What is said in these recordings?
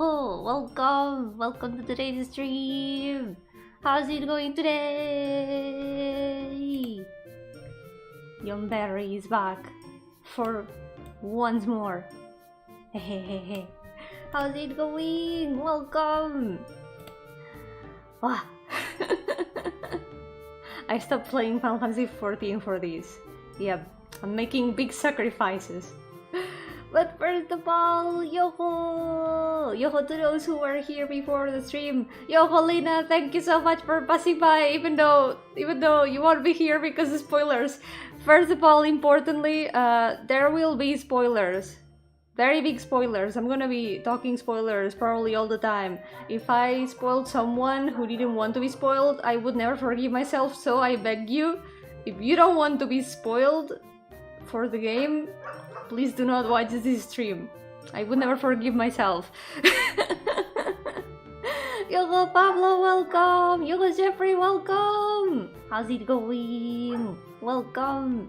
Yo-hooo! Welcome! Welcome to today's stream! How's it going today? Yomberi is back for once more. Hehehe. How's it going? Welcome! Ah. I stopped playing Final Fantasy XIV for this. Yep, I'm making big sacrifices. But first of all, yo-ho! Yo-ho to those who were here before the stream. Yo-ho Lina, thank you so much for passing by, even though you won't be here because of spoilers. First of all, importantly, there will be spoilers. Very big spoilers. I'm gonna be talking spoilers probably all the time. If I spoiled someone who didn't want to be spoiled, I would never forgive myself, so I beg you, if you don't want to be spoiled for the game, please do not watch this stream. I would never forgive myself. Yo-ho Pablo, welcome! Yo-ho Jeffrey, welcome! How's it going? Welcome!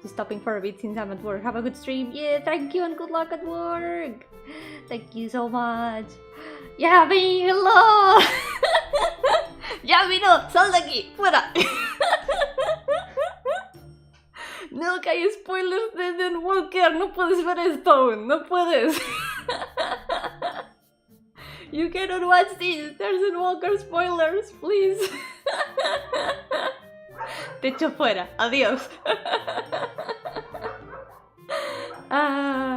Just stopping for a bit since I'm at work. Have a good stream. Yeah, thank you and good luck at work. Thank you so much. Yami, hello! Yami, no, sal de aquí, fuera. No, que hay spoilers de ENDWALKER, no puedes ver esto, no puedes. You cannot watch this, there's ENDWALKER spoilers, please. Te echo fuera, adiós.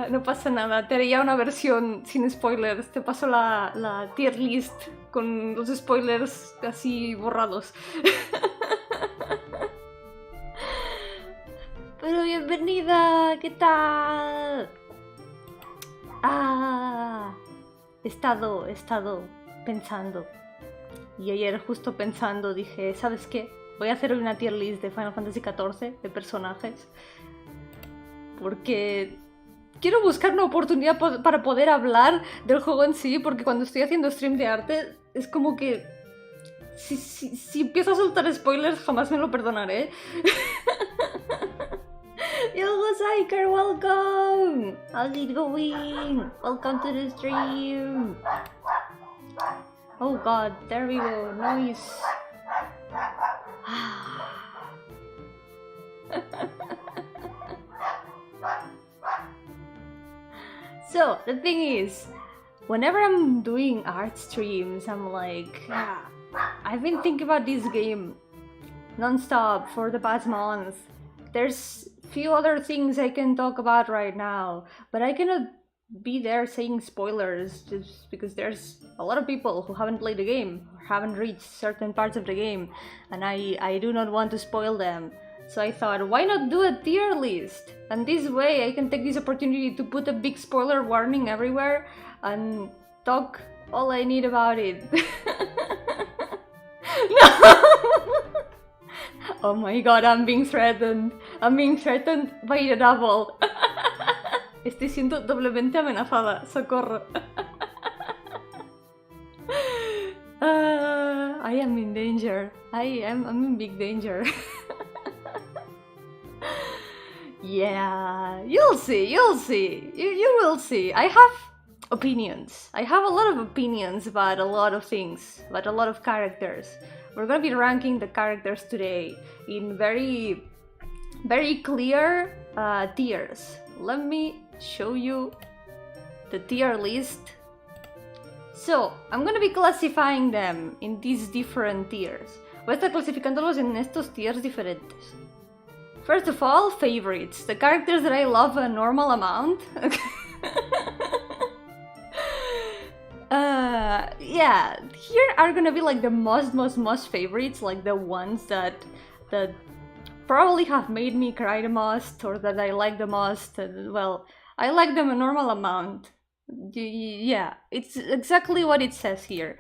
No pasa nada, te haré ya una versión sin spoilers, te paso la tier list con los spoilers así borrados. Pero bienvenida, ¿qué tal? He estado pensando. Y ayer justo pensando dije, ¿sabes qué? Voy a hacer hoy una tier list de Final Fantasy XIV, de personajes. Porque quiero buscar una oportunidad para poder hablar del juego en sí, porque cuando estoy haciendo stream de arte es como que... Si empiezo a soltar spoilers jamás me lo perdonaré. Yo, Psyker, welcome! How's it going? Welcome to the stream! Oh god, there we go, nice! So, the thing is, whenever I'm doing art streams, I'm like, I've been thinking about this game non-stop for the past month. There's few other things I can talk about right now, but I cannot be there saying spoilers just because there's a lot of people who haven't played the game, or haven't reached certain parts of the game, and I do not want to spoil them. So I thought, why not do a tier list? And this way I can take this opportunity to put a big spoiler warning everywhere and talk all I need about it. No! Oh my god, I'm being threatened. I'm being threatened by the devil. Estoy siendo doblemente amenazada. Socorro. I am in danger. I'm in big danger. Yeah, you'll see. You will see. I have opinions. I have a lot of opinions about a lot of things, about a lot of characters. We're gonna be ranking the characters today in very clear tiers. Let me show you the tier list. So, I'm gonna be classifying them in these different tiers. Voy a estar clasificándolos en estos tiers diferentes. First of all, favorites. The characters that I love a normal amount. Yeah, here are gonna be like the most favorites, like the ones that probably have made me cry the most, or that I like the most. Well, I like them a normal amount. Yeah, it's exactly what it says here.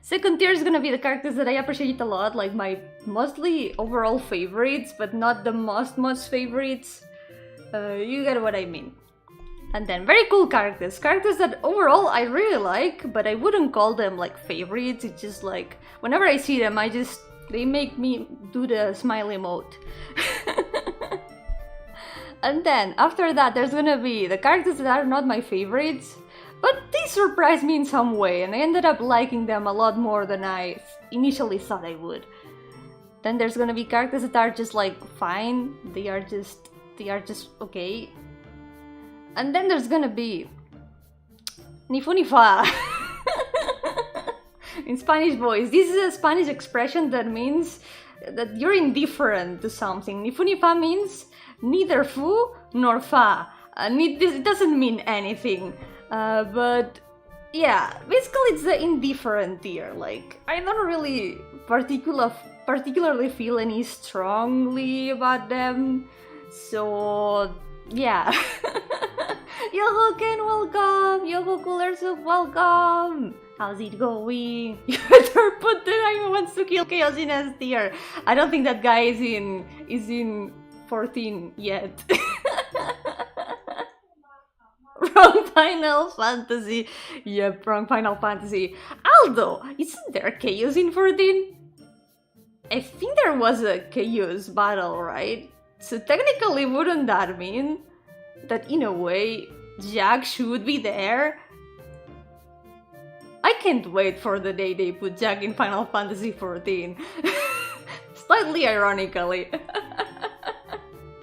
Second tier is gonna be the characters that I appreciate a lot, like my mostly overall favorites, but not the most favorites. You get what I mean. And then very cool characters that overall I really like, but I wouldn't call them like favorites. It's just like, whenever I see them, they make me do the smile emote. And then, after that, there's gonna be the characters that are not my favorites, But they surprised me in some way, and I ended up liking them a lot more than I initially thought I would. Then there's gonna be characters that are just like fine, they are just okay. And then there's gonna be Nifunifa. In Spanish voice. This is a Spanish expression that means that you're indifferent to something. Nifunifa means neither fu nor fa. It doesn't mean anything. But yeah, basically it's the indifferent tier. Like, I don't really particularly feel any strongly about them. So yeah. Yo-hooo Ken, welcome! Yo-hooo Cooler Soup, welcome! How's it going? You better put the guy who wants to kill Chaos in S tier. I don't think that guy is in 14 yet. Wrong Final Fantasy. Yep, wrong Final Fantasy. Although, isn't there Chaos in 14? I think there was a Chaos battle, right? So technically, wouldn't that mean that in a way Jack should be there? I can't wait for the day they put Jack in Final Fantasy XIV. Slightly ironically.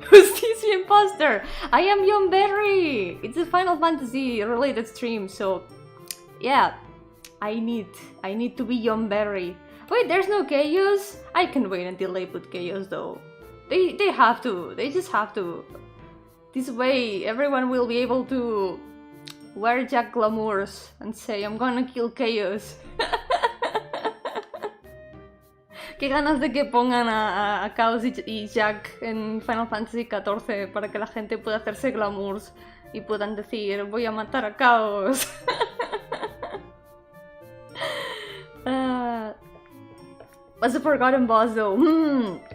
Who's this imposter? I am Yomberi! It's a Final Fantasy related stream, so yeah, I need to be Yomberi. Wait, there's no Chaos? I can wait until they put Chaos though. They have to, they just have to. This way everyone will be able to wear Jack glamours and say, I'm gonna kill Chaos. Qué ganas de que pongan a Chaos y Jack en Final Fantasy XIV para que la gente pueda hacerse glamours y puedan decir, voy a matar a Chaos. What's the forgotten boss though?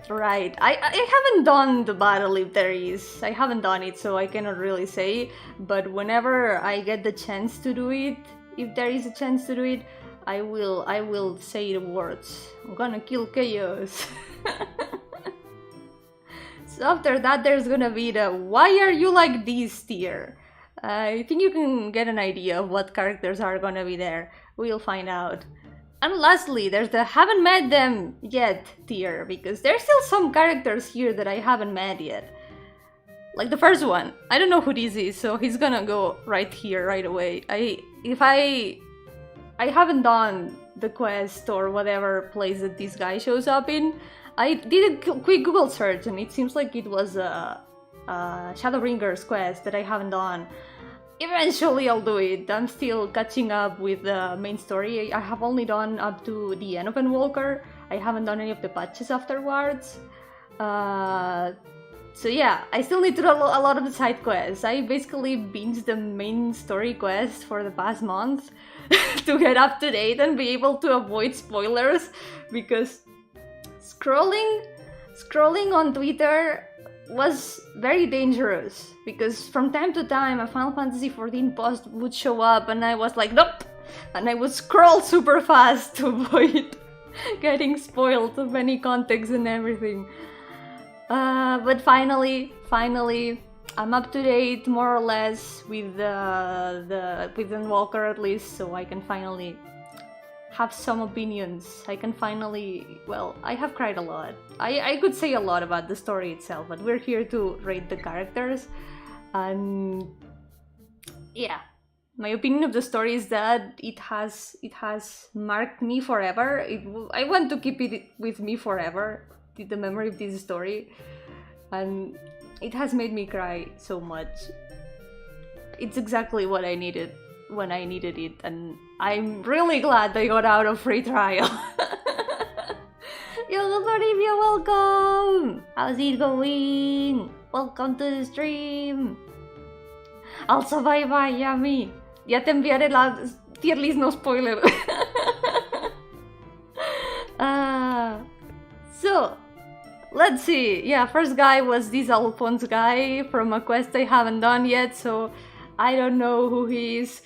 Right. I haven't done the battle if there is. I haven't done it, so I cannot really say. But whenever I get the chance to do it, if there is a chance to do it, I will say the words. I'm gonna kill Chaos. So after that, there's gonna be the why are you like this tier. I think you can get an idea of what characters are gonna be there. We'll find out. And lastly, there's the haven't met them yet tier, because there's still some characters here that I haven't met yet. Like the first one, I don't know who this is, so he's gonna go right here, right away. I haven't done the quest or whatever place that this guy shows up in. I did a quick Google search and it seems like it was a Shadowbringers quest that I haven't done. Eventually I'll do it. I'm still catching up with the main story. I have only done up to the end of ENDWALKER. I haven't done any of the patches afterwards. So yeah, I still need to do a lot of the side quests. I basically binged the main story quest for the past month to get up to date and be able to avoid spoilers, because scrolling on Twitter was very dangerous, because from time to time a Final Fantasy XIV post would show up and I was like, nope! And I would scroll super fast to avoid getting spoiled of any context and everything. But finally, I'm up to date more or less with with ENDWALKER at least, so I can finally have some opinions. I can finally, well, I have cried a lot. I could say a lot about the story itself, but we're here to rate the characters. And yeah, my opinion of the story is that it has marked me forever. I want to keep it with me forever, the memory of this story, and it has made me cry so much. It's exactly what I needed when I needed it, and I'm really glad I got out of free trial. Yo, Olivia, welcome! How's it going? Welcome to the stream! Also, bye bye, Yami! Ya te enviaré la tier list, no spoiler! So, let's see. Yeah, first guy was this Alphonse guy from a quest I haven't done yet, so I don't know who he is.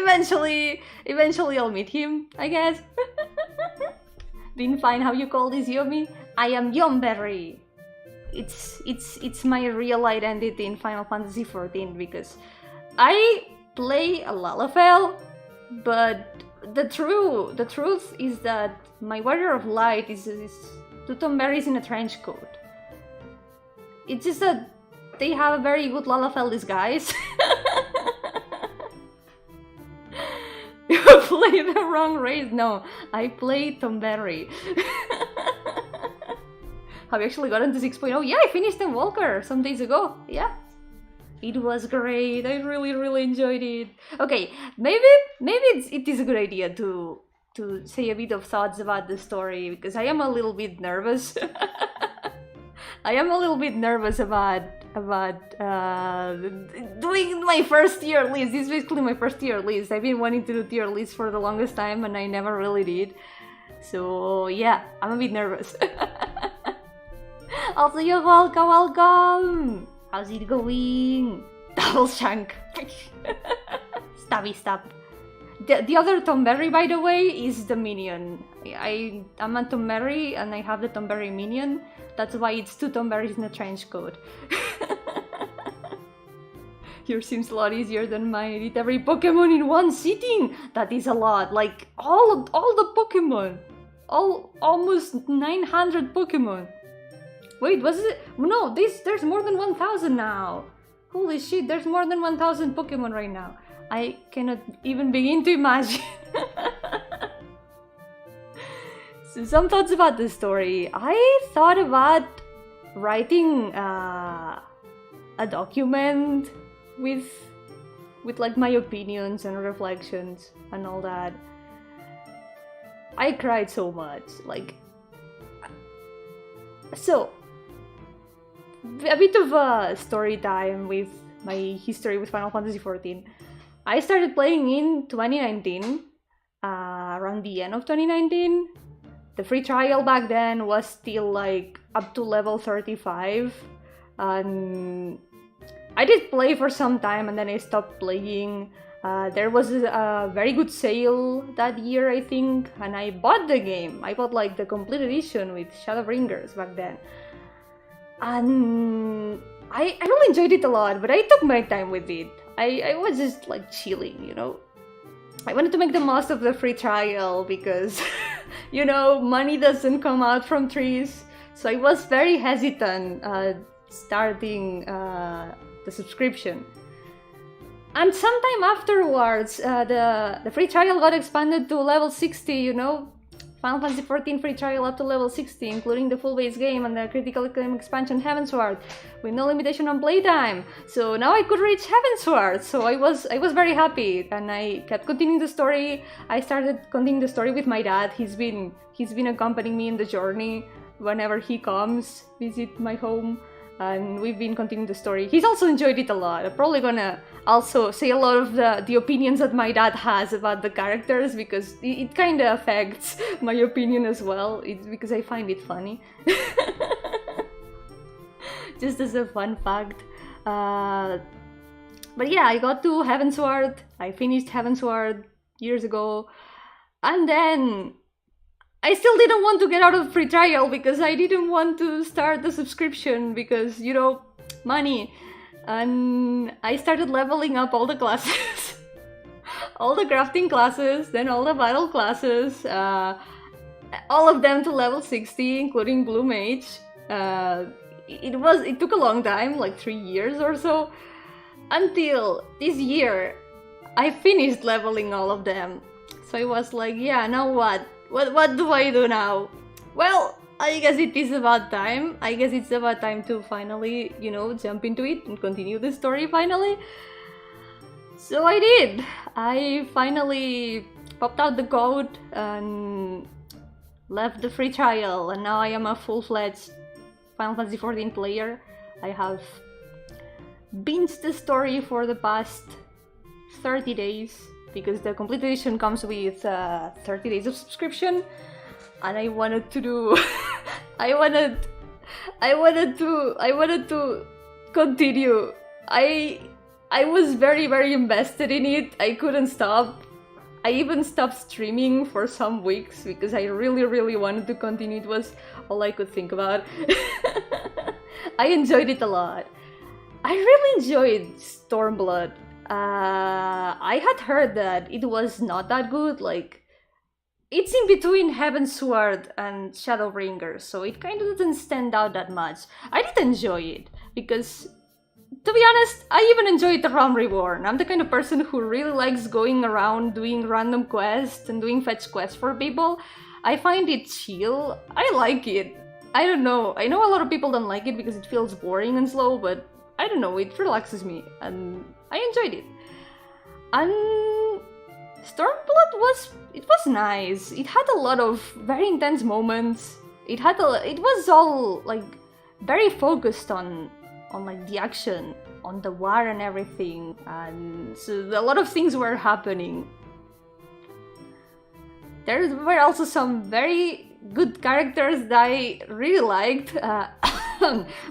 Eventually I'll meet him, I guess. Didn't find how you call this, Yomi? I am Yomberry. It's my real identity in Final Fantasy XIV, because I play a Lalafell, but the truth is that my Warrior of Light is two Yomberries in a trench coat. It's just that they have a very good Lalafell disguise. You play the wrong race. No, I play Yomberi. Have you actually gotten to 6.0? Yeah, I finished ENDWALKER some days ago. Yeah. It was great. I really enjoyed it. Okay, maybe it is a good idea to say a bit of thoughts about the story, because I am a little bit nervous. I am a little bit nervous about doing my first tier list. This is basically my first tier list. I've been wanting to do tier lists for the longest time and I never really did. So yeah, I'm a bit nervous. Also, you're welcome! How's it going? Double shank! Stabby stab. The other Yomberi, by the way, is the minion. I'm a Yomberi and I have the Yomberi minion. That's why it's two Yomberis in a trench coat. Yours seems a lot easier than mine. I did every Pokemon in one sitting! That is a lot. Like, all the Pokemon. Almost 900 Pokemon. Wait, was it? No, there's more than 1,000 now. Holy shit, there's more than 1,000 Pokemon right now. I cannot even begin to imagine. So some thoughts about the story. I thought about writing a document with like my opinions and reflections and all that. I cried so much, like. So, a bit of a story time with my history with Final Fantasy XIV. I started playing in 2019, around the end of 2019. The free trial back then was still like up to level 35, and I did play for some time and then I stopped playing. There was a very good sale that year, I think, and I bought the game. I bought like the complete edition with Shadowbringers back then. And I really enjoyed it a lot, but I took my time with it. I was just like chilling, you know. I wanted to make the most of the free trial because, you know, money doesn't come out from trees. So I was very hesitant starting the subscription. And sometime afterwards, the free trial got expanded to level 60, you know? Final Fantasy XIV free trial up to level 60, including the full base game and the critical acclaim expansion Heavensward, with no limitation on playtime. So now I could reach Heavensward, so I was very happy, and I kept continuing the story. I started continuing the story with my dad. He's been accompanying me in the journey whenever he comes visit my home. And we've been continuing the story. He's also enjoyed it a lot. I'm probably gonna also say a lot of the opinions that my dad has about the characters, because it kind of affects my opinion as well. It's because I find it funny. Just as a fun fact. But yeah, I got to Heavensward. I finished Heavensward years ago. And then I still didn't want to get out of free trial because I didn't want to start the subscription because, you know, money. And I started leveling up all the classes. All the crafting classes, then all the battle classes. All of them to level 60, including Blue Mage. It took a long time, like 3 years or so. Until this year, I finished leveling all of them. So I was like, yeah, now what? What do I do now? Well, I guess it is about time. I guess it's about time to finally, you know, jump into it and continue the story finally. So I did. I finally popped out the code and left the free trial, and now I am a full-fledged Final Fantasy XIV player. I have binged the story for the past 30 days. Because the complete edition comes with 30 days of subscription, and I wanted to do I wanted to continue. I was very invested in it. I couldn't stop. I even stopped streaming for some weeks because I really wanted to continue. It was all I could think about. I enjoyed it a lot. I really enjoyed Stormblood. I had heard that it was not that good, like, it's in between Heavensward and Shadowbringers, so it kind of doesn't stand out that much. I did enjoy it, because, to be honest, I even enjoyed the Realm Reborn. I'm the kind of person who really likes going around doing random quests and doing fetch quests for people. I find it chill. I like it. I don't know. I know a lot of people don't like it because it feels boring and slow, but I don't know, it relaxes me, and I enjoyed it. And Stormblood was nice. It had a lot of very intense moments. It was all like very focused on like the action, on the war and everything, and so a lot of things were happening. There were also some very good characters that I really liked.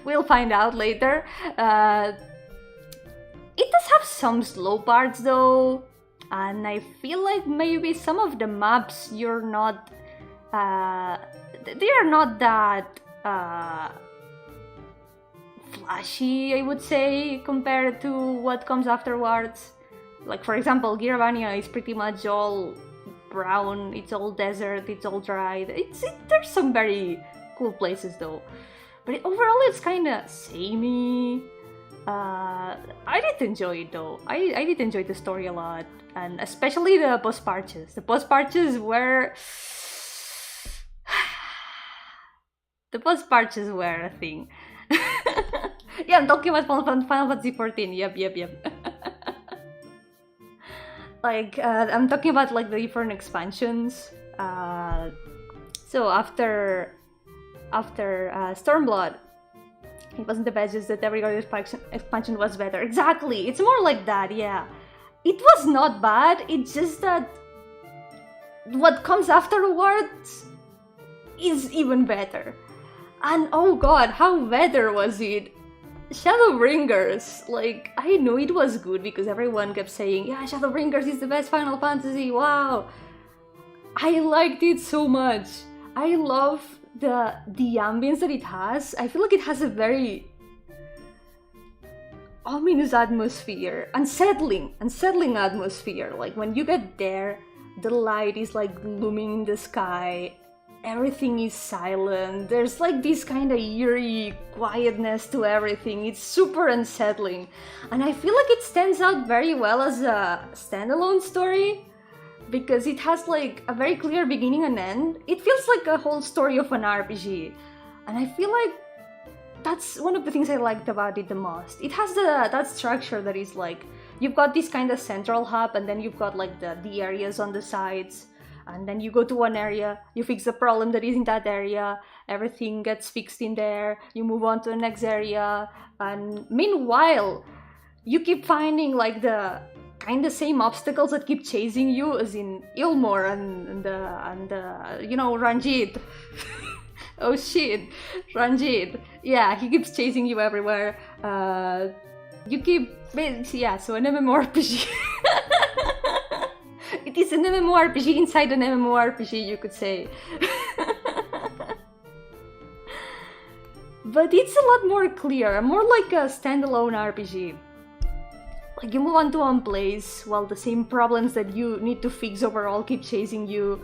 We'll find out later. It does have some slow parts though, and I feel like maybe some of the maps they are not that flashy, I would say, compared to what comes afterwards. Like, for example, Gardenia is pretty much all brown, it's all desert, it's all dry. There's some very cool places though. But overall it's kinda samey. I did enjoy it though. I did enjoy the story a lot. And especially the boss parches. The boss parches were... the boss parches were a thing. Yeah, I'm talking about Final Fantasy XIV. Yep. Like, I'm talking about like the different expansions. So after Stormblood, it wasn't the best, just that every other expansion was better. Exactly, it's more like that, yeah. It was not bad, it's just that what comes afterwards is even better. And oh god, how better was it? Shadowbringers, like, I know it was good because everyone kept saying, yeah, Shadowbringers is the best Final Fantasy, wow. I liked it so much. I love the ambience that it has. I feel like it has a very ominous atmosphere, unsettling atmosphere. Like when you get there, the light is like looming in the sky, everything is silent, there's like this kind of eerie quietness to everything. It's super unsettling, and I feel like it stands out very well as a standalone story because it has like a very clear beginning and end. It feels like a whole story of an RPG, and I feel like that's one of the things I liked about it the most. It has that structure that is like, you've got this kind of central hub, and then you've got like the areas on the sides, and then you go to one area, you fix the problem that is in that area, everything gets fixed in there, you move on to the next area, and meanwhile you keep finding like the kind of same obstacles that keep chasing you, as in Ilmor and you know, Ranjit. Oh shit, Ranjit. Yeah, he keeps chasing you everywhere. You keep... yeah, so an MMORPG. It is an MMORPG inside an MMORPG, you could say. But it's a lot more clear, more like a standalone RPG. Like, you move on to one place while the same problems that you need to fix overall keep chasing you,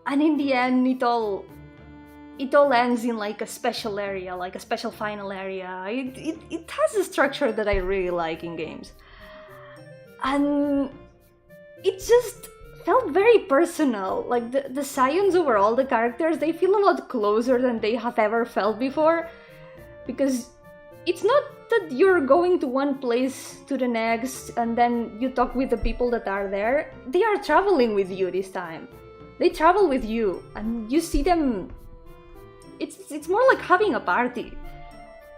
and in the end it all ends in like a special area, like a special final area. It has a structure that I really like in games, and it just felt very personal. Like the scions overall, the characters, they feel a lot closer than they have ever felt before, because it's not that you're going to one place to the next and then you talk with the people that are there. They are traveling with you this time. They travel with you and you see them. It's more like having a party.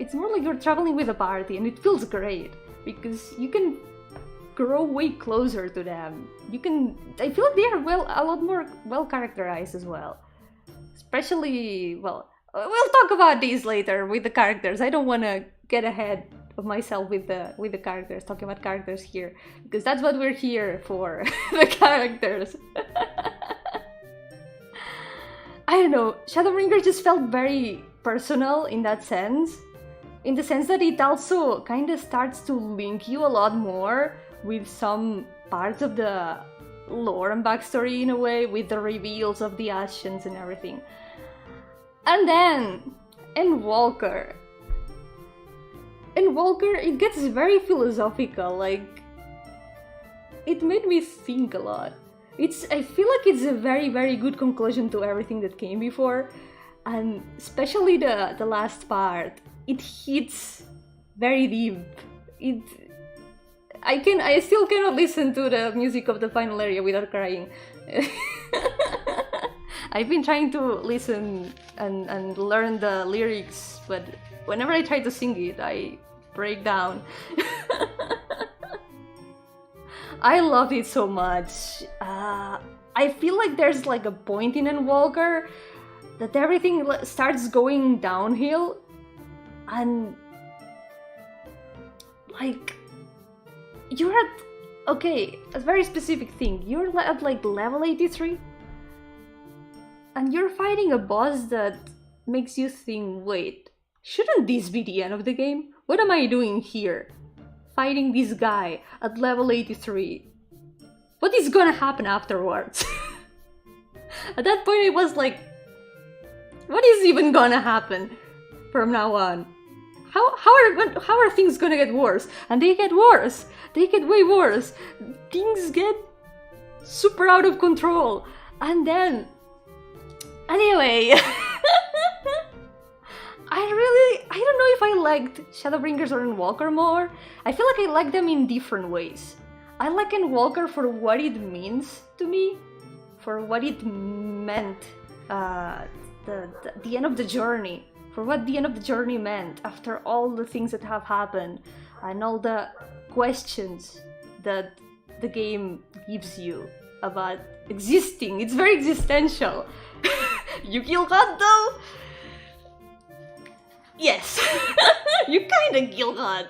It's more like you're traveling with a party, and it feels great because you can grow way closer to them. I feel like they are a lot more well characterized as well. Especially, well, we'll talk about these later with the characters. I don't want to get ahead of myself with the characters, talking about characters here, because that's what we're here for, the characters. I don't know, Shadowbringers just felt very personal in that sense. In the sense that it also kind of starts to link you a lot more with some parts of the lore and backstory in a way, with the reveals of the actions and everything. And then ENDWALKER, it gets very philosophical. Like, it made me think a lot. I feel like it's a very, very good conclusion to everything that came before, and especially the last part. It hits very deep. I still cannot listen to the music of the final area without crying. I've been trying to listen and learn the lyrics, but whenever I try to sing it, I break down. I loved it so much. I feel like there's like a point in ENDWALKER that everything starts going downhill, and like you're at, okay, a very specific thing. You're at like level 83, and you're fighting a boss that makes you think, wait, shouldn't this be the end of the game? What am I doing here? Fighting this guy at level 83. What is gonna happen afterwards? At that point I was like, what is even gonna happen from now on? How are things gonna get worse? And they get worse. They get way worse. Things get super out of control. And then, anyway, I don't know if I liked Shadowbringers or ENDWALKER more. I feel like I like them in different ways. I like ENDWALKER for what it means to me, for what it meant, the end of the journey, for what the end of the journey meant after all the things that have happened and all the questions that the game gives you about existing. It's very existential. You kill God though? Yes. You kinda kill God.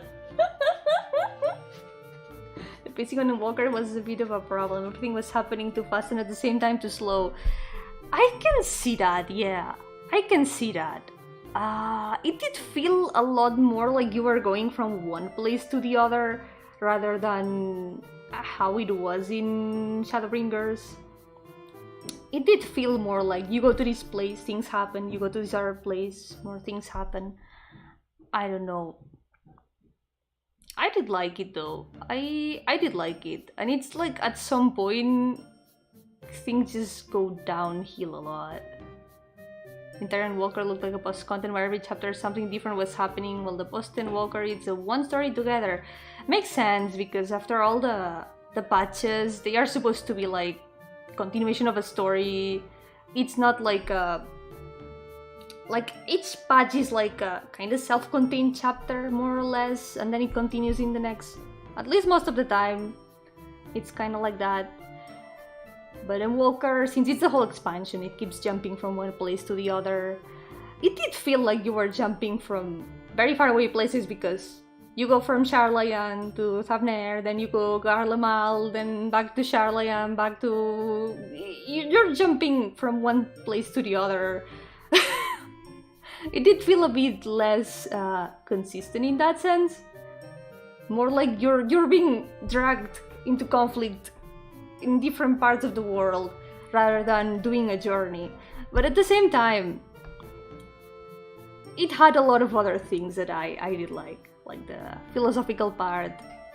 The pacing on ENDWALKER was a bit of a problem. Everything was happening too fast and at the same time too slow. I can see that, yeah. I can see that. It did feel a lot more like you were going from one place to the other rather than how it was in Shadowbringers. It did feel more like you go to this place, things happen, you go to this other place, more things happen. I don't know. I did like it though. I did like it. And it's like at some point things just go downhill a lot. Entire ENDWALKER looked like a post-content where every chapter something different was happening, while the post-ENDWALKER it's a one story together. Makes sense because after all the patches, they are supposed to be like continuation of a story. It's not like a, like each patch is like a kind of self-contained chapter more or less, and then it continues in the next. At least most of the time it's kind of like that. But ENDWALKER, since it's a whole expansion, it keeps jumping from one place to the other. It did feel like you were jumping from very far away places because you go from Charlayan to Thavnair, then you go Garlemald, then back to Charlayan, back to... You're jumping from one place to the other. It did feel a bit less consistent in that sense. More like you're being dragged into conflict in different parts of the world rather than doing a journey. But at the same time, it had a lot of other things that I did like the philosophical part,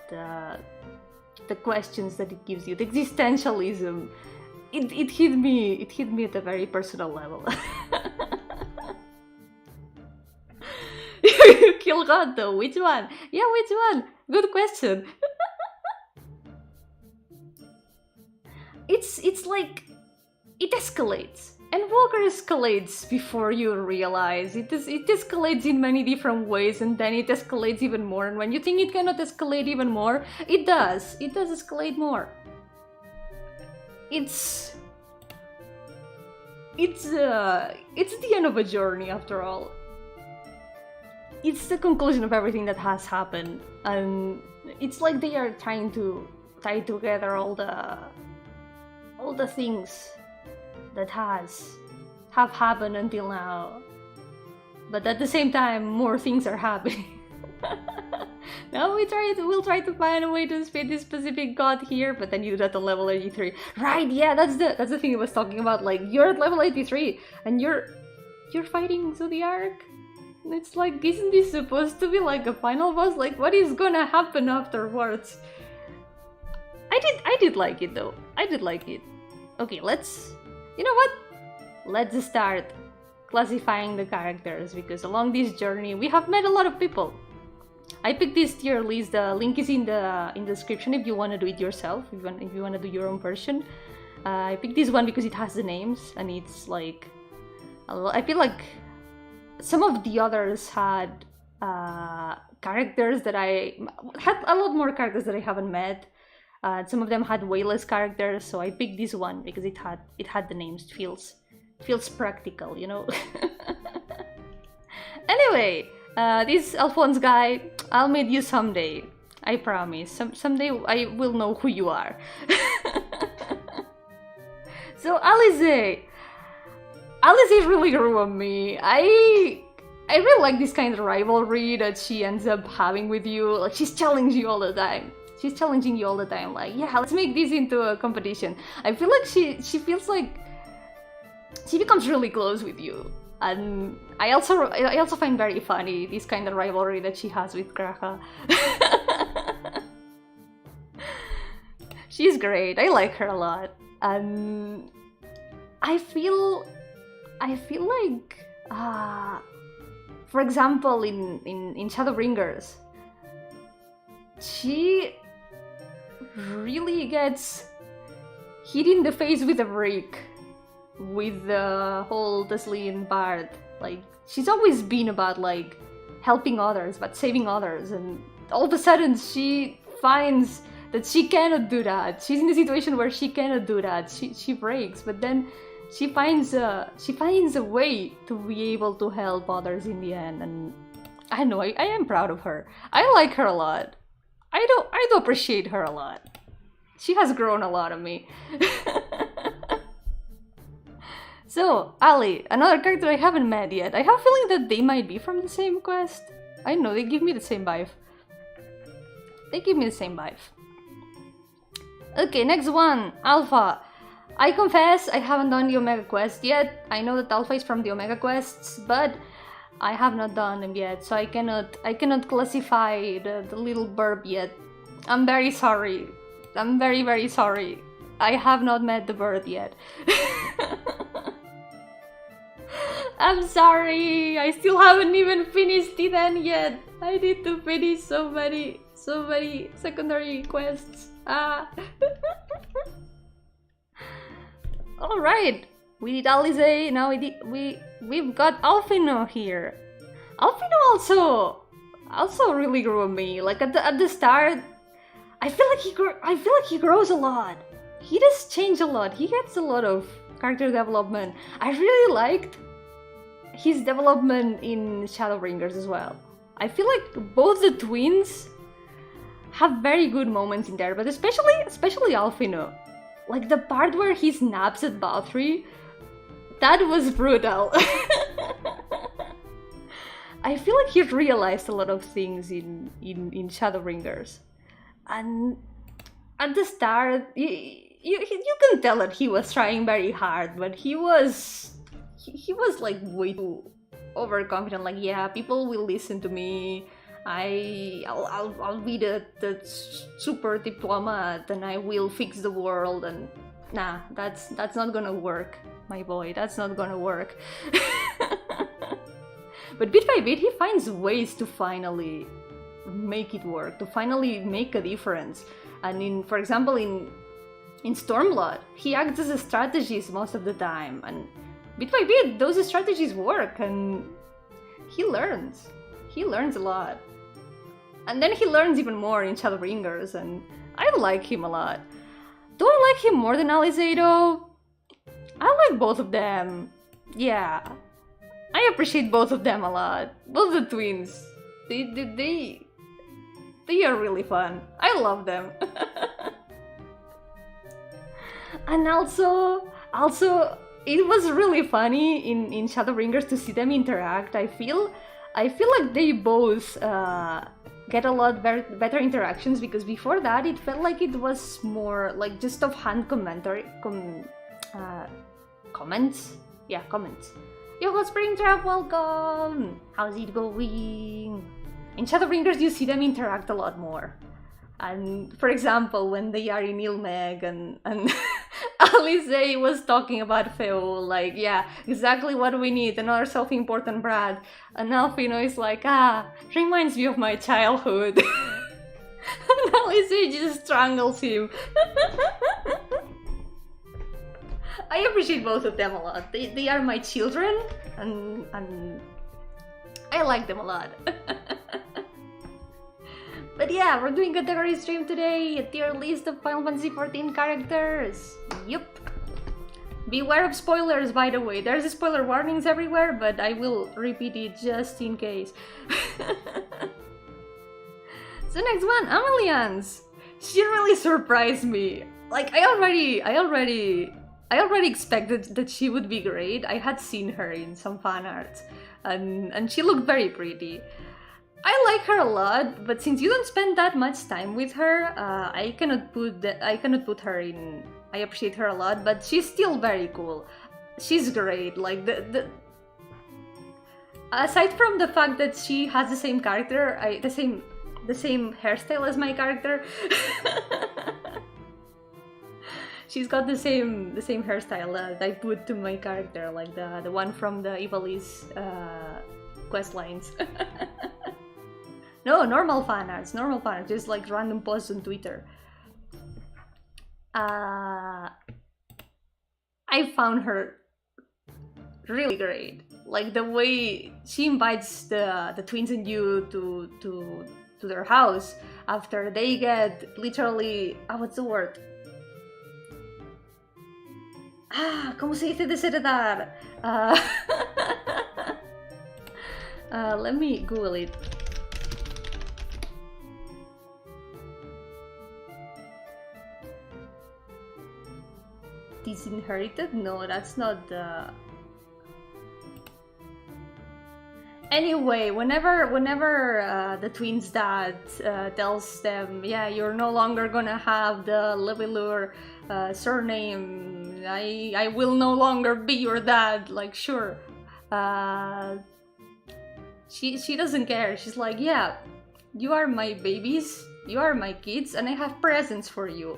the questions that it gives you, the existentialism. It hit me at a very personal level. You kill God though, which one? Yeah, which one? Good question. It's like, it escalates. ENDWALKER escalates before you realize. It escalates in many different ways, and then it escalates even more. And when you think it cannot escalate even more, it does. It does escalate more. It's the end of a journey after all. It's the conclusion of everything that has happened, and it's like they are trying to tie together all the things that have happened until now. But at the same time, more things are happening. Now we'll try to find a way to speed this specific god here, but then you do that on level 83. Right, yeah, that's the thing I was talking about. Like, you're at level 83 and you're fighting Zodiac. It's like, isn't this supposed to be like a final boss? Like, what is gonna happen afterwards? I did like it though. I did like it. Okay, you know what? Let's start classifying the characters, because along this journey we have met a lot of people. I picked this tier list. The link is in the description if you want to do it yourself, if you want to do your own version. I picked this one because it has the names, and it's like, I feel like some of the others had characters that I had a lot more characters that I haven't met. Some of them had way less characters, so I picked this one because it had the names. It feels practical, you know. Anyway, this Alphonse guy, I'll meet you someday. I promise. Someday I will know who you are. So Alize really grew on me. I really like this kind of rivalry that she ends up having with you. Like, she's challenging you all the time. Like, yeah, let's make this into a competition. I feel like she feels like she becomes really close with you. And I also find very funny this kind of rivalry that she has with Graha. She's great. I like her a lot. And I feel like, for example, in Shadowbringers, she really gets hit in the face with a brick with the whole Tesleen part. Like, she's always been about like helping others, but saving others, and all of a sudden she finds that she cannot do that. She's in a situation where she cannot do that. She breaks, but then she finds a way to be able to help others in the end. And I don't know, I am proud of her. I like her a lot. I do appreciate her a lot. She has grown a lot on me. So, Ali, another character I haven't met yet. I have a feeling that they might be from the same quest. I know, they give me the same vibe. Okay, next one, Alpha. I confess, I haven't done the Omega quest yet. I know that Alpha is from the Omega quests, but I have not done them yet, so I cannot classify the little burb yet. I'm very sorry. I'm very, very sorry. I have not met the bird yet. I'm sorry. I still haven't even finished it then yet. I need to finish so many secondary quests. All right. We did Alize. Now we've got Alphino here. Alphino also really grew on me. Like at the start, I feel like he grows a lot. He does change a lot. He gets a lot of character development. I really liked his development in Shadowbringers as well. I feel like both the twins have very good moments in there, but especially Alphino. Like the part where he snaps at Valkyrie, that was brutal. I feel like he realized a lot of things in Shadowbringers. And at the start, you can tell that he was trying very hard, but he was like way too overconfident. Like, yeah, people will listen to me. I'll be the super diplomat, and I will fix the world. And nah, that's not gonna work, my boy. That's not gonna work. But bit by bit, he finds ways to finally make it work, to finally make a difference. And for example, in Stormblood, he acts as a strategist most of the time, and bit by bit, those strategies work, and he learns a lot. And then he learns even more in Shadowbringers, and I like him a lot. Do I like him more than Alize though? I like both of them. Yeah, I appreciate both of them a lot. Both the twins. They are really fun. I love them. And also, it was really funny in Shadowbringers to see them interact. I feel like they both get a lot better interactions, because before that it felt like it was more like just offhand commentary, comments. Yeah, comments. Yo, Springtrap, welcome! How's it going? In Shadowbringers you see them interact a lot more. And for example, when they are in Ilmeg and Alice was talking about Feo, like, yeah, exactly what we need, another self-important brat. And Alfino is like, reminds me of my childhood. And Alice just strangles him. I appreciate both of them a lot. They are my children, and I like them a lot. But yeah, we're doing category stream today, a tier list of Final Fantasy XIV characters. Yup. Beware of spoilers, by the way. There's spoiler warnings everywhere, but I will repeat it just in case. So next one, Ameliance. She really surprised me. Like, I already expected that she would be great. I had seen her in some fan art, and she looked very pretty. I like her a lot, but since you don't spend that much time with her, I cannot put her in. I appreciate her a lot, but she's still very cool. She's great. Like aside from the fact that she has the same character, the same hairstyle as my character. She's got the same hairstyle that I put to my character, like the one from the Ivalice quest lines. No, normal fan arts, just like random posts on Twitter. I found her really great. Like the way she invites the twins and you to their house after they get literally, what's the word? ¿Cómo se dice desheredar? Let me Google it. Disinherited? No, that's not the... Anyway, whenever the twins' dad tells them, yeah, you're no longer gonna have the Levelure surname, I will no longer be your dad, like, sure. She doesn't care. She's like, yeah, you are my babies, you are my kids, and I have presents for you.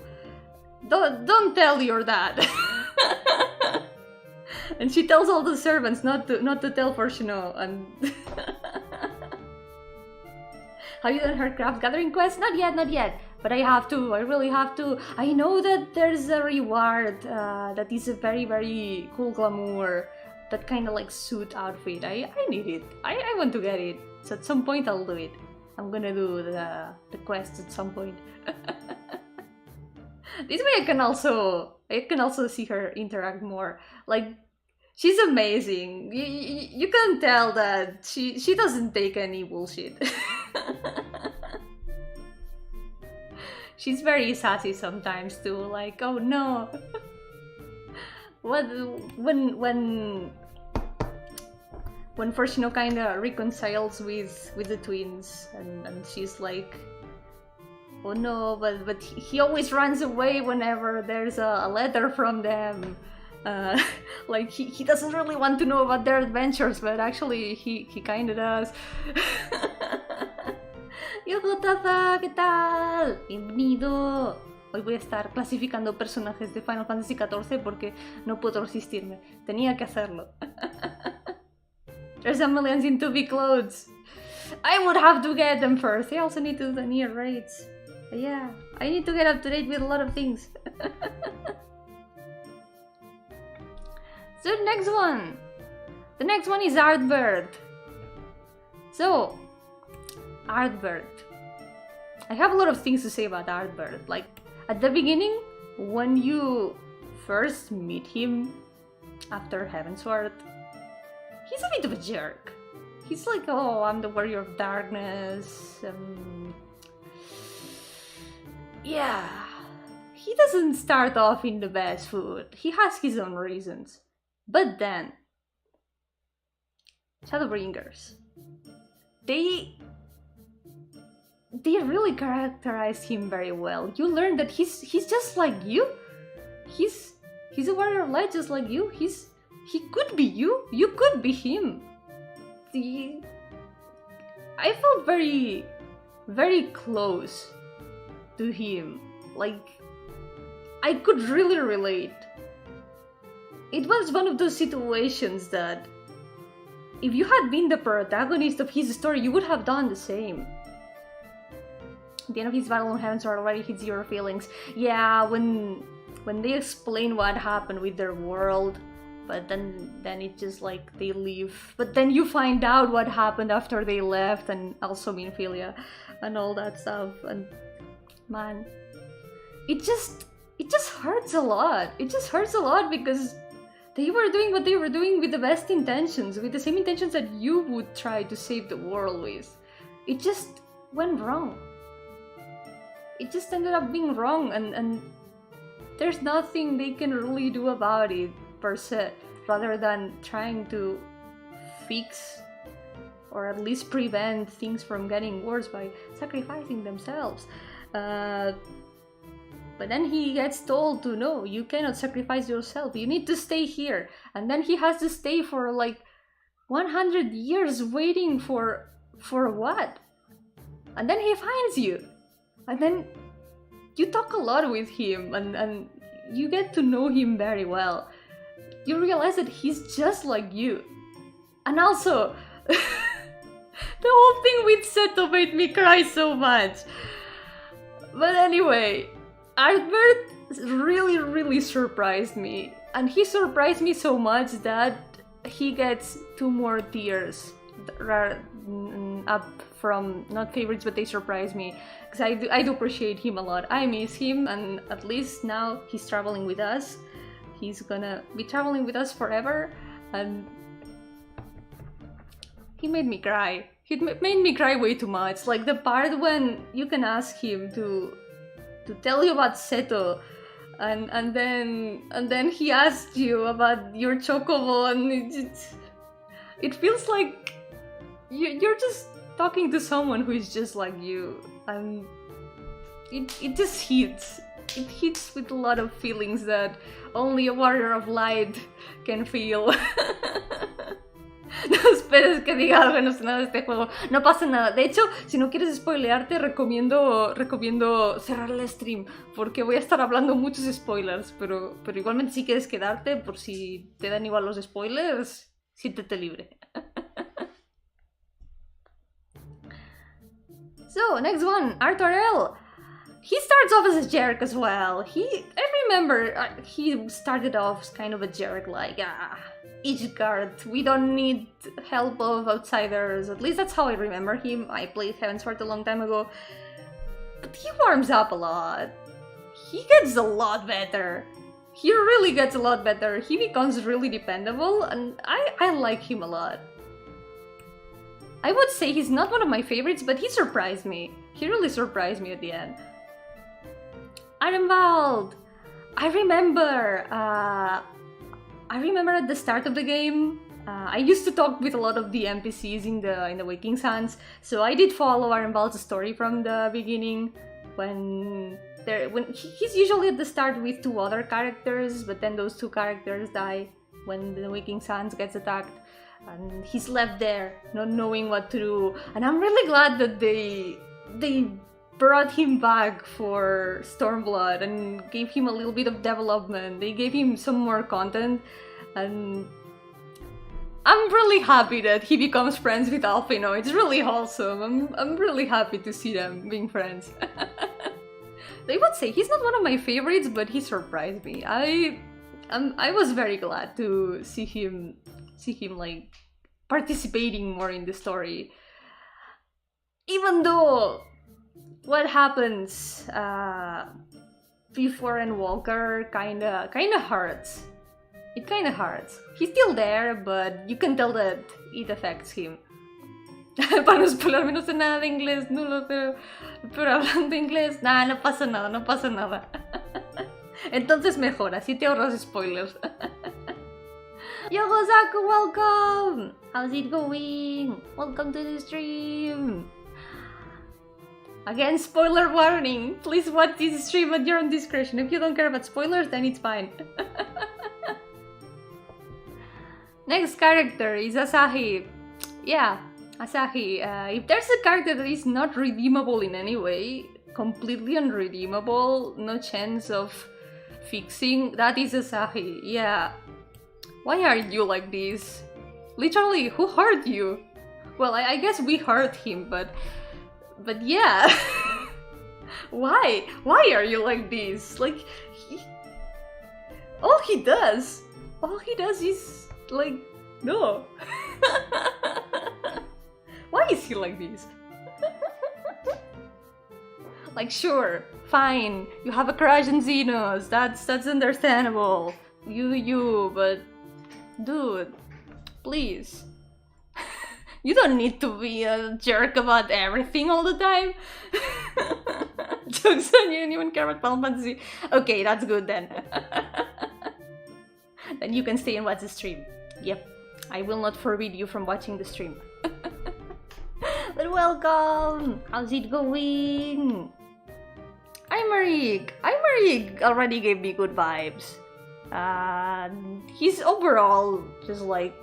Don't tell your dad. And she tells all the servants not to tell Fortuno. And have you done her craft gathering quest? Not yet. But I have to. I really have to. I know that there's a reward that is a very, very cool glamour, that kind of like suit outfit. I need it. I want to get it. So at some point I'll do it. I'm gonna do the quest at some point. This way I can also see her interact more. Like, she's amazing. You can tell that she doesn't take any bullshit. She's very sassy sometimes too. Like, oh no. When Fortuno kinda reconciles with the twins, and she's like, oh no, but he always runs away whenever there's a letter from them. Like, he doesn't really want to know about their adventures, but actually he kinda does. Yogotaza, ¿qué tal? Bienvenido. Hoy voy a estar clasificando personajes de Final Fantasy XIV porque no puedo resistirme. Tenía que hacerlo. There's a millions in 2B clothes. I would have to get them first. I also need to do the near raids. Yeah, I need to get up to date with a lot of things. So the next one is Artbird. So, Artbird. I have a lot of things to say about Artbird. Like, at the beginning, when you first meet him after Heavensward, he's a bit of a jerk. He's like, oh, I'm the warrior of darkness. Yeah, he doesn't start off in the best foot. He has his own reasons. But then, Shadowbringers, they they really characterized him very well. You learn that he's just like you. He's a warrior of light just like you. He could be you. You could be him. I felt very, very close to him. Like, I could really relate. It was one of those situations that if you had been the protagonist of his story, you would have done the same. At the end of his battle on Heaven's Sword already hits your feelings. Yeah, when they explain what happened with their world, but then it just like they leave. But then you find out what happened after they left, and also Minfilia and all that stuff. And man, it just hurts a lot. It just hurts a lot because they were doing what they were doing with the best intentions, with the same intentions that you would try to save the world with. It just went wrong. It just ended up being wrong, and there's nothing they can really do about it, per se, rather than trying to fix or at least prevent things from getting worse by sacrificing themselves. But then he gets told to, no, you cannot sacrifice yourself, you need to stay here. And then he has to stay for like 100 years waiting for what? And then he finds you. And then you talk a lot with him and you get to know him very well. You realize that he's just like you. And also, the whole thing with Seto made me cry so much. But anyway, Albert really surprised me. And he surprised me so much that he gets 2 more tiers up from not favorites, but they surprise me. Because I do appreciate him a lot. I miss him, and at least now he's traveling with us. He's gonna be traveling with us forever, and he made me cry. He made me cry way too much. Like the part when you can ask him to tell you about Seto, and then he asked you about your chocobo, and it feels like you're just talking to someone who is just like you, and it just hits. It hits with a lot of feelings that only a warrior of light can feel. No esperes que diga algo emocionado de este juego. No pasa nada. De hecho, si no quieres spoilearte, recomiendo cerrar el stream, porque voy a estar hablando muchos spoilers, pero igualmente si quieres quedarte, por si te dan igual los spoilers, siéntete libre. So, next one, Arthur L. He starts off as a jerk as well. I remember he started off as kind of a jerk, like, each guard, we don't need help of outsiders. At least that's how I remember him. I played Heaven's Sword a long time ago. But he warms up a lot. He gets a lot better. He really gets a lot better. He becomes really dependable, and I like him a lot. I would say he's not one of my favorites, but he surprised me. He really surprised me at the end. Ironwald! I remember at the start of the game, I used to talk with a lot of the NPCs in the Waking Suns, so I did follow Ironwald's story from the beginning, when he's usually at the start with 2 other characters, but then those 2 characters die when the Waking Suns gets attacked, and he's left there, not knowing what to do. And I'm really glad that they brought him back for Stormblood and gave him a little bit of development. They gave him some more content, and I'm really happy that he becomes friends with Alphino. It's really wholesome. I'm really happy to see them being friends. I would say he's not one of my favorites, but he surprised me. I was very glad to see him like participating more in the story, even though what happens before ENDWALKER kinda hurts. It kinda hurts. He's still there, but you can tell that it affects him. Para no spoilerme, no sé nada de inglés, no lo sé. Pero hablando inglés, nah, no pasa nada, no pasa nada. Entonces mejor, así te ahorras spoilers. Yogozaku, welcome! How's it going? Welcome to the stream! Again, spoiler warning. Please watch this stream at your own discretion. If you don't care about spoilers, then it's fine. Next character is Asahi. Yeah, Asahi. If there's a character that is not redeemable in any way, completely unredeemable, no chance of fixing, that is Asahi. Yeah. Why are you like this? Literally, who hurt you? Well, I guess we hurt him, but yeah. Why? Why are you like this? Like, all he does is like, no. Why is he like this? Like, sure, fine, you have a crush on Xenos, that's understandable. But dude, please. You don't need to be a jerk about everything all the time. Jokes on you, don't even care about Final Fantasy. Okay, that's good then. Then you can stay and watch the stream. Yep, I will not forbid you from watching the stream. But welcome! How's it going? Imeric already gave me good vibes. He's overall just like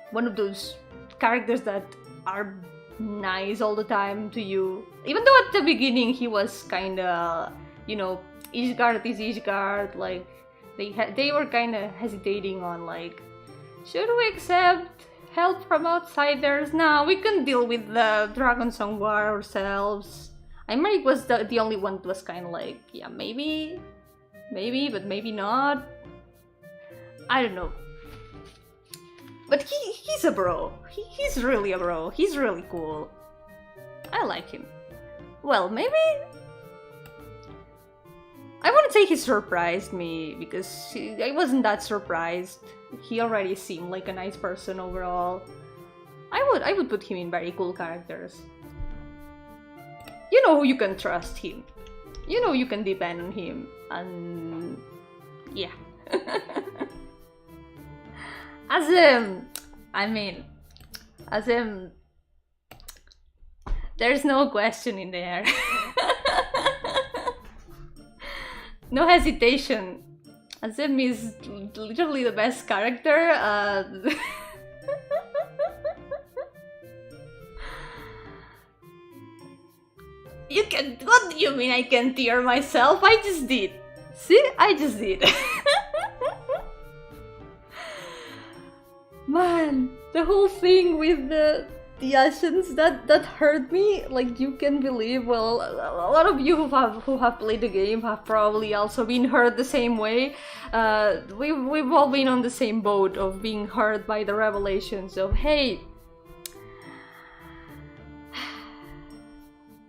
one of those characters that are nice all the time to you. Even though at the beginning he was kinda, you know, Ishgard is Ishgard, like they were kinda hesitating on like, should we accept help from outsiders? Now we can deal with the Dragon Song War ourselves. Imeric was the only one that was kinda like, yeah, maybe, but maybe not. I don't know. But he's a bro. He's really a bro. He's really cool. I like him. Well, maybe... I wouldn't say he surprised me, because I wasn't that surprised. He already seemed like a nice person overall. I would put him in very cool characters. You know you can trust him. You know you can depend on him. And... yeah. There's no question in there. No hesitation. Azim is literally the best character. You can. What do you mean I can tear myself? I just did. See? I just did. Man, the whole thing with the Asians that hurt me. Like, you can believe. Well, a lot of you who have played the game have probably also been hurt the same way. We've all been on the same boat of being hurt by the revelations of, hey,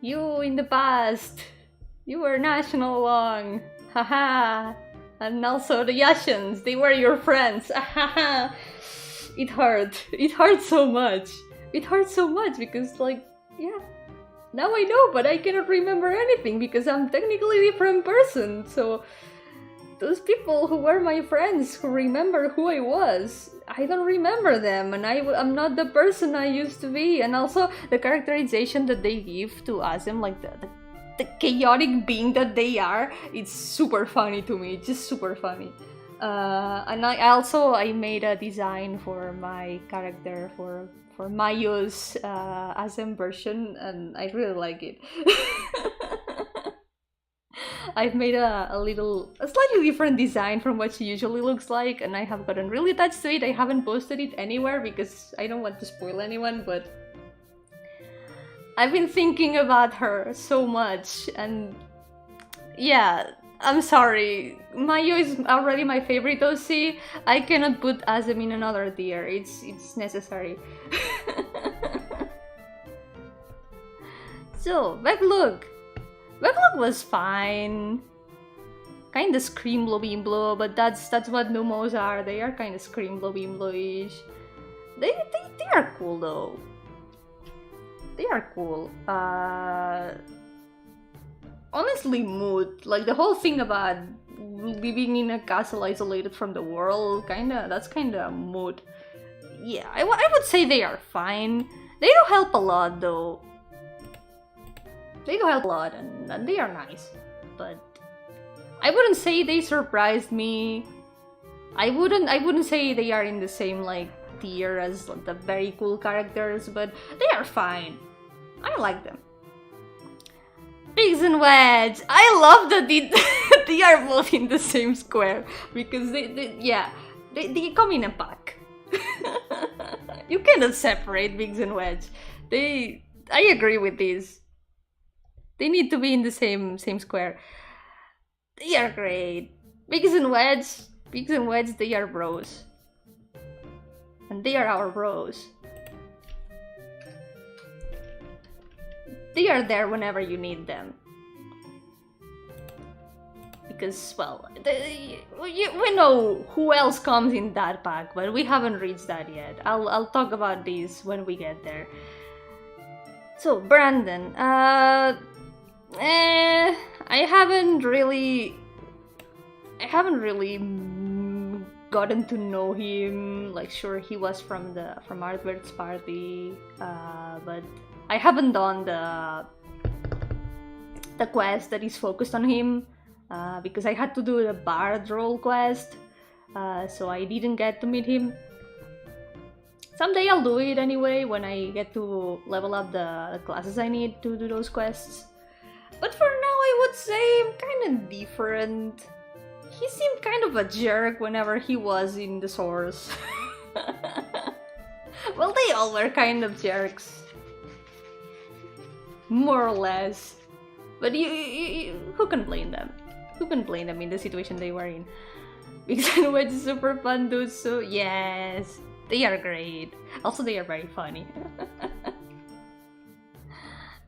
you in the past, you were national long, haha, and also the Asians, they were your friends, haha. It hurt so much. It hurts so much because, like, yeah, now I know, but I cannot remember anything because I'm technically a different person. So those people who were my friends, who remember who I was, I don't remember them, and I'm not the person I used to be. And also the characterization that they give to Azem, like the chaotic being that they are, it's super funny to me. It's just super funny. And I made a design for my character for Mayo's Azem version, and I really like it. I've made a slightly different design from what she usually looks like, and I have gotten really attached to it. I haven't posted it anywhere because I don't want to spoil anyone, but I've been thinking about her so much, and yeah, I'm sorry. Mayo is already my favorite OC. I cannot put Azem in another tier. It's necessary. So, Backlog. Backlog was fine. Kinda scream blow beam blow, but that's what Numos are. They are kinda scream blow beam blow-ish. They are cool though. They are cool. Honestly, mood. Like, the whole thing about living in a castle isolated from the world, that's kinda mood. Yeah, I would say they are fine. They don't help a lot though. They do help a lot, and they are nice. But I wouldn't say they surprised me. I wouldn't say they are in the same like tier as the very cool characters, but they are fine. I like them. Pigs and Wedge. I love that they are both in the same square because they come in a pack. You cannot separate Pigs and Wedge. I agree with this. They need to be in the same square. They are great. Pigs and Wedge, they are bros. And they are our bros. They are there whenever you need them. Because, well, we know who else comes in that pack, but we haven't reached that yet. I'll talk about these when we get there. So, Brandon, I haven't really gotten to know him. Like, sure, he was from Artbert's party, but I haven't done the quest that is focused on him, because I had to do the Bard role quest, so I didn't get to meet him. Someday I'll do it anyway, when I get to level up the classes I need to do those quests. But for now, I would say I'm kind of different. He seemed kind of a jerk whenever he was in the source. Well, they all were kind of jerks. More or less. But who can blame them? Who can blame them in the situation they were in? Pigs and Wedge is super fun, dude, so yes. They are great. Also, they are very funny.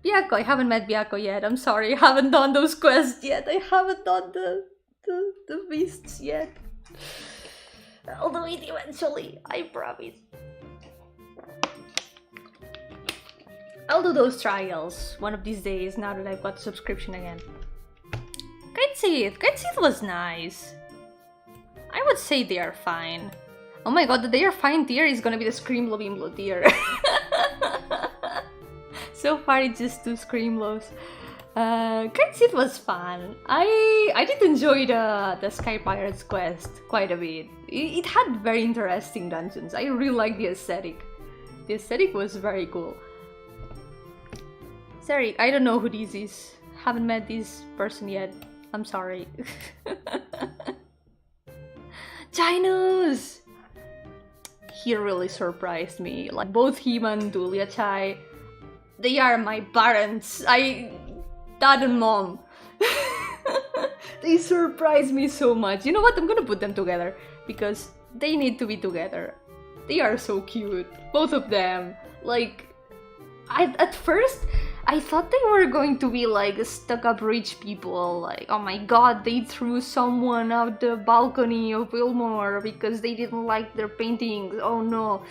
Byakko, I haven't met Byakko yet. I'm sorry, I haven't done those quests yet. I haven't done the beasts yet. I'll do it eventually, I promise. I'll do those trials one of these days now that I've got subscription again. Kitesith was nice. I would say they are fine. Oh my god, the they are fine tier is gonna be the Screamlow Bimblow tier. So far it's just 2 Screamlows. Kitesith was fun. I did enjoy the Sky Pirates quest quite a bit. It had very interesting dungeons. I really liked the aesthetic. The aesthetic was very cool. Sorry, I don't know who this is. Haven't met this person yet. I'm sorry. Chinus! He really surprised me. Like, both him and Dulia Chai, they are my parents. Dad and mom. They surprised me so much. You know what? I'm gonna put them together because they need to be together. They are so cute. Both of them. Like, at first, I thought they were going to be like stuck-up rich people. Like, oh my god, they threw someone out the balcony of Wilmore because they didn't like their paintings. Oh no.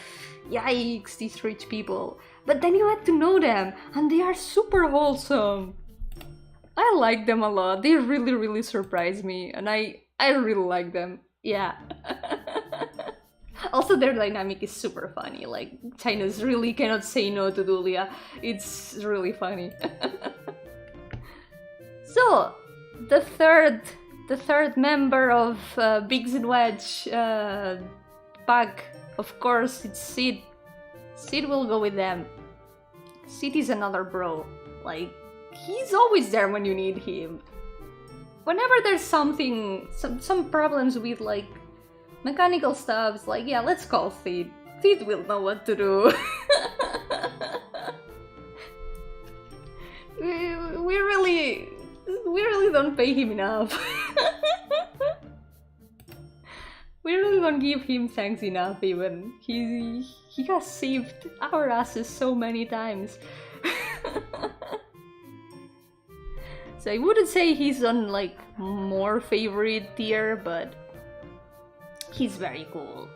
Yikes, these rich people. But then you had to know them, and they are super wholesome. I like them a lot. They really surprised me, and I really like them. Yeah. Also, their dynamic is super funny. Like, Chinese really cannot say no to Dulia. It's really funny. So, the third member of Pigs and Wedge pack, of course, it's Sid. Sid will go with them. Sid is another bro. Like, he's always there when you need him. Whenever there's something, some problems with like mechanical stuff, like, yeah, let's call Sid. Sid will know what to do. we really don't pay him enough. We really don't give him thanks enough even. He has saved our asses so many times. So I wouldn't say he's on like more favorite tier, but he's very cool.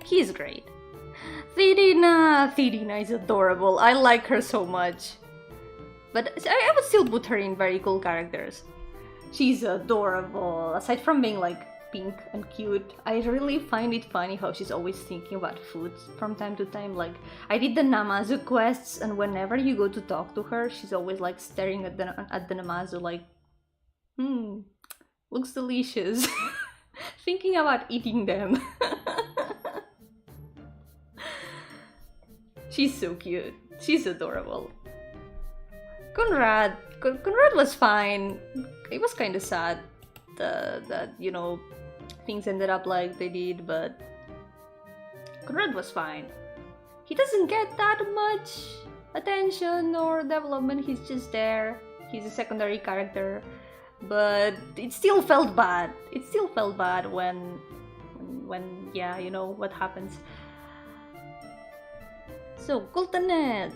He's great. Thedina is adorable. I like her so much. But I would still put her in very cool characters. She's adorable. Aside from being like pink and cute. I really find it funny how she's always thinking about food from time to time. Like, I did the Namazu quests, and whenever you go to talk to her, she's always like staring at the Namazu like, looks delicious. Thinking about eating them. She's so cute. She's adorable. Conrad was fine. It was kind of sad that, you know, things ended up like they did, but Conrad was fine. He doesn't get that much attention or development. He's just there. He's a secondary character. But it still felt bad. It still felt bad when yeah, you know what happens. So Gultanet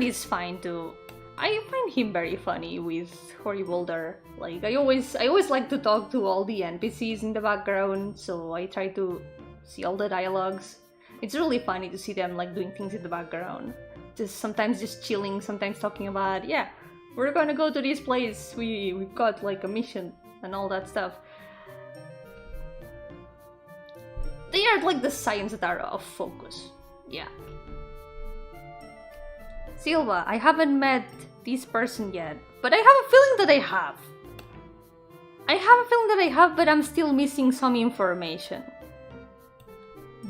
is fine too. I find him very funny with Horribolder. Like I always like to talk to all the NPCs in the background, so I try to see all the dialogues. It's really funny to see them like doing things in the background. Sometimes just chilling, sometimes talking about, yeah, we're gonna go to this place, we've got like a mission and all that stuff. They are like the signs that are off focus. Yeah. Silva, I haven't met this person yet, but I have a feeling that I have. But I'm still missing some information.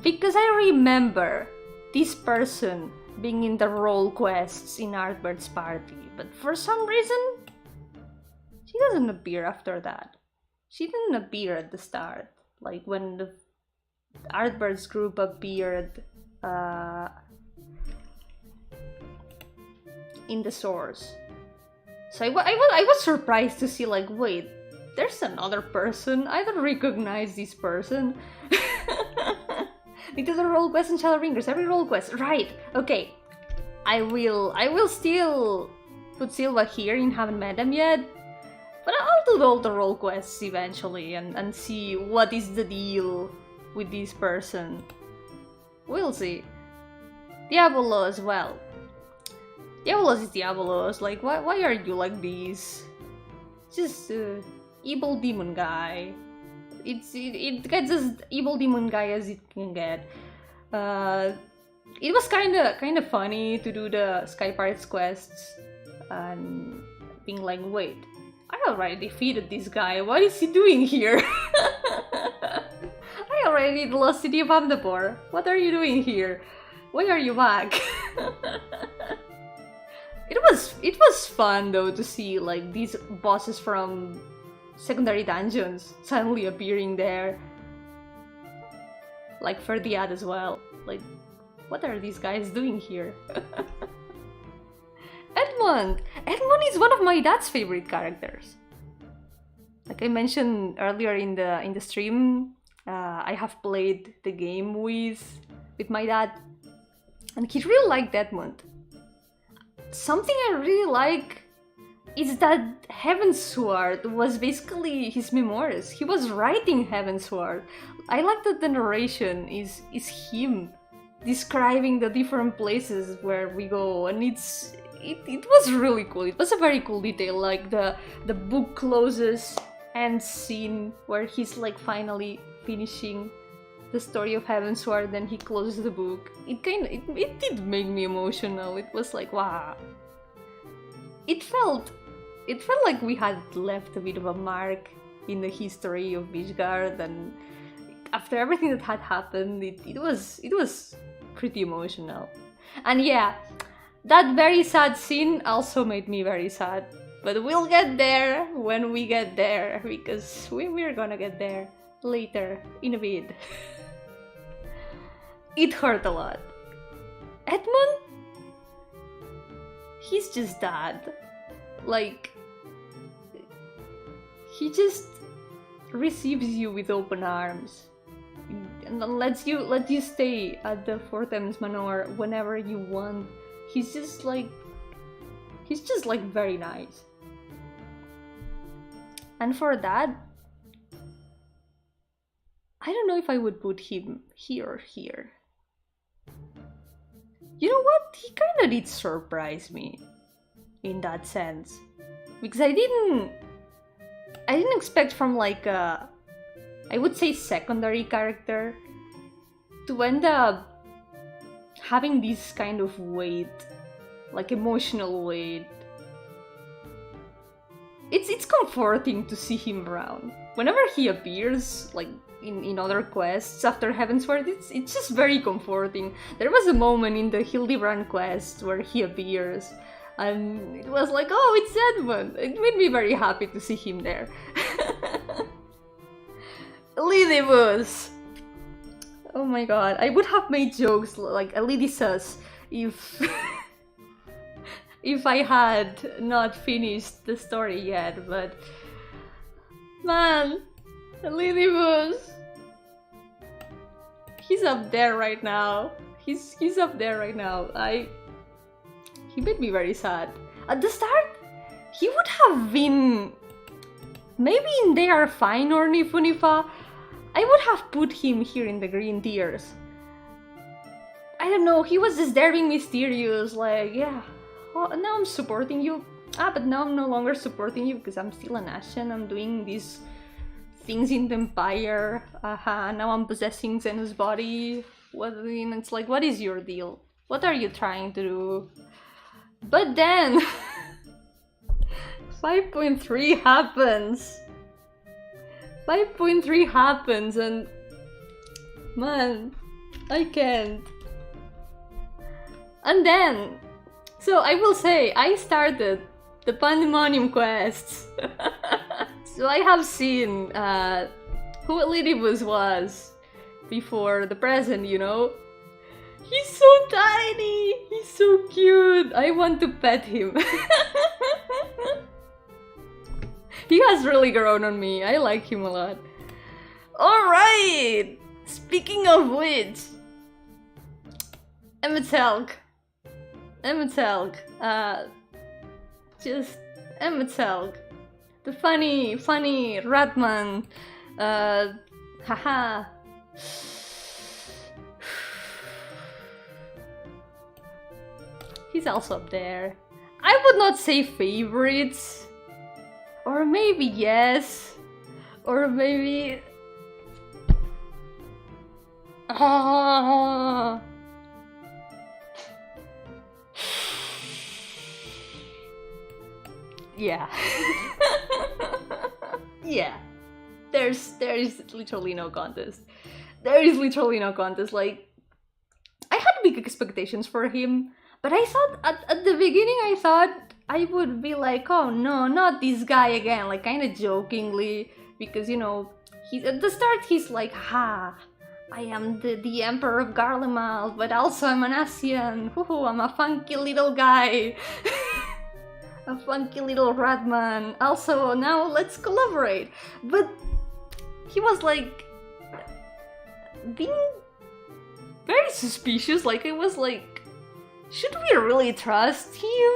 Because I remember this person being in the role quests in Artbird's party, but for some reason, she doesn't appear after that. She didn't appear at the start, like when the Artbird's group appeared in the source. So I was surprised to see, like, wait, there's another person. I don't recognize this person. Into the role quest and Shadow Ringers, every role quest, right? Okay, I will still put Silva here in Haven't Met Them Yet, but I'll do all the role quests eventually and see what is the deal with this person. We'll see. Diabolo as well. Diabolos is Diabolos, like, why are you like this? Just evil demon guy. It gets as evil demon guy as it can get. It was kind of funny to do the Sky Pirates quests and being like, wait, I already defeated this guy. What is he doing here? I already did the Lost City of Amdapor. What are you doing here? Why are you back? It was fun though to see like these bosses from secondary dungeons suddenly appearing there. Like Ferdiad as well. Like, what are these guys doing here? Edmund! Edmund is one of my dad's favorite characters. Like I mentioned earlier in the stream, I have played the game with my dad, and he really liked Edmund. Something I really like is that Heavensward was basically his memoirs. He was writing Heavensward. I like that the narration is him describing the different places where we go, and it was really cool. It was a very cool detail, like the book closes end scene where he's like finally finishing the story of Heavensward, then he closes the book. It did make me emotional. It was like, wow. It felt like we had left a bit of a mark in the history of Vishgard, and after everything that had happened, it was pretty emotional. And yeah, that very sad scene also made me very sad. But we'll get there when we get there, because we're gonna get there later in a bit. It hurt a lot. Edmund? He's just dad. Like, he just receives you with open arms and lets you stay at the Fort Thames Manor whenever you want. He's just like very nice. And for that, I don't know if I would put him here or here. You know what? He kinda did surprise me in that sense. Because I didn't expect from like a I would say secondary character, to end up having this kind of weight, like emotional weight. It's comforting to see him around. Whenever he appears, like in other quests after Heavensward, it's just very comforting. There was a moment in the Hildebrand quest where he appears, and it was like, oh, it's Edmund. It made me very happy to see him there. Lidibus! Oh my god, I would have made jokes like Elidissus if if I had not finished the story yet, but man, Lidibus, he's up there right now. He's up there right now. He made me very sad. At the start, he would have been maybe in They Are Fine or Nifunifa. I would have put him here in the Green Tears. I don't know, he was just there being mysterious, like, yeah, oh, now I'm supporting you. But now I'm no longer supporting you because I'm still an Ashen. I'm doing these things in the Empire. Now I'm possessing Zenu's body. It's like, what is your deal? What are you trying to do? But then 5.3 happens. 5.3 happens and man, I can't. And then, so I will say, I started the Pandemonium quests. So I have seen who Lidibus was before the present, you know? He's so tiny! He's so cute! I want to pet him. He has really grown on me. I like him a lot. Alright! Speaking of which, Emmethelk. Just Emmethelk. The funny Ratman. Haha. He's also up there. I would not say favorites. Or maybe yes. Or maybe... Yeah. Yeah. There is literally no contest. There is literally no contest. Like, I had big expectations for him, but I thought at the beginning I thought I would be like, oh no, not this guy again, like kind of jokingly, because you know, at the start he's like, ha, I am the Emperor of Garlemald, but also I'm an Asian. Woohoo, I'm a funky little guy. A funky little Ratman. Also, now let's collaborate. But he was like being very suspicious. Like, I was like, should we really trust him?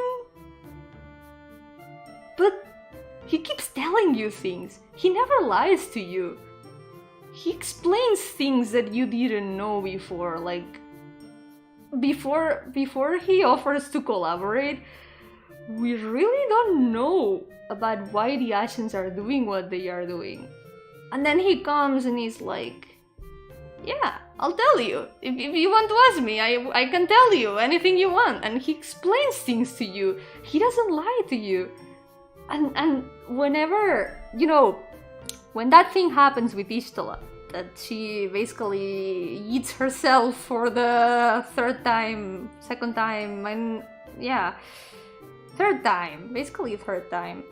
But he keeps telling you things. He never lies to you. He explains things that you didn't know before. Like, before he offers to collaborate, we really don't know about why the Ashens are doing what they are doing. And then he comes and he's like, yeah, I'll tell you. If you want to ask me, I can tell you anything you want. And he explains things to you. He doesn't lie to you. And whenever, you know, when that thing happens with Ishtala, that she basically eats herself for the third time, basically third time.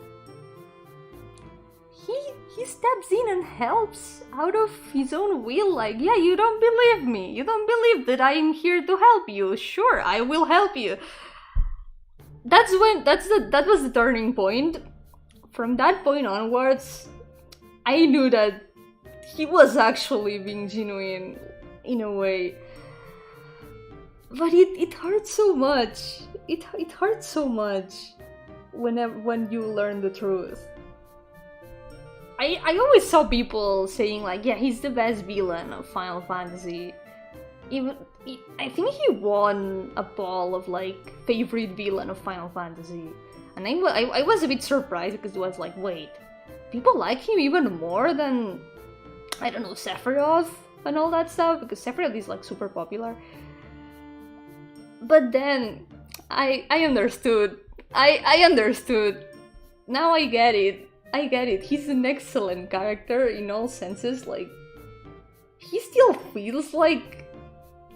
He steps in and helps out of his own will, like, yeah, you don't believe me, you don't believe that I'm here to help you, sure, I will help you. That was the turning point. From that point onwards, I knew that he was actually being genuine in a way. But it hurts so much. It hurts so much when you learn the truth. I always saw people saying like, yeah, he's the best villain of Final Fantasy. I think he won a poll of like favorite villain of Final Fantasy, and I was a bit surprised because it was like, wait, people like him even more than I don't know, Sephiroth and all that stuff, because Sephiroth is like super popular. But then I understood. I understood. Now I get it. I get it. He's an excellent character in all senses. Like, he still feels like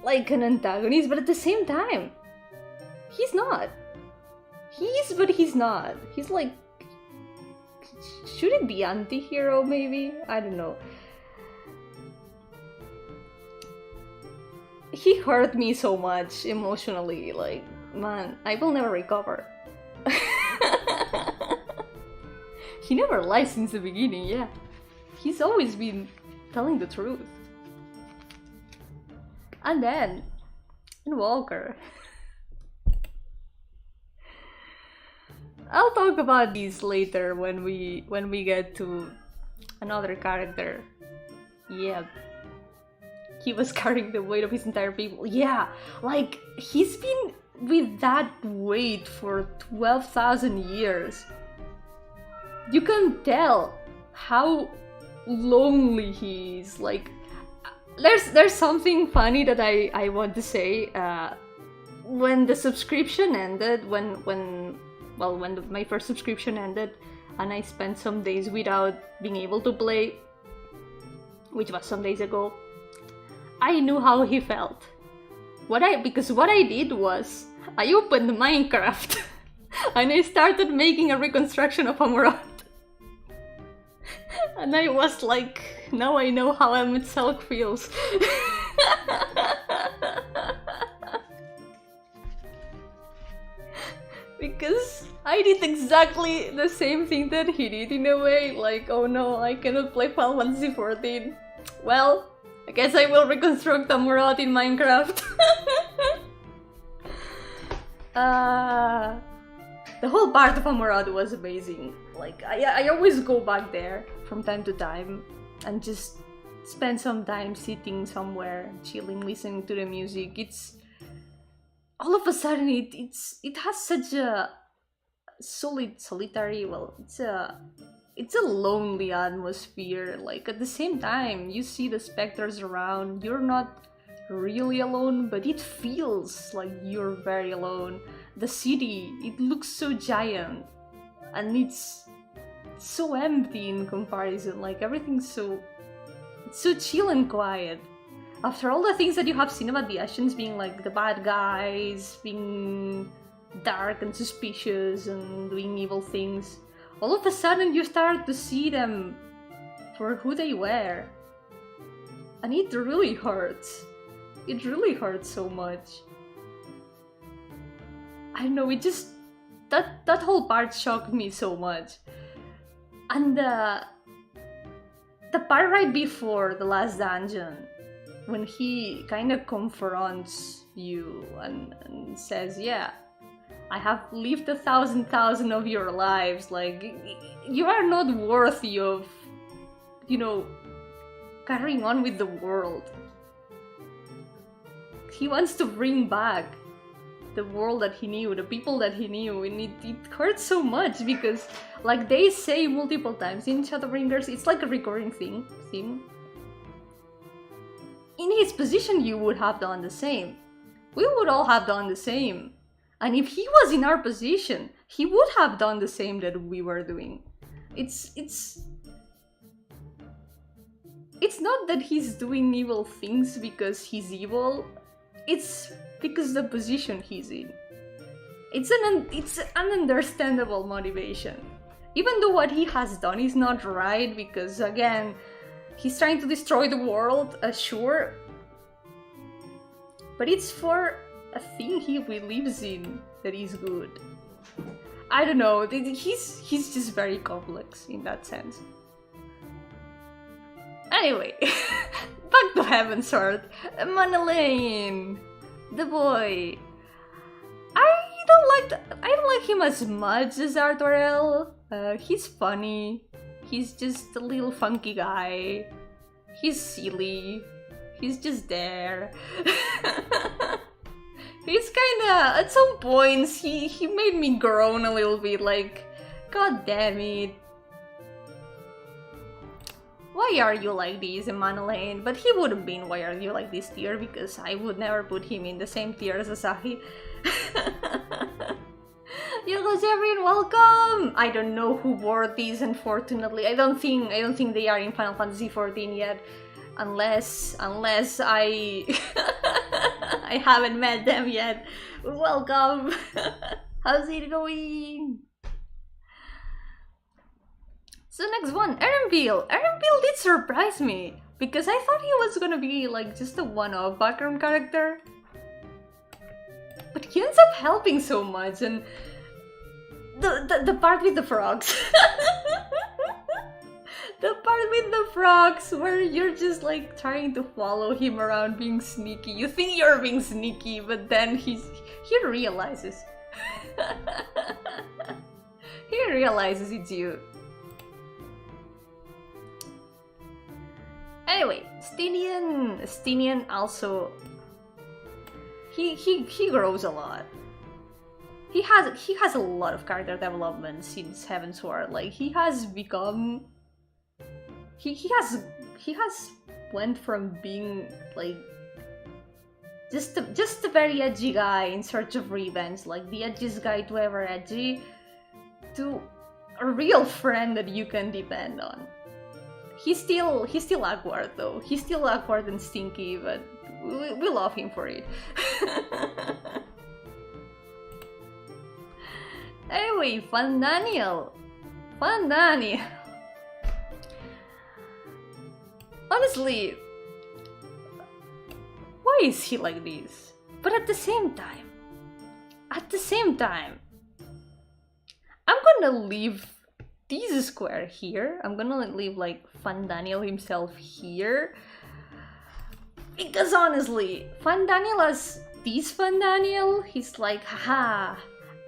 an antagonist, but at the same time, he's not. He is, but he's not. He's like, should it be anti-hero maybe? I don't know. He hurt me so much emotionally, like, man, I will never recover. He never lied since the beginning, yeah. He's always been telling the truth. And then, ENDWALKER. I'll talk about these later when we get to another character. Yeah. He was carrying the weight of his entire people. Yeah, like, he's been with that weight for 12,000 years. You can tell how lonely he is. Like, there's something funny that I want to say. When the subscription ended, when my first subscription ended, and I spent some days without being able to play, which was some days ago, I knew how he felt. Because what I did was, I opened Minecraft and I started making a reconstruction of Amurot. And I was like, now I know how Selk feels. Because I did exactly the same thing that he did in a way, like, oh no, I cannot play Final Fantasy XIV. Well, I guess I will reconstruct Amurot in Minecraft. The whole part of Amurot was amazing. Like, I always go back there from time to time and just spend some time sitting somewhere, chilling, listening to the music. It's all of a sudden it has such a solitary, well, it's a lonely atmosphere. Like, at the same time, you see the specters around, you're not really alone, but it feels like you're very alone. The city, it looks so giant, and it's so empty in comparison. Like, everything's so chill and quiet. After all the things that you have seen about the Ashens being like the bad guys, being dark and suspicious and doing evil things, all of a sudden you start to see them for who they were. And it really hurts. It really hurts so much. I don't know, it just... That whole part shocked me so much. And the part right before the last dungeon, when he kind of confronts you and says, yeah, I have lived 1,000 of your lives, like, you are not worthy of, you know, carrying on with the world. He wants to bring back the world that he knew, the people that he knew, and it hurts so much because, like they say multiple times in Shadowbringers, it's like a recurring theme. In his position, you would have done the same. We would all have done the same. And if he was in our position, he would have done the same that we were doing. It's not that he's doing evil things because he's evil. It's because the position he's in. It's an understandable motivation. Even though what he has done is not right, because again, he's trying to destroy the world, sure. But it's for a thing he believes in that is good. I don't know, he's just very complex in that sense. Anyway, back to Heavensward. Manelaine, the boy. I don't like him as much as Artorel. He's funny. He's just a little funky guy. He's silly. He's just there. He's kinda, at some points, he made me groan a little bit, like, god damn it. why are you like this, Emanuele? But he wouldn't be in why are you like this tier, because I would never put him in the same tier as Asahi. Yo, Zebrin, welcome! I don't know who wore these, unfortunately. I don't think they are in Final Fantasy XIV yet. Unless I I haven't met them yet. Welcome! How's it going? So next one, Erenville. Erenville did surprise me, because I thought he was gonna be like just a one-off background character. But he ends up helping so much, and the part with the frogs. The part with the frogs where you're just like trying to follow him around being sneaky. You think you're being sneaky, but then he realizes. He realizes it's you. Anyway, Stinian also he grows a lot. He has a lot of character development since Heavensward. Like he has become he has went from being like just a very edgy guy in search of revenge, like the edgiest guy to ever edgy, to a real friend that you can depend on. He's still awkward though. He's still awkward and stinky, but we love him for it. Anyway, Fun Daniel. Honestly, why is he like this? But at the same time, I'm gonna leave this square here. I'm gonna leave like Fun Daniel himself here. Because honestly, Fun Daniel as this Fun Daniel, he's like, haha,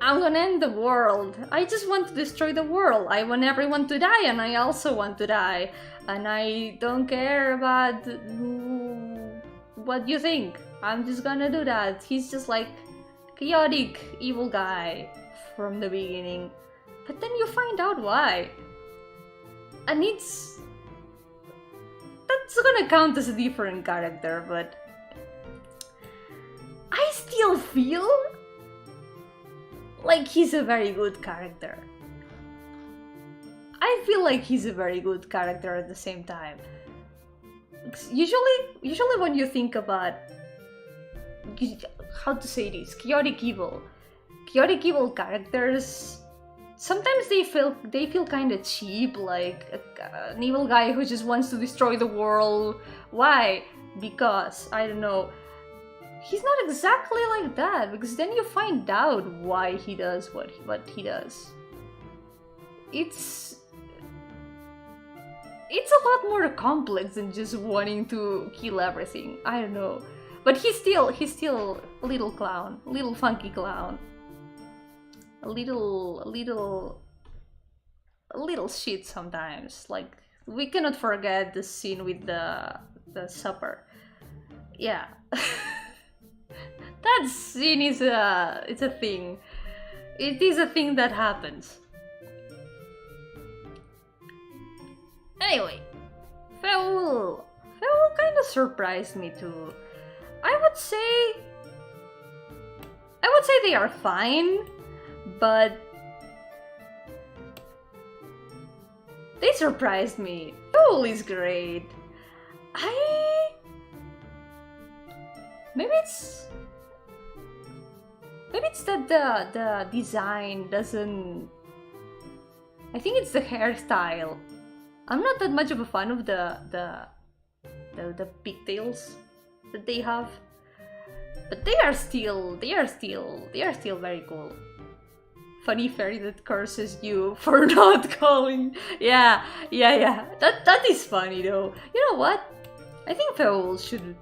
I'm gonna end the world. I just want to destroy the world. I want everyone to die, and I also want to die. And I don't care about what you think. I'm just gonna do that. He's just like chaotic, evil guy from the beginning. But then you find out why. And that's gonna count as a different character, but I still feel like he's a very good character. I feel like he's a very good character at the same time. Usually when you think about how to say this, chaotic evil characters, sometimes they feel kind of cheap, like an evil guy who just wants to destroy the world. Why? Because I don't know. He's not exactly like that, because then you find out why he does what he does. It's a lot more complex than just wanting to kill everything. I don't know. But he's still a little clown, a little funky clown. A little shit sometimes. Like, we cannot forget the scene with the supper. Yeah. That scene is it's a thing. It is a thing that happens. Anyway, Feul kind of surprised me too. I would say they are fine, but they surprised me. Feul is great. Maybe it's that the design doesn't. I think it's the hairstyle. I'm not that much of a fan of the pigtails that they have, but they are still very cool. Funny fairy that curses you for not calling. Yeah. That is funny though. You know what? I think Feul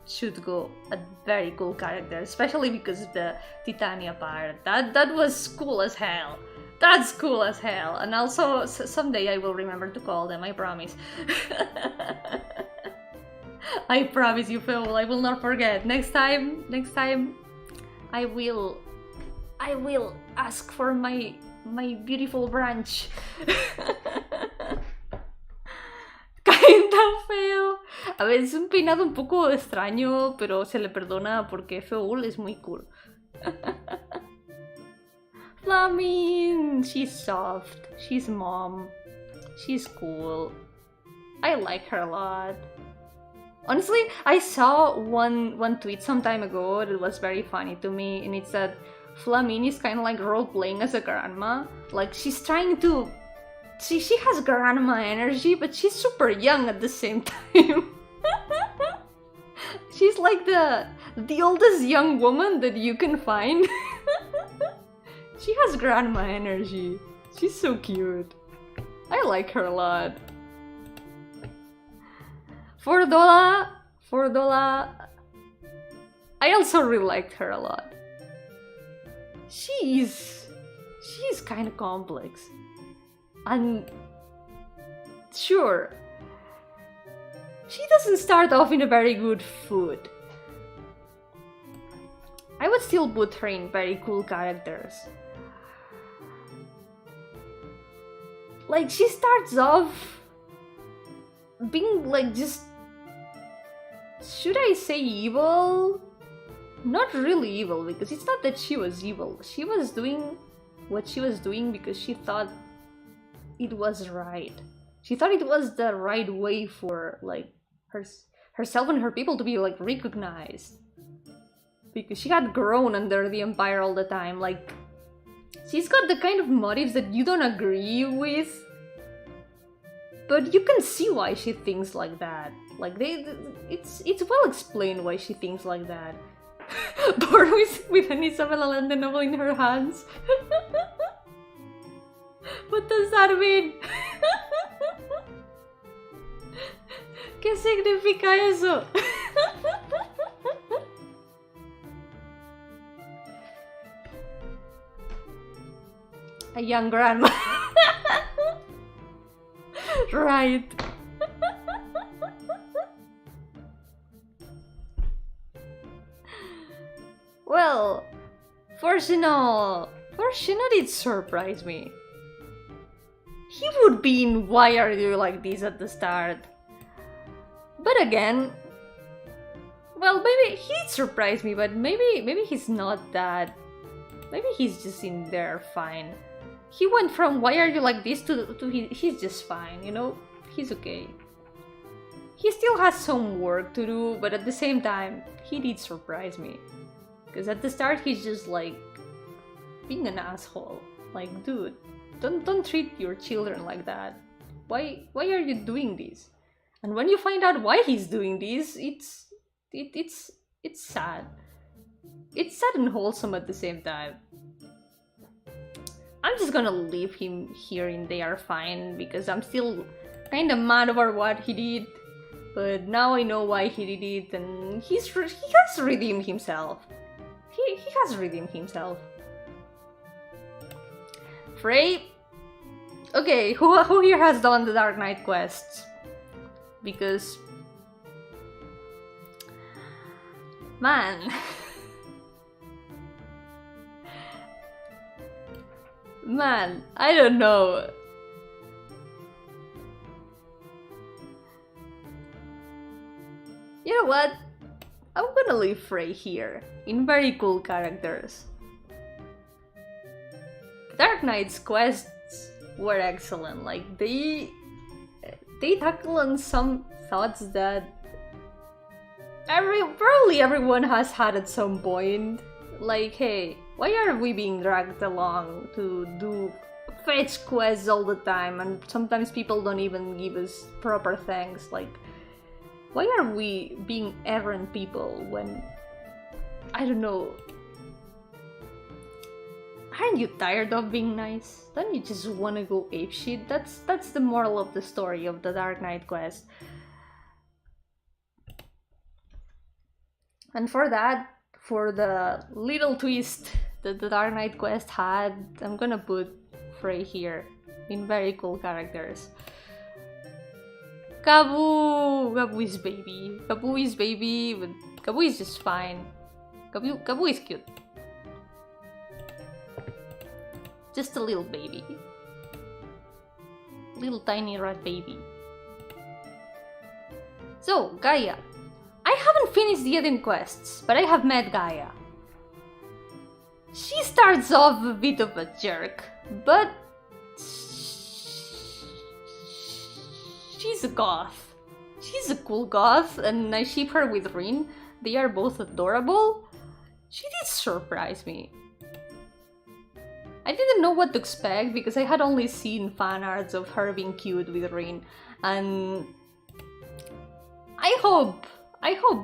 should go a very cool character, especially because of the Titania part. That was cool as hell. That's cool as hell. And also, someday I will remember to call them, I promise. I promise you, Feul, I will not forget. Next time, I will ask for my beautiful branch. Kind of A ver, es un peinado un poco extraño, pero se le perdona porque FFXIV es muy cool. Flamin, she's soft, she's mom, she's cool. I like her a lot. Honestly, I saw one tweet some time ago that was very funny to me, and it's that Flamin is kind of like role-playing as a grandma. Like, she's trying to... She has grandma energy, but she's super young at the same time. She's like the oldest young woman that you can find. She has grandma energy. She's so cute. I like her a lot. For Dola, I also really liked her a lot. She's kind of complex. And sure, she doesn't start off in a very good foot. I would still put her in very cool characters. Like, she starts off being like just... Should I say evil? Not really evil, because it's not that she was evil. She was doing what she was doing because she thought it was right. She thought it was the right way for like herself and her people to be like recognized. Because she had grown under the Empire all the time. Like, she's got the kind of motives that you don't agree with, but you can see why she thinks like that. Like, it's well explained why she thinks like that. Born with an Isabella Allende novel in her hands. What does that mean? ¿Qué significa eso? A young grandma. Right. Well, Forshino did surprise me. He would be in Why Are You Like This at the start. But again, well, maybe he surprised me, but maybe he's not that. Maybe he's just in there fine. He went from Why Are You Like This to he's just fine, you know? He's okay. He still has some work to do, but at the same time, he did surprise me. Because at the start, he's just like being an asshole. Like, dude, don't treat your children like that. Why are you doing this? And when you find out why he's doing this, it's sad. It's sad and wholesome at the same time. I'm just gonna leave him here in They Are Fine because I'm still kinda mad over what he did. But now I know why he did it, and he has redeemed himself. He has redeemed himself. Frey? Okay, who here has done the Dark Knight quests? Because... Man... Man, I don't know. You know what? I'm gonna leave Frey here, in very cool characters. Dark Knight's quests were excellent. Like, they tackle on some thoughts that probably everyone has had at some point. Like, hey, why are we being dragged along to do fetch quests all the time, and sometimes people don't even give us proper thanks? Like, why are we being errant people when, I don't know, aren't you tired of being nice? Don't you just want to go apeshit? That's the moral of the story of the Dark Knight quest. And for that, for the little twist that the Dark Knight quest had, I'm gonna put Frey here in very cool characters. Gabu is baby. Gabu is baby, but Gabu is just fine. Gabu is cute. Just a little baby. Little tiny rat baby. So, Gaia. I haven't finished the Eden quests, but I have met Gaia. She starts off a bit of a jerk, but she's a goth. She's a cool goth, and I ship her with Rin. They are both adorable. She did surprise me. I didn't know what to expect because I had only seen fan arts of her being cute with Rin, and I hope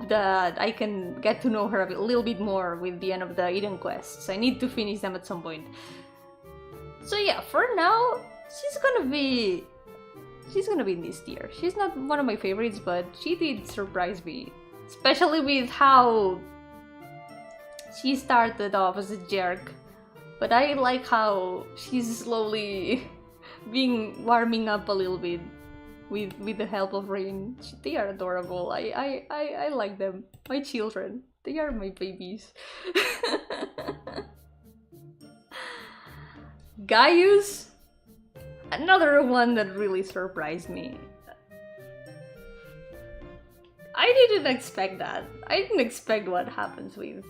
that I can get to know her a little bit more with the end of the Eden quests. I need to finish them at some point. So yeah, for now, she's gonna be in this tier. She's not one of my favorites, but she did surprise me. Especially with how she started off as a jerk. But I like how she's slowly warming up a little bit with the help of Rain. They are adorable. I like them. My children. They are my babies. Gaius, another one that really surprised me. I didn't expect that. I didn't expect what happens with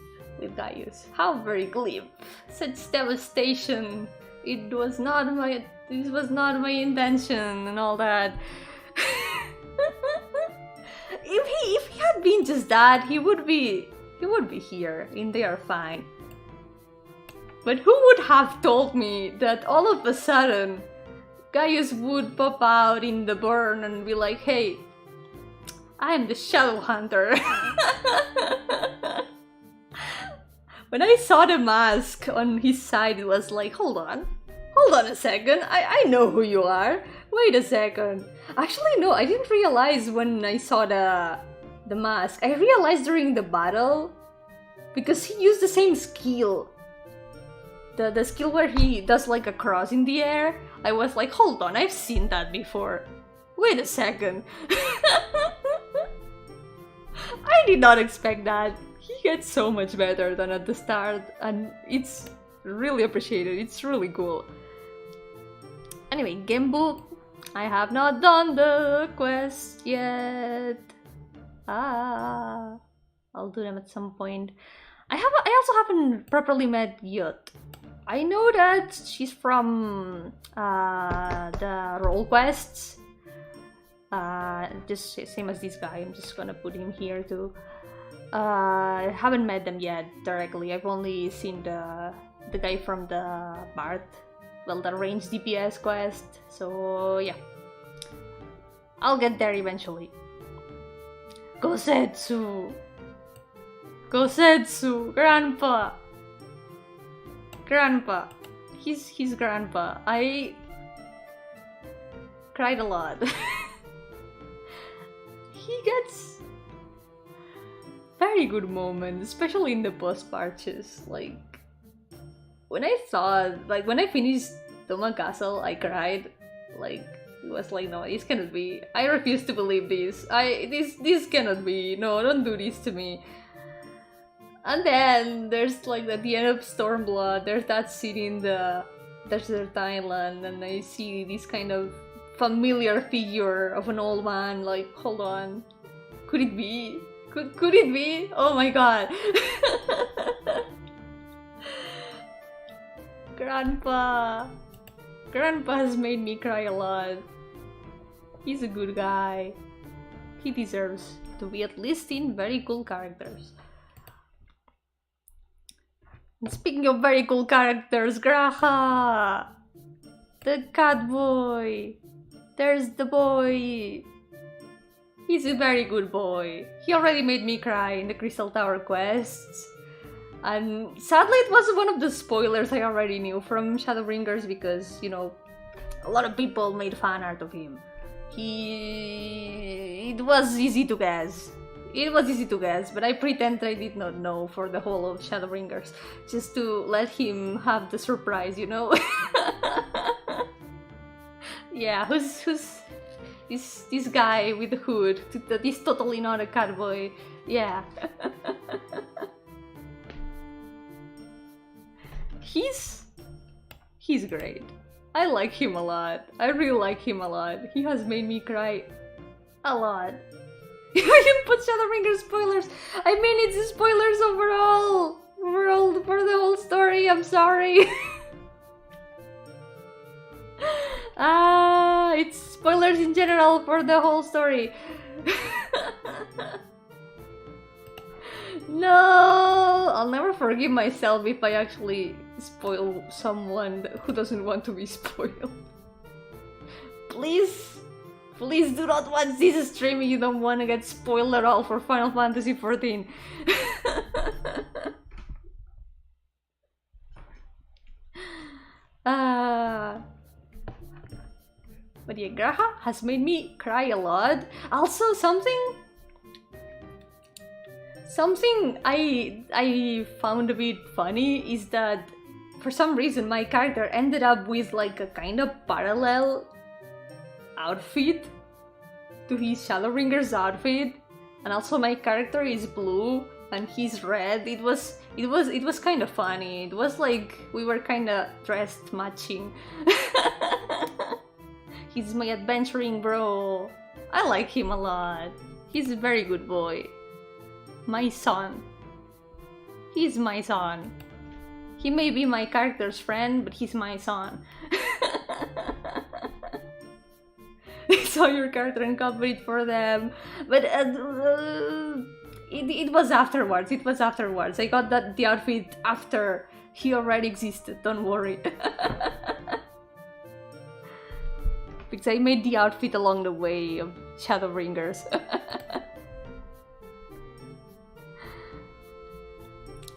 Gaius. How very glib. Such devastation. This was not my intention and all that. If he had been just that, he would be here and they are fine. But who would have told me that all of a sudden Gaius would pop out in the burn and be like, hey, I am the Shadow Hunter. When I saw the mask on his side, it was like, hold on a second, I know who you are. Wait a second. Actually, no, I didn't realize when I saw the mask. I realized during the battle, because he used the same skill. The skill where he does like a cross in the air. I was like, hold on, I've seen that before. Wait a second. I did not expect that. He gets so much better than at the start, and it's really appreciated. It's really cool. Anyway, Gembu, I have not done the quest yet. I'll do them at some point. I also haven't properly met Yut. I know that she's from the role quests. Just same as this guy. I'm just gonna put him here too. I haven't met them yet directly. I've only seen the guy from the Bart, well, the range DPS quest. So yeah, I'll get there eventually. Gosetsu, Grandpa. He's Grandpa. I cried a lot. He gets very good moments, especially in the boss parches. Like when I finished Doma Castle, I cried. Like it was like, no, this cannot be. I refuse to believe this. This cannot be. No, don't do this to me. And then there's like at the end of Stormblood, there's that scene in the desert island, and I see this kind of familiar figure of an old man. Like, hold on, could it be? Could it be? Oh my god. Grandpa has made me cry a lot. He's a good guy. He deserves to be at least in very cool characters. And speaking of very cool characters, Graha! The cat boy! There's the boy! He's a very good boy. He already made me cry in the Crystal Tower quests. And sadly it was one of the spoilers I already knew from Shadowbringers because, you know, a lot of people made fan art of him. It was easy to guess. It was easy to guess, but I pretend I did not know for the whole of Shadowbringers, just to let him have the surprise, you know? Yeah, who's this guy with the hood that is totally not a catboy? Yeah. He's great. I like him a lot. I really like him a lot. He has made me cry a lot. I didn't put Shadowbringer spoilers. I mean, it's spoilers overall. For the whole story. I'm sorry. It's spoilers in general for the whole story. No, I'll never forgive myself if I actually spoil someone who doesn't want to be spoiled. Please do not watch this stream if you don't want to get spoiled at all for Final Fantasy XIV. But yeah, Graha has made me cry a lot. Also, something I found a bit funny is that for some reason my character ended up with like a kind of parallel outfit to his Shadowbringer's outfit, and also my character is blue and he's red. It was kind of funny. It was like we were kind of dressed matching. He's my adventuring bro. I like him a lot. He's a very good boy. My son. He's my son. He may be my character's friend, but he's my son. I saw your character and covered it for them, but it was afterwards. It was afterwards. I got the outfit after he already existed. Don't worry. Because I made the outfit along the way of Shadowbringers.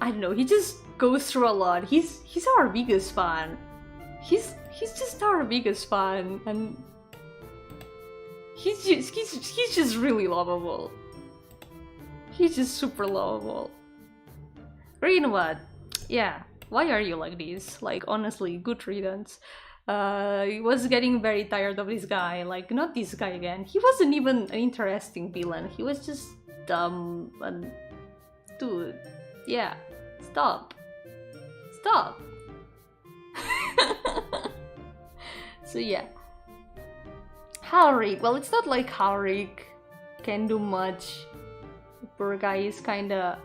I don't know, he just goes through a lot. He's our biggest fan. He's just our biggest fan, and he's just really lovable. He's just super lovable. But you know what? Yeah, why are you like this? Like, honestly, good riddance. I was getting very tired of this guy. Like, not this guy again. He wasn't even an interesting villain. He was just dumb and... Dude, yeah. Stop. Stop. So yeah. Haurik. Well, it's not like Haurik can do much. The poor guy is kinda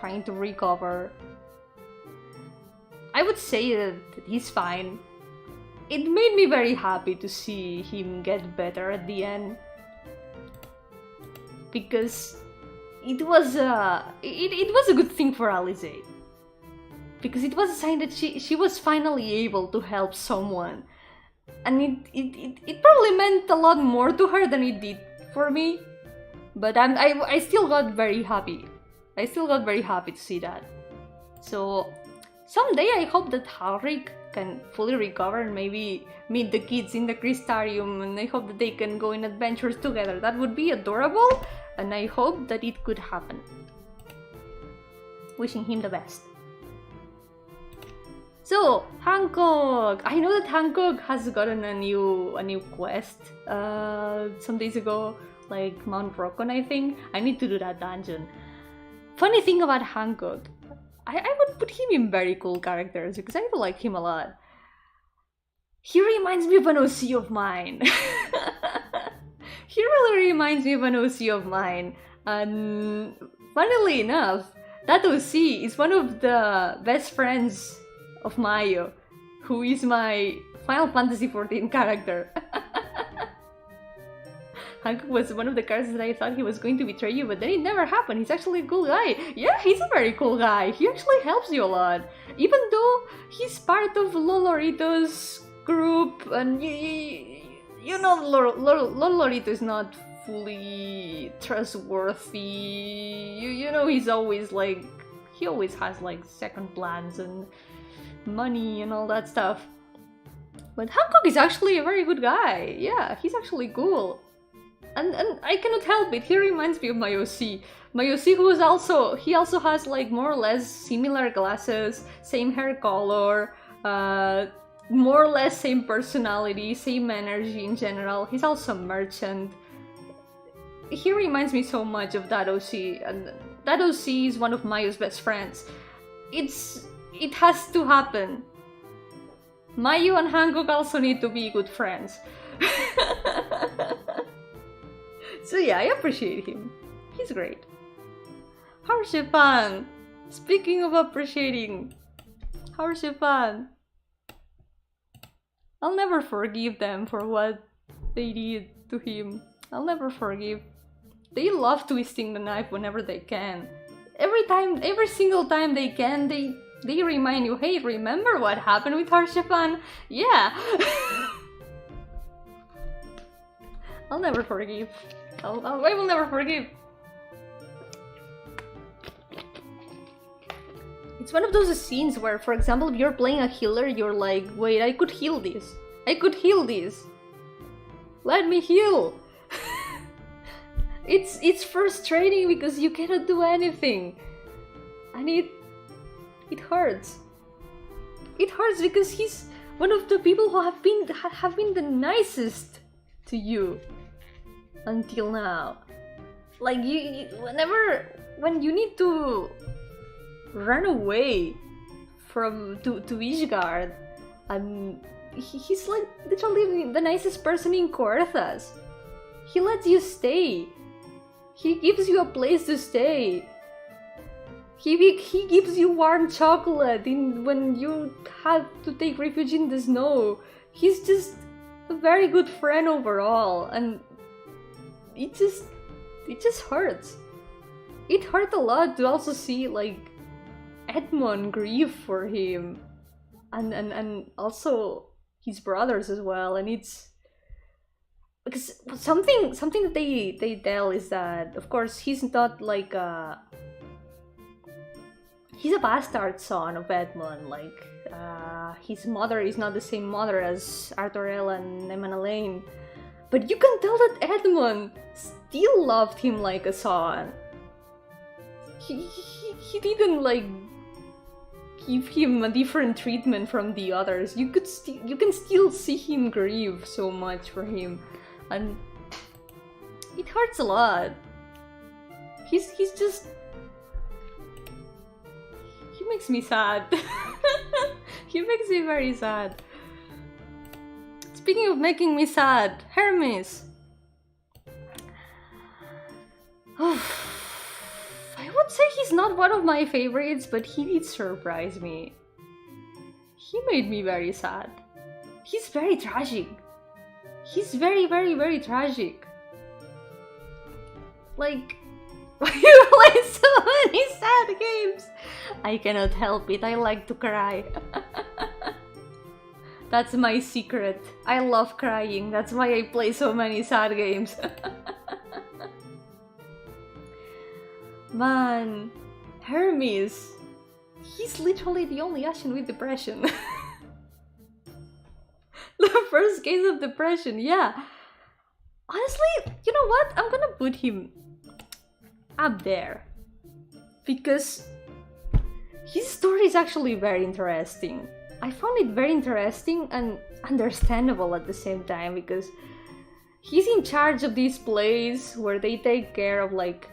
trying to recover. I would say that he's fine. It made me very happy to see him get better at the end. Because it was a good thing for Alize. Because it was a sign that she was finally able to help someone. And it probably meant a lot more to her than it did for me. But I still got very happy. I still got very happy to see that. So someday I hope that Haurik can fully recover and maybe meet the kids in the Crystarium, and I hope that they can go in adventures together. That would be adorable, and I hope that it could happen. Wishing him the best. So, Hancock! I know that Hancock has gotten a new quest some days ago, like Mount Rokon, I think. I need to do that dungeon. Funny thing about Hancock, I would put him in very cool characters because I do like him a lot. He reminds me of an OC of mine. He really reminds me of an OC of mine. And funnily enough, that OC is one of the best friends of Mayo, who is my Final Fantasy XIV character. Hancock was one of the characters that I thought he was going to betray you, but then it never happened. He's actually a cool guy. Yeah, he's a very cool guy. He actually helps you a lot. Even though he's part of Lolorito's group, and you know Lolorito is not fully trustworthy. You know he's always like... He always has like second plans and money and all that stuff. But Hancock is actually a very good guy. Yeah, he's actually cool. And I cannot help it, he reminds me of my OC. My OC who is also... He also has like more or less similar glasses, same hair color, more or less same personality, same energy in general. He's also a merchant. He reminds me so much of that OC, and that OC is one of Mayo's best friends. It has to happen. Mayo and Hancock also need to be good friends. So yeah, I appreciate him. He's great. Harshipan! Speaking of appreciating, Harshipan! I'll never forgive them for what they did to him. I'll never forgive. They love twisting the knife whenever they can. Every single time they can, they remind you, hey, remember what happened with Harshipan? Yeah! I'll never forgive. I will never forgive. It's one of those scenes where, for example, if you're playing a healer, you're like, wait, I could heal this. I could heal this. Let me heal. It's frustrating because you cannot do anything. And it hurts. It hurts because he's one of the people who have been the nicest to you until now. Like when you need to run away from to Ishgard, and he's like literally the nicest person in Coerthas. He lets you stay. He gives you a place to stay. He gives you warm chocolate when you have to take refuge in the snow. He's just a very good friend overall, and it just hurts. It hurt a lot to also see like Edmund grieve for him, and also his brothers as well. And it's because something that they tell is that, of course, he's not like he's a bastard son of Edmund. Like his mother is not the same mother as Arthurel and Emanuelaine, but you can tell that Edmund still loved him like a son. He didn't like give him a different treatment from the others. You can still see him grieve so much for him, and it hurts a lot. He's just, he makes me sad. He makes me very sad. Speaking of making me sad, Hermes. I would say he's not one of my favorites, but he did surprise me. He made me very sad. He's very tragic. He's very, very, very tragic. Like, you play so many sad games. I cannot help it, I like to cry. That's my secret. I love crying, that's why I play so many sad games. Man, Hermes, he's literally the only Ashen with depression. The first case of depression, yeah. Honestly, you know what? I'm gonna put him up there. Because his story is actually very interesting. I found it very interesting and understandable at the same time, because he's in charge of this place where they take care of like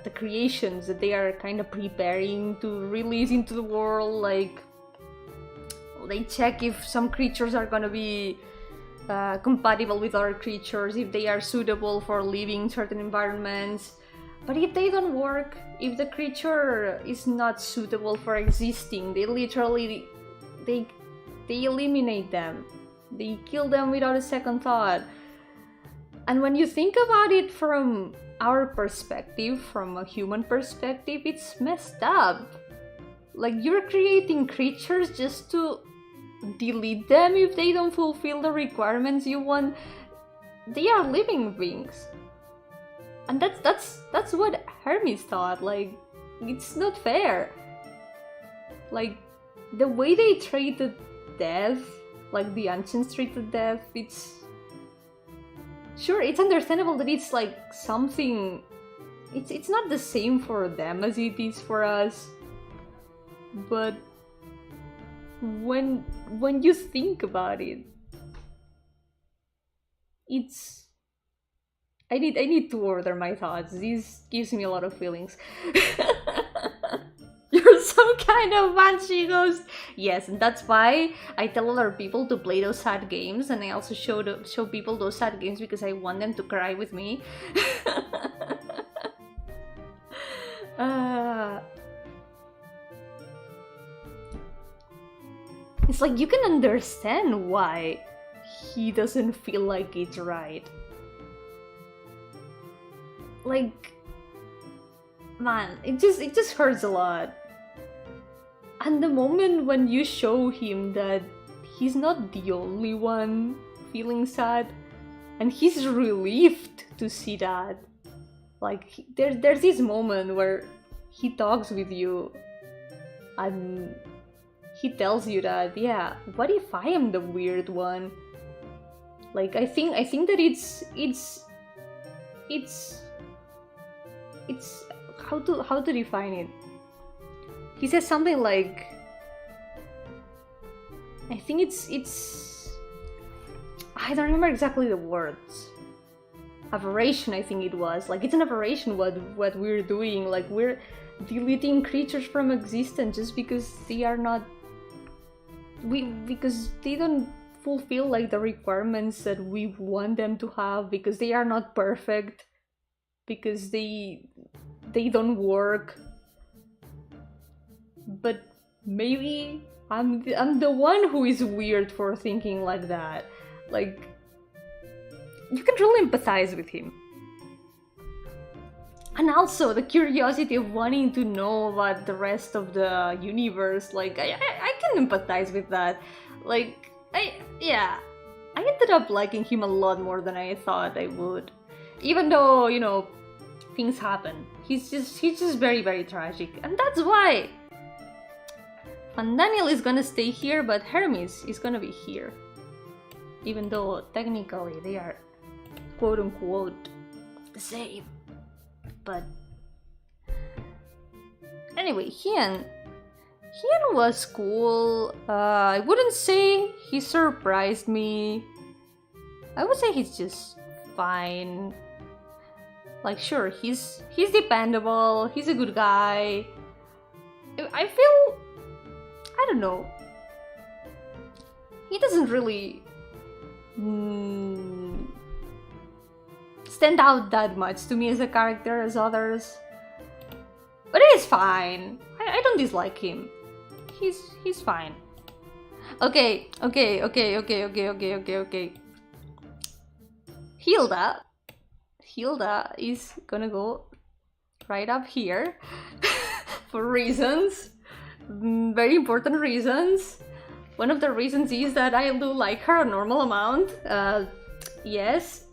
the creations that they are kind of preparing to release into the world. Like, they check if some creatures are gonna be compatible with other creatures, if they are suitable for living in certain environments. But if they don't work, if the creature is not suitable for existing, they literally they eliminate them. They kill them without a second thought. And when you think about it from our perspective, from a human perspective, it's messed up. Like, you're creating creatures just to delete them if they don't fulfill the requirements you want. They are living beings. And that's what Hermes thought. Like, it's not fair. Like, the way they treated death, like the ancients treated death, it's... Sure, it's understandable that it's like something... It's not the same for them as it is for us. But when you think about it, it's... I need to order my thoughts. This gives me a lot of feelings. You're some kind of banshee ghost. Yes, and that's why I tell other people to play those sad games, and I also show people those sad games because I want them to cry with me. It's like you can understand why he doesn't feel like it's right. Like, man, it just hurts a lot. And the moment when you show him that he's not the only one feeling sad, and he's relieved to see that. Like, there's this moment where he talks with you and he tells you that, yeah, what if I am the weird one? Like, I think that it's how to define it. He says something like, I think it's I don't remember exactly the words. Aberration, I think it was. Like, it's an aberration what we're doing. Like, we're deleting creatures from existence just because they are not because they don't fulfill like the requirements that we want them to have, because they are not perfect, because they don't work. But maybe I'm the one who is weird for thinking like that. Like, you can really empathize with him. And also the curiosity of wanting to know about the rest of the universe. Like, I can empathize with that. Like, I ended up liking him a lot more than I thought I would. Even though, you know, things happen. He's just very, very tragic. And that's why Daniel is gonna stay here, but Hermes is gonna be here. Even though technically they are quote-unquote the same. But anyway, Hien was cool. I wouldn't say he surprised me. I would say he's just fine. Like, sure, he's dependable, he's a good guy. I feel, I don't know, he doesn't really stand out that much to me as a character as others. But he's fine. I don't dislike him. He's fine. Okay. Hilda is gonna go right up here for reasons, very important reasons. One of the reasons is that I do like her a normal amount. Yes,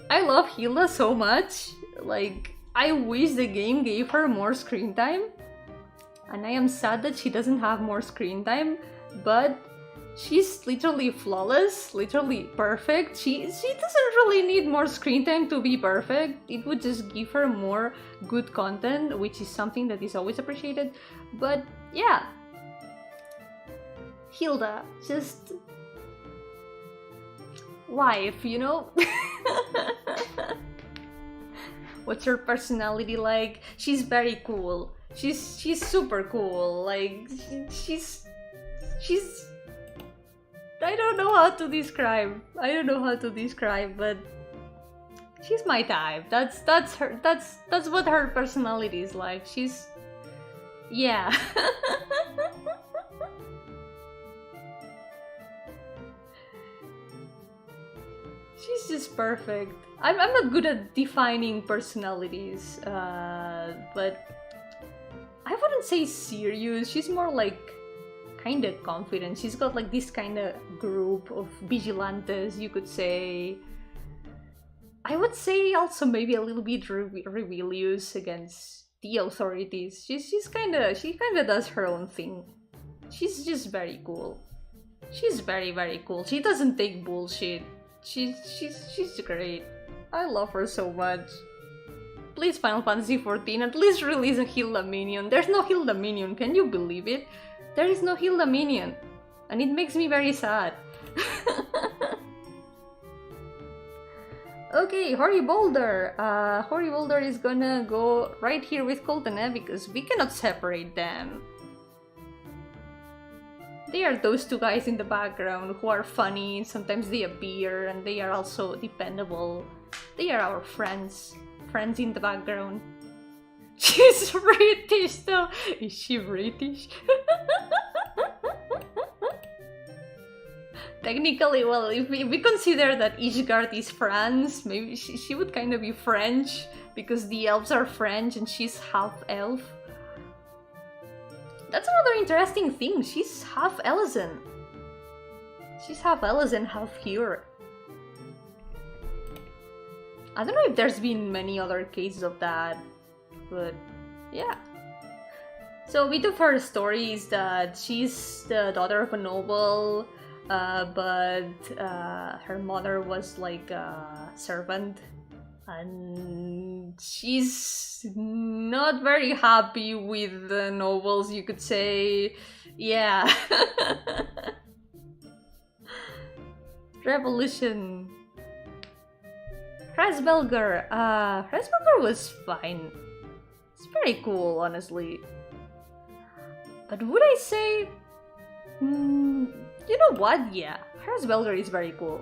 I love Hilda so much. Like, I wish the game gave her more screen time, and I am sad that she doesn't have more screen time, but she's literally flawless, literally perfect. She doesn't really need more screen time to be perfect. It would just give her more good content, which is something that is always appreciated. But yeah, Hilda, just wife, you know? What's her personality like? She's very cool. She's super cool. Like, she's I don't know how to describe. But she's my type. That's her. That's what her personality is like. She's, yeah. She's just perfect. I'm not good at defining personalities, but I wouldn't say serious. She's more like kind of confident. She's got like this kind of group of vigilantes, you could say. I would say also maybe a little bit rebellious against the authorities. She kind of does her own thing. She's just very cool. She's very, very cool. She doesn't take bullshit. She's great. I love her so much. Please, Final Fantasy XIV, at least release a Hilda minion. There's no Hilda minion, can you believe it? There is no Hilda minion, and it makes me very sad. Okay, Hoary Boulder. Hoary Boulder is gonna go right here with Colton, because we cannot separate them. They are those two guys in the background who are funny, sometimes they appear, and they are also dependable. They are our friends. Friends in the background. She's British though! Is she British? Technically, well, if we consider that Ishgard is France, maybe she would kind of be French, because the elves are French and she's half elf. That's another interesting thing, she's half Ellison. She's half Ellison, half Hure. I don't know if there's been many other cases of that, but yeah. So VTuber's story is that she's the daughter of a noble, but her mother was like a servant, and she's not very happy with the nobles, you could say. Yeah. Revolution. Hraesvelgr. Hraesvelgr was fine. It's very cool, honestly. But would I say... you know what? Yeah, Hraesvelgr is very cool.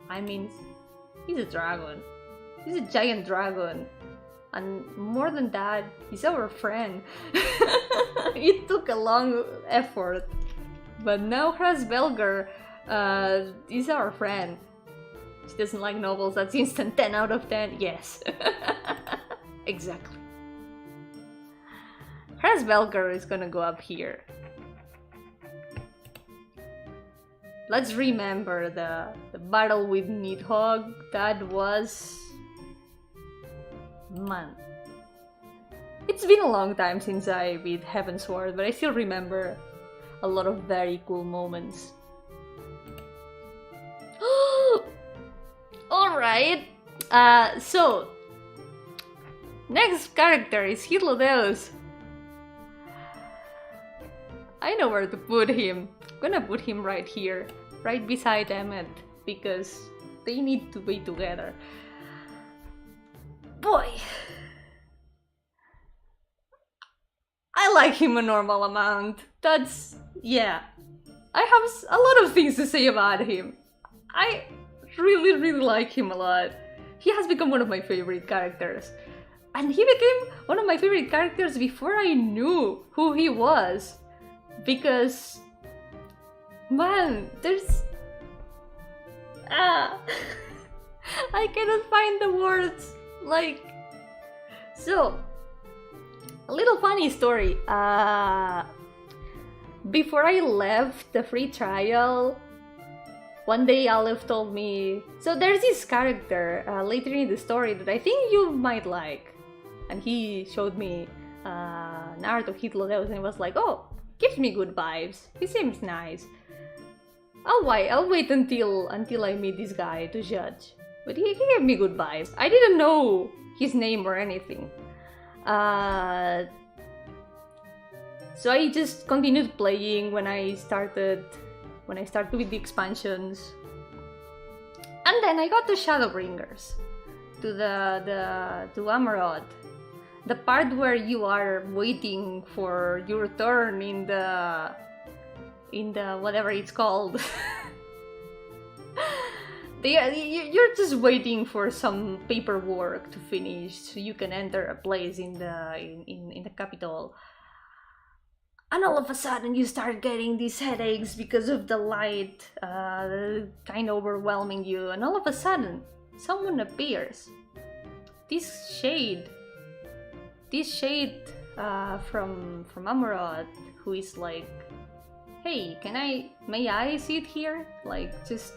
I mean, he's a dragon. He's a giant dragon. And more than that, he's our friend. It took a long effort. But now Hraesvelgr is our friend. She doesn't like novels, that's instant 10 out of 10. Yes. Exactly. Hraesvelgr is gonna go up here. Let's remember the battle with Nidhogg. That was... man. It's been a long time since I beat Heavensward, but I still remember a lot of very cool moments. Alright, so next character is Hitlodeus. I know where to put him. I'm gonna put him right here, right beside Emmet, because they need to be together. Boy, I like him a normal amount. That's... yeah. I have a lot of things to say about him. I really like him a lot. He has become one of my favorite characters. And he became one of my favorite characters before I knew who he was. Because... man, there's... I cannot find the words. Like... so... a little funny story. Before I left the free trial, one day Aleph told me, so there's this character later in the story that I think you might like. And he showed me an art of Hitlodeus and I was like, oh, gives me good vibes. He seems nice. I'll wait until I meet this guy to judge. But he gave me good vibes. I didn't know his name or anything. So I just continued playing when I started with the expansions, and then I got to Shadowbringers, to Amarod, the part where you are waiting for your turn in the whatever it's called. You're just waiting for some paperwork to finish so you can enter a place in the capital. And all of a sudden you start getting these headaches because of the light kind of overwhelming you, and all of a sudden someone appears. This shade from Amarod, who is like, hey, may I sit here? Like, just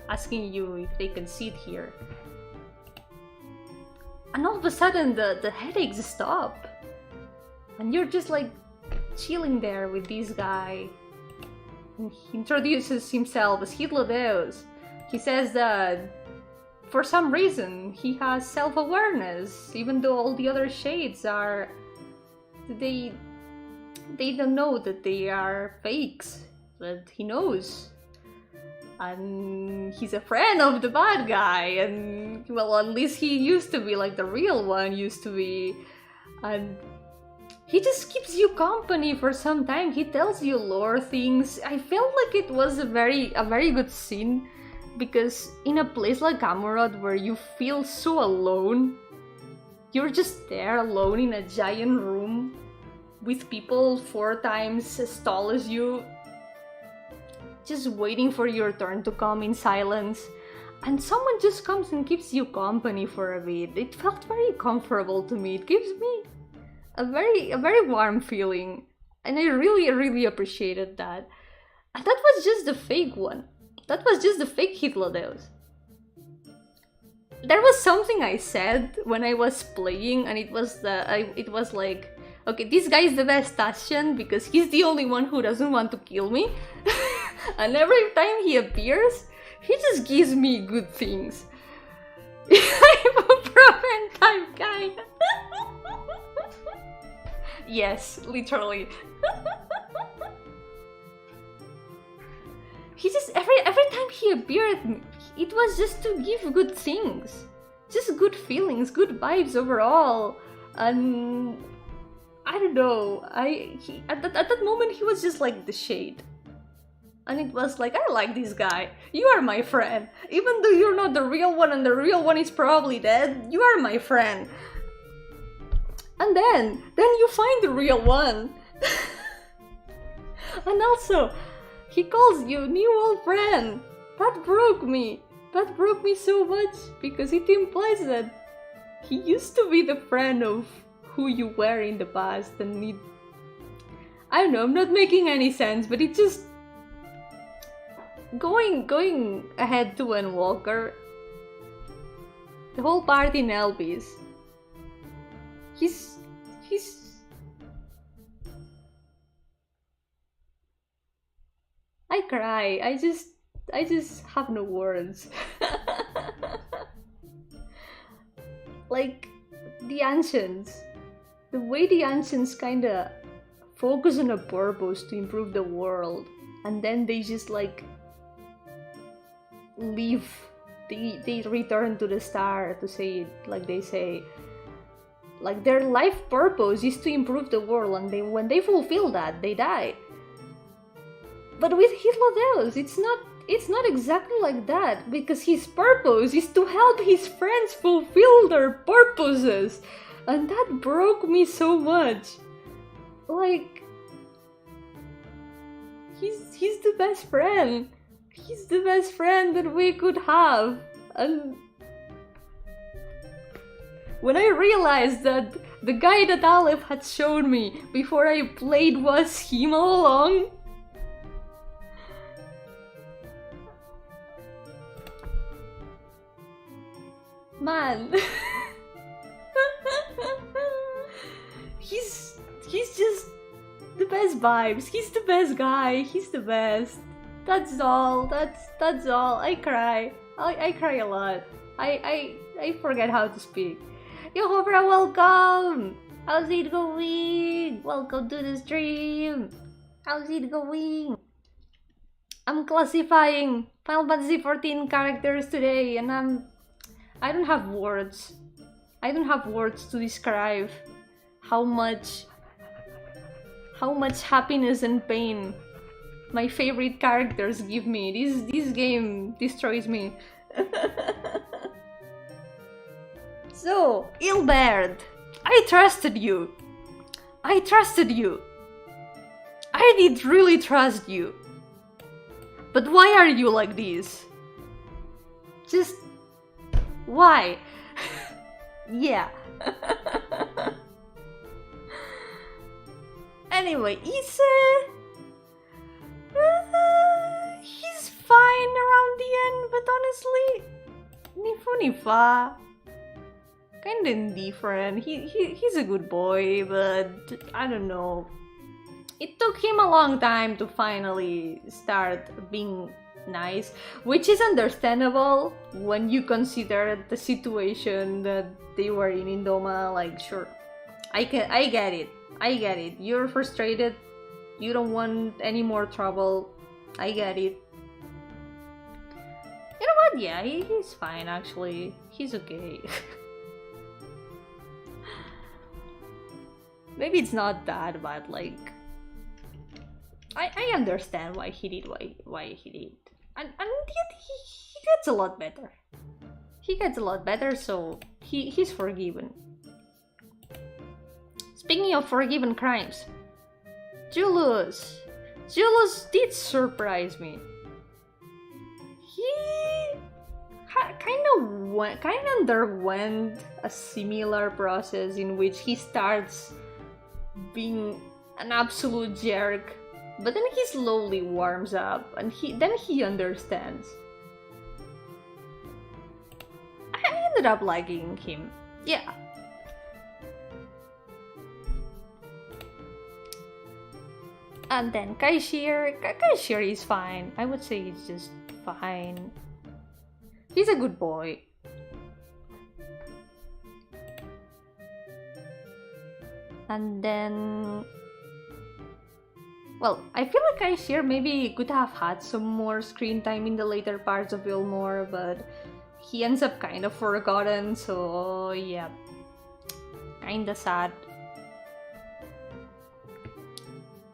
asking you if they can sit here. And all of a sudden the headaches stop. And you're just like chilling there with this guy. And he introduces himself as Hitlodeus. He says that for some reason he has self-awareness, even though all the other shades are... They don't know that they are fakes, but he knows. and he's a friend of the bad guy, and well, at least he used to be, like the real one used to be, and he just keeps you company for some time. He tells you lore things. I felt like it was a very good scene, because in a place like Amurod where you feel so alone, you're just there alone in a giant room with people 4 times as tall as you, just waiting for your turn to come in silence, and someone just comes and keeps you company for a bit. It felt very comfortable to me. It gives me a very warm feeling, and I really appreciated that. And that was just the fake one. That was just the fake Hitlerdeus. There was something I said when I was playing, and it was like, okay, this guy is the best Tassian because he's the only one who doesn't want to kill me. And every time he appears, he just gives me good things. I'm a Proven type guy. Yes, literally. He just every time he appeared, it was just to give good things, just good feelings, good vibes overall. And I don't know, at that moment he was just like the shade, and it was like, I like this guy. You are my friend, even though you're not the real one, and the real one is probably dead. You are my friend. And then you find the real one. And also, he calls you new old friend. That broke me. That broke me so much, because it implies that he used to be the friend of who you were in the past, and it... I don't know, I'm not making any sense, but it just... Going ahead to ENDWALKER, the whole part in Elvis, he's... I cry. I just have no words. Like, the ancients. The way the ancients kinda focus on a purpose to improve the world, and then they just like leave. They return to the star to say it, like they say. Like, their life purpose is to improve the world, and when they fulfill that, they die. But with Hitlerdeus, it's not exactly like that, because his purpose is to help his friends fulfill their purposes, and that broke me so much. Like, he's the best friend. He's the best friend that we could have. And when I realized that the guy that Aleph had shown me before I played was him all along, man, he's just the best vibes. He's the best guy. He's the best. That's all. That's all. I cry. I cry a lot. I forget how to speak. Yo-hooo, welcome. How's it going? Welcome to the stream. How's it going? I'm classifying Final Fantasy XIV characters today, and I don't have words. I don't have words to describe how much happiness and pain my favorite characters give me. This game destroys me. So, Ilbert, I trusted you. I trusted you. I did really trust you. But why are you like this? Just... why? Yeah. Anyway, he's fine around the end, but honestly, Nifa. Kinda indifferent. He's a good boy, but I don't know. It took him a long time to finally start being nice, which is understandable when you consider the situation that they were in Indoma. Like, sure, I get it. I get it. You're frustrated. You don't want any more trouble. I get it. But yeah, he's fine actually. He's okay. Maybe it's not that bad, like... I understand why he did why he did. And yet he gets a lot better. He gets a lot better, so he's forgiven. Speaking of forgiven crimes, Julius did surprise me. He kind of underwent a similar process in which he starts being an absolute jerk, but then he slowly warms up and then he understands. I ended up liking him. Yeah. And then Kaishir is fine. I would say he's just fine. He's a good boy. And then... well, I feel like Kaishir maybe could have had some more screen time in the later parts of Wilmore, but he ends up kind of forgotten, so yeah. Kinda sad.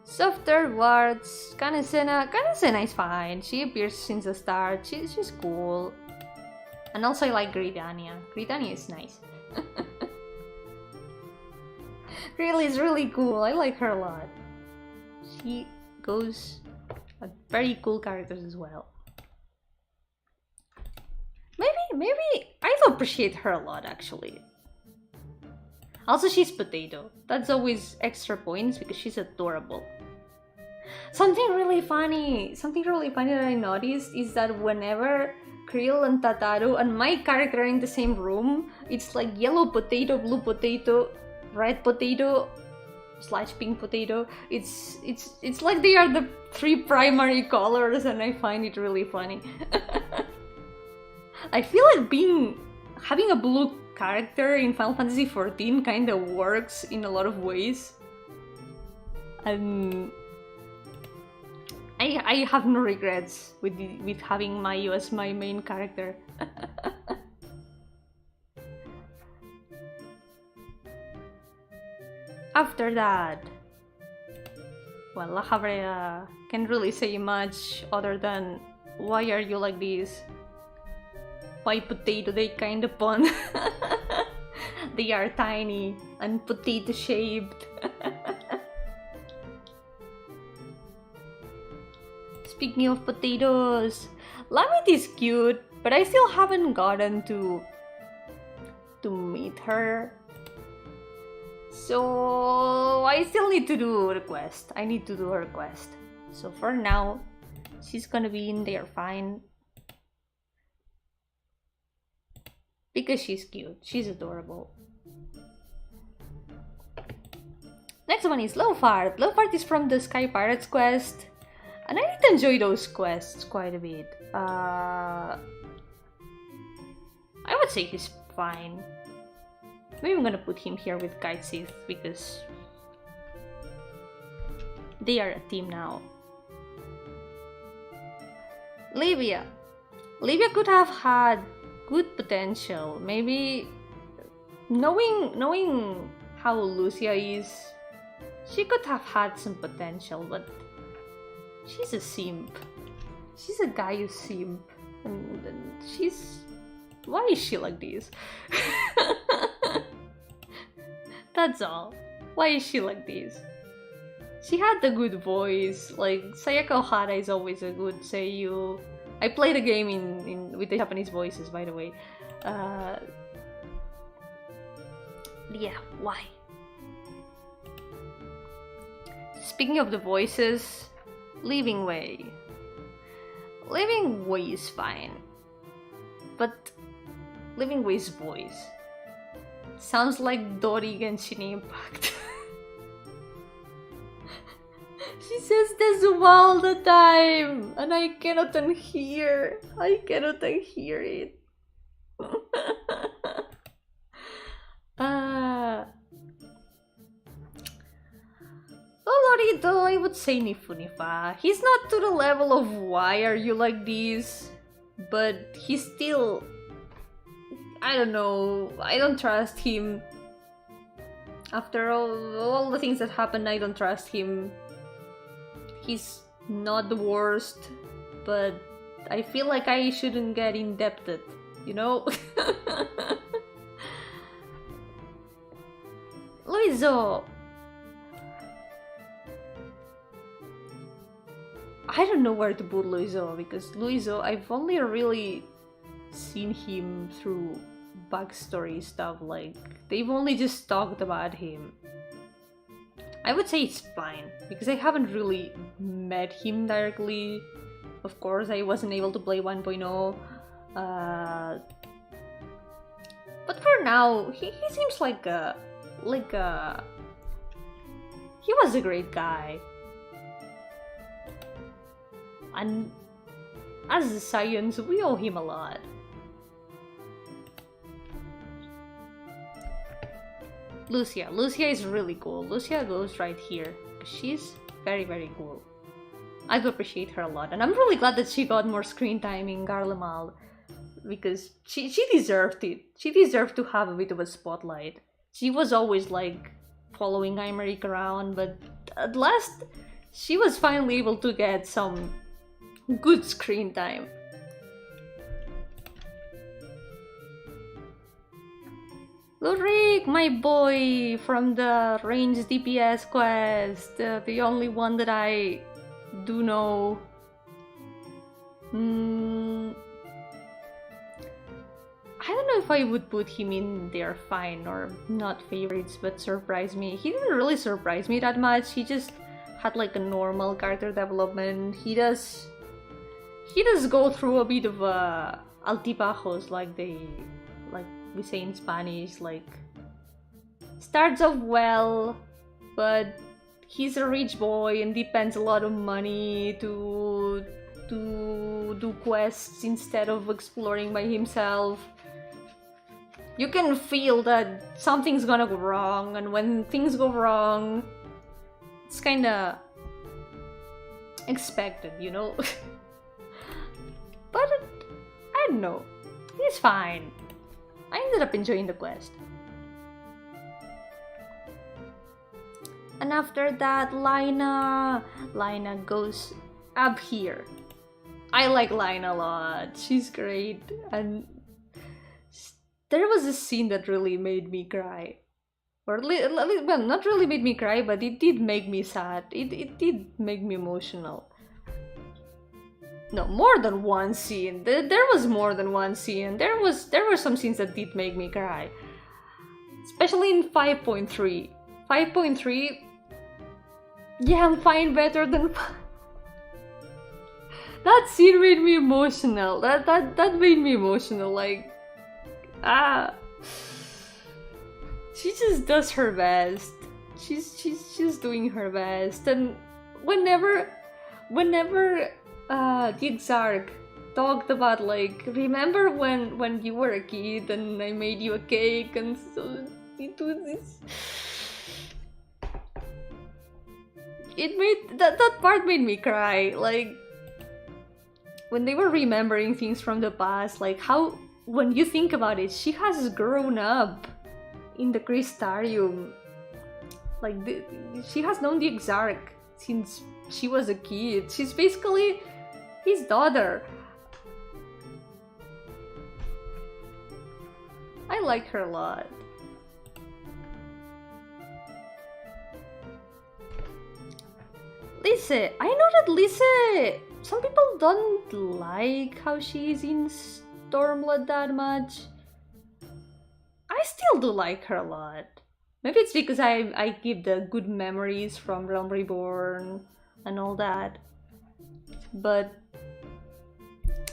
Softer words, Kanesena is fine. She appears since the start. She's cool. And also I like Gardenia. Gardenia is nice. Really is really cool. I like her a lot. She goes at very cool characters as well. Maybe I do appreciate her a lot actually. Also, she's potato. That's always extra points because she's adorable. Something really funny that I noticed is that whenever Krill and Tataru and my character are in the same room, it's like yellow potato, blue potato, red potato / pink potato. It's like they are the 3 primary colors, and I find it really funny. I feel like having a blue character in Final Fantasy XIV kind of works in a lot of ways, and I have no regrets with having Mayu as my main character. After that, well, La Habrea can't really say much other than why are you like this? Why potato? They kind of pun. They are tiny and potato shaped. Speaking of potatoes, Lamit is cute, but I still haven't gotten to meet her. So I still need to do a quest. I need to do her quest. So for now, she's gonna be in there fine. Because she's cute. She's adorable. Next one is Lowfart. Lowfart is from the Sky Pirates quest. And I did enjoy those quests quite a bit. I would say he's fine. Maybe I'm gonna put him here with Kite Sith because they are a team now. Livia. Livia could have had good potential. Maybe knowing how Lucia is, she could have had some potential, but she's a simp. She's a guy who's simp. And she's... why is she like this? That's all. Why is she like this? She had the good voice. Like, Sayaka Ohara is always a good seiyuu. I played a game with the Japanese voices, by the way. Yeah, why? Speaking of the voices, Living Way. Living Way is fine. But Living Way's voice sounds like Dori Genshin Impact. She says Tezuba all the time, and I cannot unhear. I cannot unhear it. Olorito, I would say Nifunifa. He's not to the level of why are you like this, but he's still... I don't know, I don't trust him. After all the things that happened, I don't trust him. He's not the worst, but I feel like I shouldn't get indebted, you know? Luizo! I don't know where to put Luizo, because Luizo, I've only really seen him through backstory stuff, like, they've only just talked about him. I would say it's fine, because I haven't really met him directly. Of course, I wasn't able to play 1.0. But for now, he seems like a... He was a great guy. And as a science, we owe him a lot. Lucia. Lucia is really cool. Lucia goes right here. She's very, very cool. I do appreciate her a lot. And I'm really glad that she got more screen time in Garlemald. Because she deserved it. She deserved to have a bit of a spotlight. She was always like following Aymeric around, but at last she was finally able to get some good screen time. Ulrich, my boy from the ranged DPS quest, the only one that I do know. I don't know if I would put him in there fine or not favorites, but surprise me. He didn't really surprise me that much. He just had like a normal character development. He does go through a bit of altibajos, like we say in Spanish, like starts off well, but he's a rich boy and depends a lot of money to do quests instead of exploring by himself. You can feel that something's gonna go wrong, and when things go wrong, it's kinda expected, you know? But I don't know, he's fine. I ended up enjoying the quest. And after that, Lina goes up here. I like Lina a lot. She's great. And there was a scene that really made me cry. Or, well, not really made me cry, but it did make me sad. It did make me emotional. No, more than one scene. There was more than one scene. There were some scenes that did make me cry. Especially in 5.3. 5.3... Yeah, I'm fine better than... That scene made me emotional. That made me emotional, like... She just does her best. She's just doing her best. And whenever the Exarch talked about, like, remember when you were a kid and I made you a cake, and so it was this. It made that part made me cry. Like when they were remembering things from the past, like how, when you think about it, she has grown up in the Crystarium. Like she has known the Exarch since she was a kid. She's basically his daughter. I like her a lot. Lise, I know that Lise, some people don't like how she is in Stormblood that much. I still do like her a lot. Maybe it's because I keep the good memories from Realm Reborn and all that. But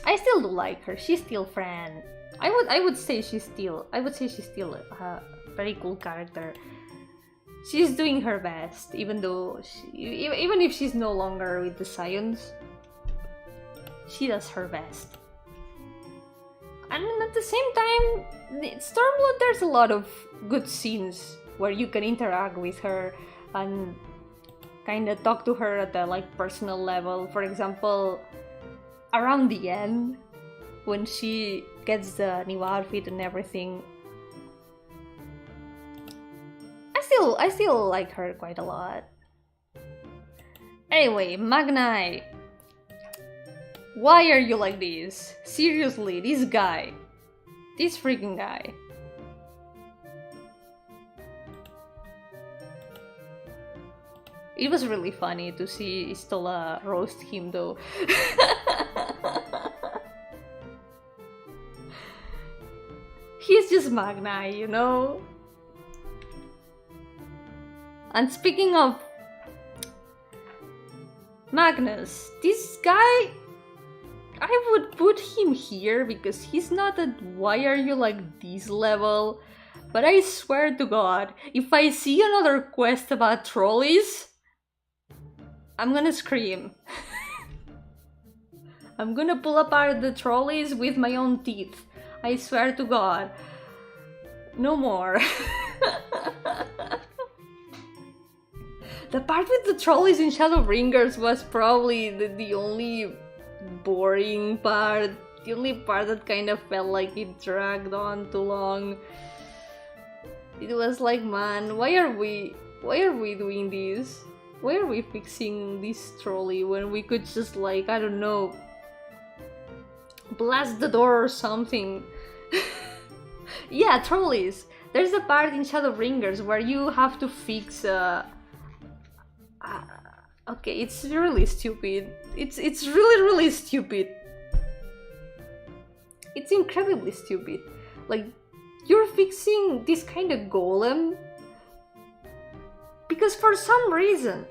I still do like her. She's still Fran. I would say she's still a very cool character. She's doing her best, even if she's no longer with the Scions. She does her best. And at the same time, Stormblood, there's a lot of good scenes where you can interact with her and kind of talk to her at the like personal level. For example, around the end, when she gets the new outfit and everything. I still like her quite a lot. Anyway, Magnai, why are you like this? Seriously, this guy. This freaking guy. It was really funny to see Stola roast him though. He's just Magnai, you know? And speaking of Magnus, this guy, I would put him here because he's not at why are you like this level, but I swear to God, if I see another quest about trolleys, I'm gonna scream. I'm gonna pull apart the trolleys with my own teeth. I swear to God. No more. The part with the trolleys in Shadowbringers was probably the only boring part. The only part that kind of felt like it dragged on too long. It was like, man, why are we doing this? Why are we fixing this trolley when we could just, like, I don't know, blast the door or something? Yeah, trolleys. There's a part in Shadowbringers where you have to fix okay, it's really stupid. It's really stupid. It's incredibly stupid. Like, you're fixing this kind of golem because for some reason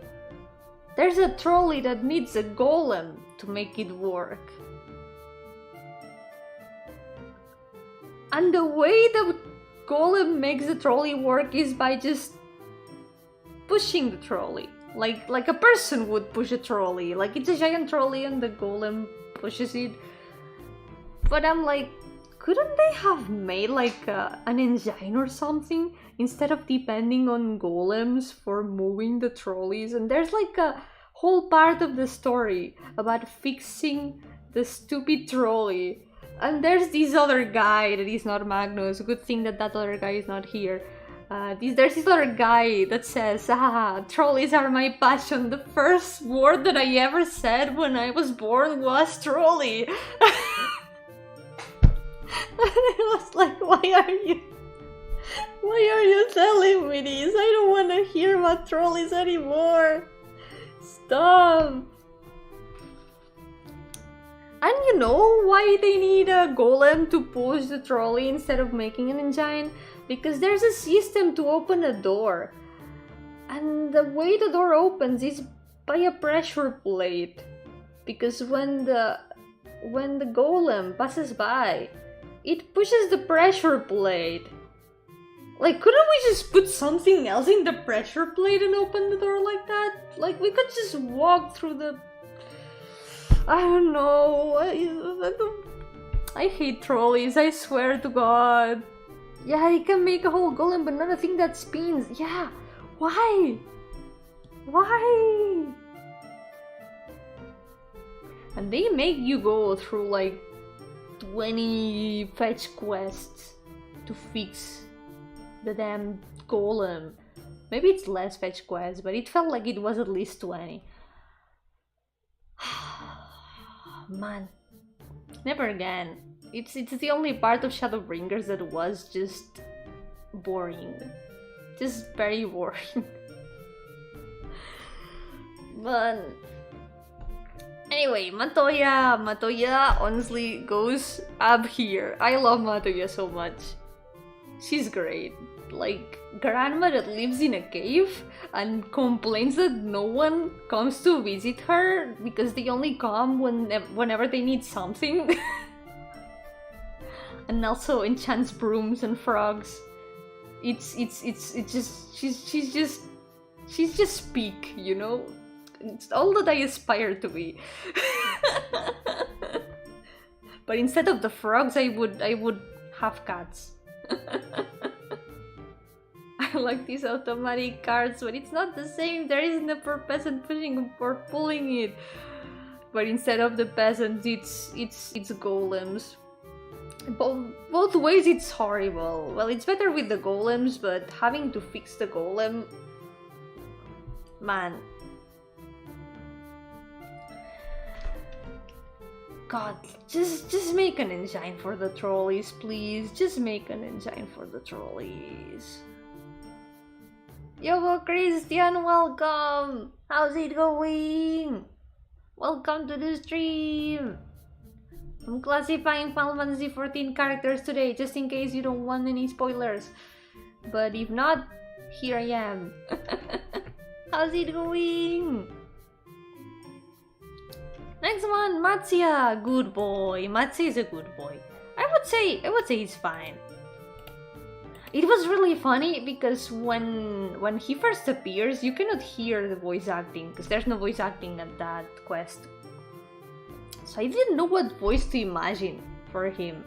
there's a trolley that needs a golem to make it work. And the way the golem makes the trolley work is by just pushing the trolley. Like a person would push a trolley. Like, it's a giant trolley and the golem pushes it. But I'm like, couldn't they have made like an engine or something instead of depending on golems for moving the trolleys? And there's like a whole part of the story about fixing the stupid trolley. And there's this other guy that is not Magnus. Good thing that that other guy is not here. There's this other guy that says, trolleys are my passion. The first word that I ever said when I was born was trolley. I was like, why are you telling me this? I don't want to hear about trolleys anymore. Stop. And you know why they need a golem to push the trolley instead of making an engine? Because there's a system to open a door. And the way the door opens is by a pressure plate. Because when the golem passes by, it pushes the pressure plate. Like, couldn't we just put something else in the pressure plate and open the door like that? Like, we could just walk through the... I don't know. I hate trolleys, I swear to God. Yeah, you can make a whole golem, but not a thing that spins. Yeah, why? Why? And they make you go through like 20 fetch quests to fix the damn golem. Maybe it's less fetch quests, but it felt like it was at least 20. Man, never again. It's the only part of Shadowbringers that was just boring. Just very boring. But anyway, Matoya honestly goes up here. I love Matoya so much. She's great. Like, grandma that lives in a cave and complains that no one comes to visit her because they only come whenever they need something. And also enchants brooms and frogs. It's just she's just peak, you know? It's all that I aspire to be. But instead of the frogs, I would have cats. I like these automatic cards, but it's not the same. There isn't a peasant pushing or pulling it. But instead of the peasants, it's golems Both ways it's horrible. Well, it's better with the golems, but having to fix the golem... Man. God, just make an engine for the trolleys, please. Just make an engine for the trolleys. Yo, Christian, welcome! How's it going? Welcome to the stream! I'm classifying Final Fantasy XIV characters today, just in case you don't want any spoilers. But if not, here I am. How's it going? Next one, Matsuya. Good boy. Matsuya is a good boy. I would say he's fine. It was really funny because when he first appears, you cannot hear the voice acting because there's no voice acting at that quest. So I didn't know what voice to imagine for him.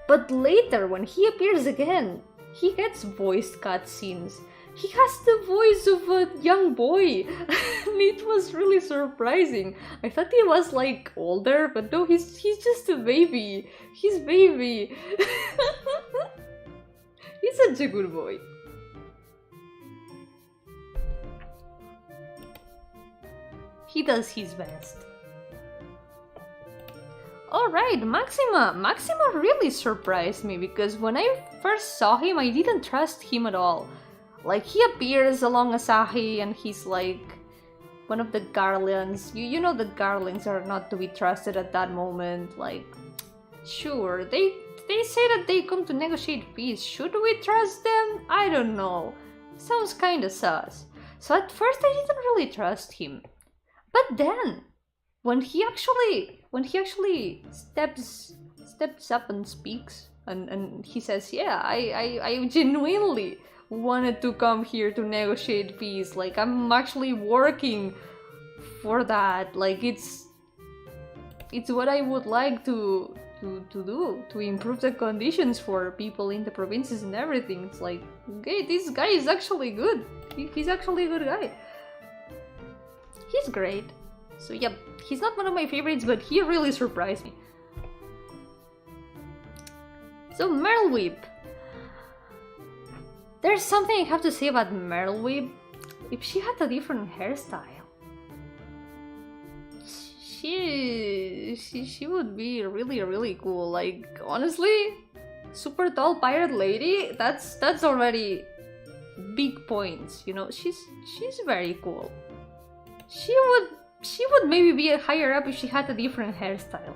But later, when he appears again, he gets voiced cutscenes. He has the voice of a young boy, and it was really surprising. I thought he was like older, but no, he's just a baby. He's baby. He's such a good boy. He does his best. Alright, Maxima! Maxima really surprised me because when I first saw him, I didn't trust him at all. Like, he appears along Asahi and he's like one of the Garlands. You know the Garlands are not to be trusted at that moment. Like, sure, they say that they come to negotiate peace. Should we trust them? I don't know. Sounds kinda sus. So at first I didn't really trust him. But then, when he actually steps up and speaks and he says, yeah, I genuinely wanted to come here to negotiate peace. Like, I'm actually working for that. Like, it's what I would like to do to improve the conditions for people in the provinces and everything. It's like, okay, this guy is actually good. He's actually a good guy. He's great. So yeah, he's not one of my favorites, but he really surprised me. So Merlwhip. There's something I have to say about Merlwhip. If she had a different hairstyle, she would be really cool. Like, honestly, super tall pirate lady, that's already big points, you know. She's very cool. She would maybe be higher up if she had a different hairstyle.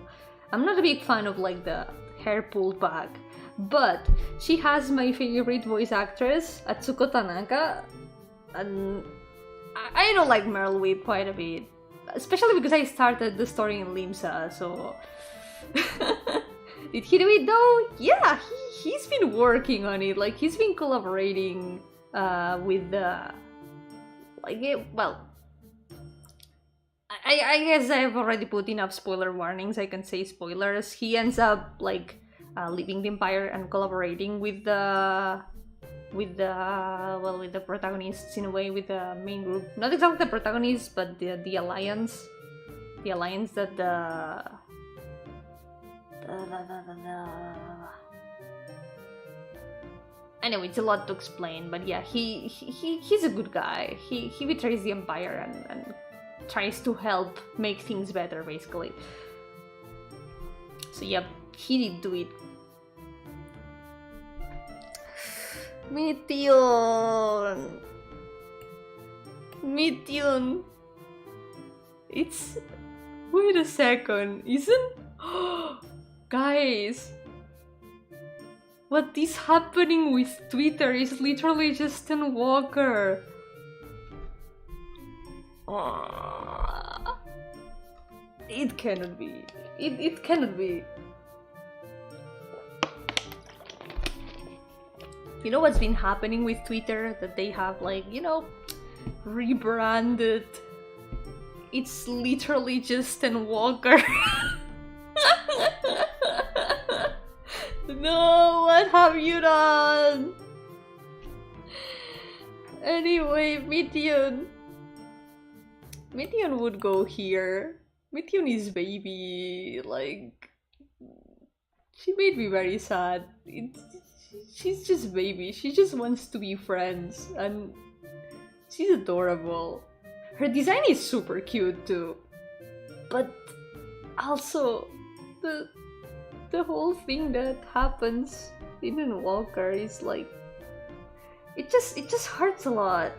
I'm not a big fan of like the hair pulled back, but she has my favorite voice actress, Atsuko Tanaka, and I don't like Merlwhip quite a bit. Especially because I started the story in Limsa, so... Did he do it though? Yeah, he's been working on it. Like, he's been collaborating with the... well... I guess I've already put enough spoiler warnings, I can say spoilers. He ends up, like, leaving the Empire and collaborating with the protagonists in a way, with the main group. Not exactly the protagonists, but the alliance. The alliance that Anyway, it's a lot to explain, but yeah, he's a good guy. He betrays the Empire and tries to help make things better, basically. So yeah, he did do it. Mithion! It's... Wait a second, isn't... Guys! What is happening with Twitter is literally just ENDWALKER. It cannot be. It cannot be. You know what's been happening with Twitter? That they have, like, you know, rebranded. It's literally just ENDWALKER. No, what have you done? Anyway, Mithion would go here. Mithion is baby, like... She made me very sad. She's just baby. She just wants to be friends, and she's adorable. Her design is super cute too. But also, the whole thing that happens in ENDWALKER is like, it just hurts a lot.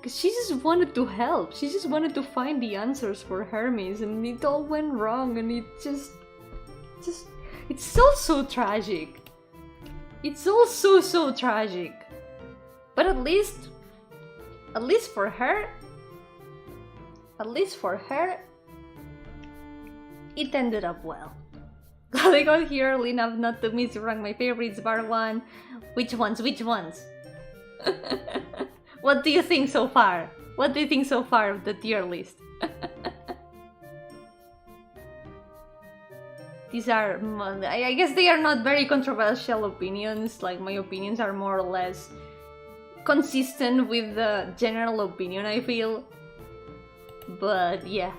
Cause she just wanted to help. She just wanted to find the answers for Hermes, and it all went wrong, and it just it's so tragic. It's all so tragic. But at least for her, it ended up well. Glad I got here early enough not to miss rank my favorites bar one. Which ones? What do you think so far? What do you think so far of the tier list? These are, I guess they are not very controversial opinions. Like, my opinions are more or less consistent with the general opinion, I feel. But yeah.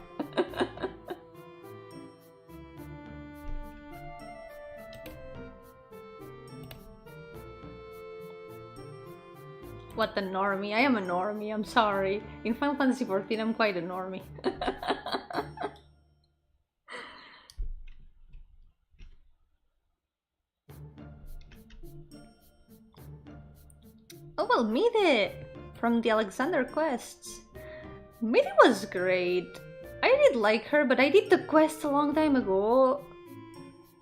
What a normie. I am a normie, I'm sorry. In Final Fantasy XIV, I'm quite a normie. Oh well, Mide! From the Alexander quests. Mide was great. I did like her, but I did the quest a long time ago.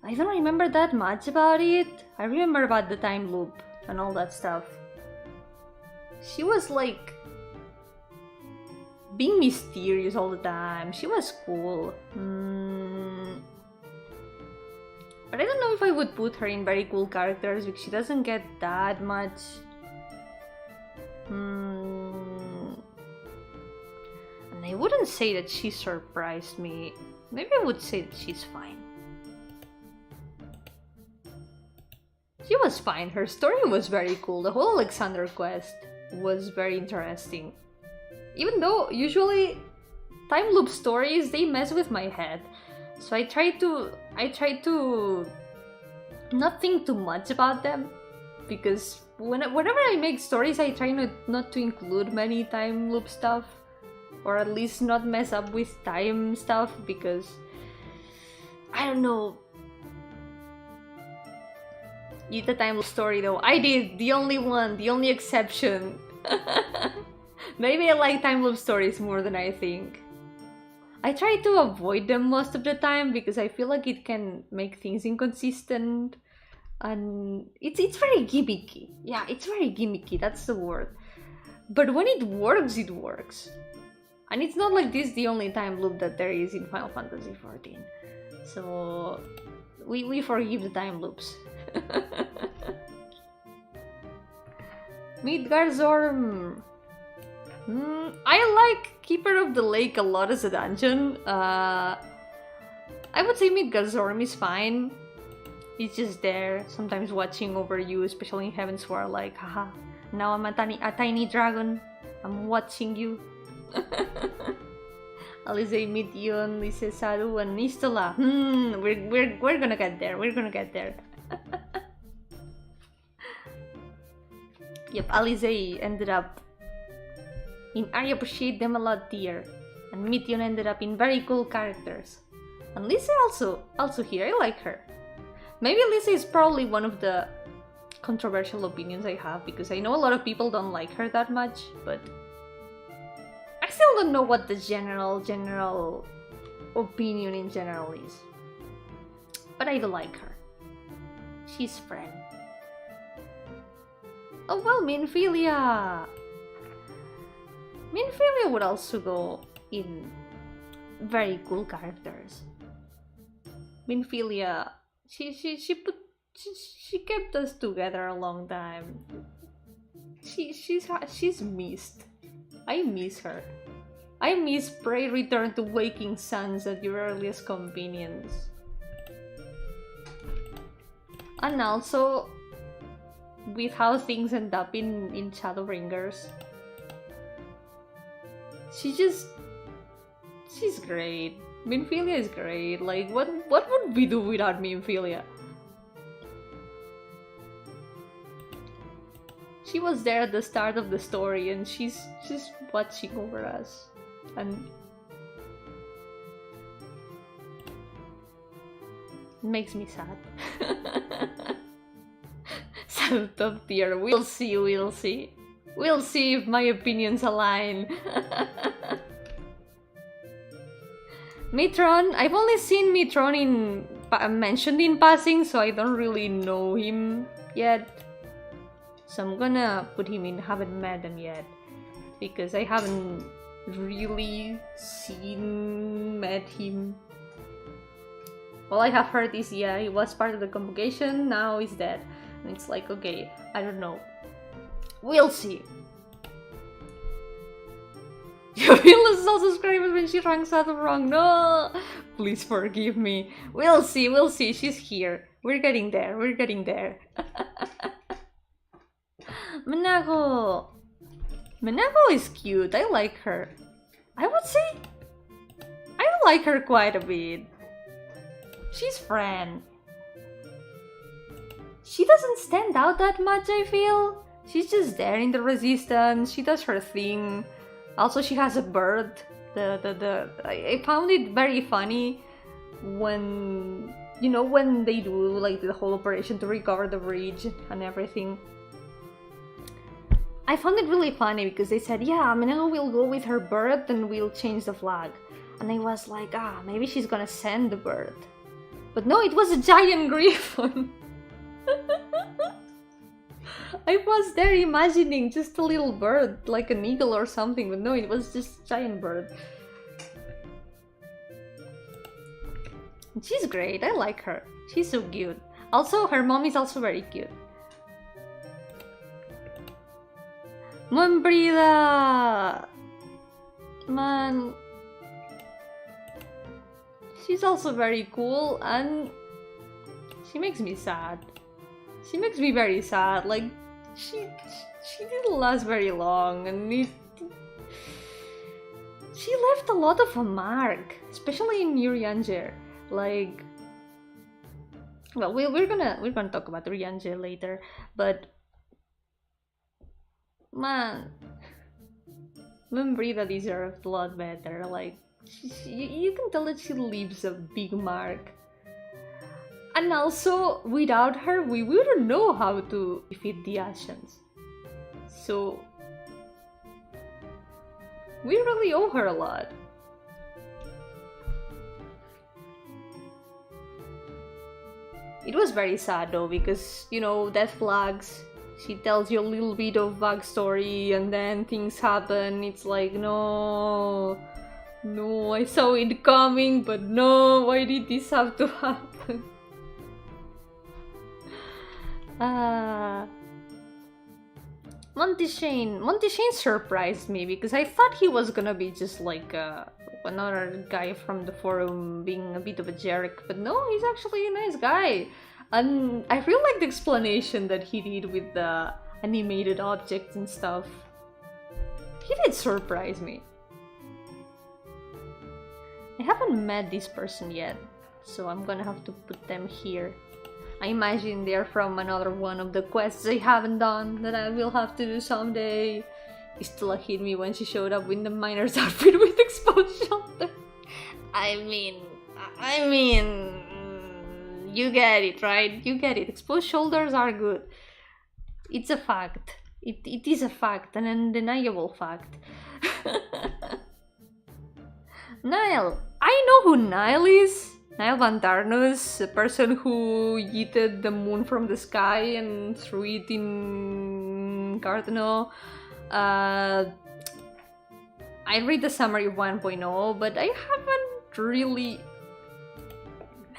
I don't remember that much about it. I remember about the time loop and all that stuff. She was like being mysterious all the time. She was cool. But I don't know if I would put her in very cool characters because she doesn't get that much. And I wouldn't say that she surprised me. Maybe I would say that she's fine. She was fine. Her story was very cool. The whole Alexander quest was very interesting. Even though usually time loop stories, they mess with my head. So I try to not think too much about them, because whenever I make stories, I try not to include many time loop stuff, or at least not mess up with time stuff, because I don't know. The time loop story though, I did, the only one, the only exception. Maybe I like time loop stories more than I think. I try to avoid them most of the time because I feel like it can make things inconsistent, and it's very gimmicky. Yeah, it's very gimmicky, that's the word. But when it works, it works. And it's not like this the only time loop that there is in Final Fantasy XIV. So we forgive the time loops. Midgardsorm. I like Keeper of the Lake a lot as a dungeon. I would say Midgardsorm is fine. It's just there, sometimes watching over you, especially in Heavensward, like, haha, now I'm a tiny dragon. I'm watching you. Alizé, Mition, Lise, Saru, and Nistola. We're gonna get there. We're gonna get there. Yep, Alizé ended up in I appreciate them a lot tier, and Mition ended up in very cool characters. And Lise also here, I like her. Maybe Lise is probably one of the controversial opinions I have, because I know a lot of people don't like her that much, but I still don't know what the general opinion in general is. But I do like her. She's friend. Oh well, Minfilia! Minfilia would also go in very cool characters. Minfilia, she kept us together a long time. She's missed. I miss her. I miss Pray Return to Waking Suns at your earliest convenience. And also with how things end up in Shadowbringers. She's great. Minfilia is great. Like, what would we do without Minfilia? She was there at the start of the story, and she's just watching over us, and it makes me sad. So top tier. We'll see. We'll see. We'll see if my opinions align. Mitron, I've only seen Mitron mentioned in passing, so I don't really know him yet. So I'm gonna put him in haven't met him yet, because I haven't really met him. All I have heard is, yeah, he was part of the convocation, now he's dead. And it's like, okay, I don't know. We'll see. Yomberry is also screaming when she ranks out wrong. No! Please forgive me. We'll see, we'll see. She's here. We're getting there, we're getting there. Menago! Menago is cute. I like her. I would say I like her quite a bit. She's Fran. She doesn't stand out that much, I feel. She's just there in the resistance. She does her thing. Also, she has a bird. I found it very funny when, you know, when they do like the whole operation to recover the bridge and everything. I found it really funny because they said, yeah, Menago will go with her bird and we'll change the flag. And I was like, maybe she's gonna send the bird. But no, it was a giant griffin. I was there imagining just a little bird, like an eagle or something, but no, it was just a giant bird. She's great, I like her. She's so cute. Also, her mom is also very cute. Mombrida! Man. She's also very cool, and she makes me sad. She makes me very sad. Like, she didn't last very long, and she left a lot of a mark, especially in Urianger. Like, well, we're gonna talk about Urianger later, but man, Mombrida deserved a lot better. Like, you can tell that she leaves a big mark. And also, without her, we wouldn't know how to defeat the Asians. So, we really owe her a lot. It was very sad though, because, you know, death flags, she tells you a little bit of backstory and then things happen. It's like, no, I saw it coming, but no, why did this have to happen? Monty Shane surprised me because I thought he was gonna be just like another guy from the forum being a bit of a jerk, but no, he's actually a nice guy. And I really like the explanation that he did with the animated objects and stuff. He did surprise me. I haven't met this person yet, so I'm gonna have to put them here. I imagine they're from another one of the quests I haven't done that I will have to do someday. Istela hit me when she showed up in the miner's outfit with exposed shoulder. I mean, you get it, right? You get it. Exposed shoulders are good. It's a fact. It is a fact, an undeniable fact. Nile. I know who Nile is. Nile Van Darnus, a person who yeeted the moon from the sky and threw it in Gardenia. I read the summary of 1.0, but I haven't really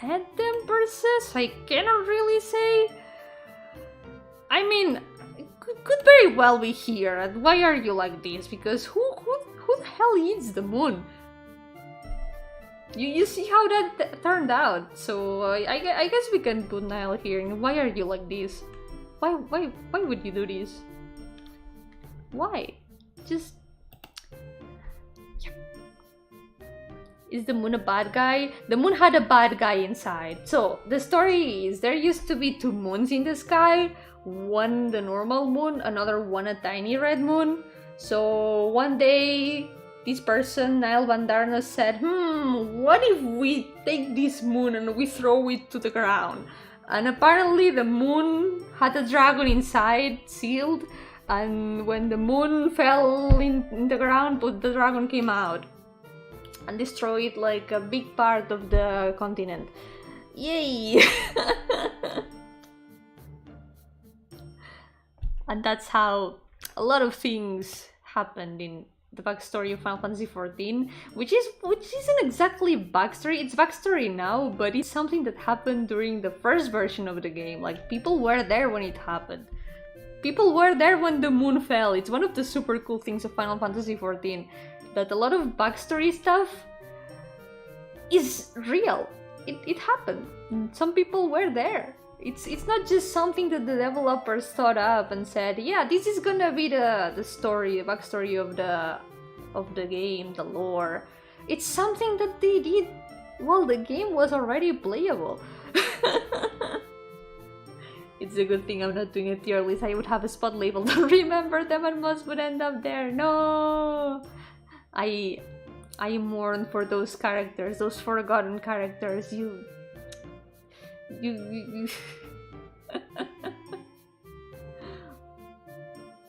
met them per se, so I cannot really say. I mean, could very well be here. And why are you like this? Because who the hell eats the moon? You see how that turned out. So I guess we can put Nile here. And why are you like this? Why would you do this? Why? Just Is the moon a bad guy? The moon had a bad guy inside. So the story is there used to be two moons in the sky. One the normal moon, another one a tiny red moon. So one day this person, Niall Van Darno, said, what if we take this moon and we throw it to the ground? And apparently the moon had a dragon inside, sealed, and when the moon fell in the ground, the dragon came out and destroyed like a big part of the continent. Yay! And that's how a lot of things happened in the backstory of Final Fantasy XIV, which isn't exactly backstory. It's backstory now, but it's something that happened during the first version of the game. Like, people were there when it happened. People were there when the moon fell. It's one of the super cool things of Final Fantasy XIV, that a lot of backstory stuff is real. It happened. Some people were there. It's not just something that the developers thought up and said, yeah, this is gonna be the story, the backstory of the game, the lore. It's something that they did while the game was already playable. It's a good thing I'm not doing a tier list. I would have a spot label to remember them and most would end up there. No! I mourn for those characters, those forgotten characters. You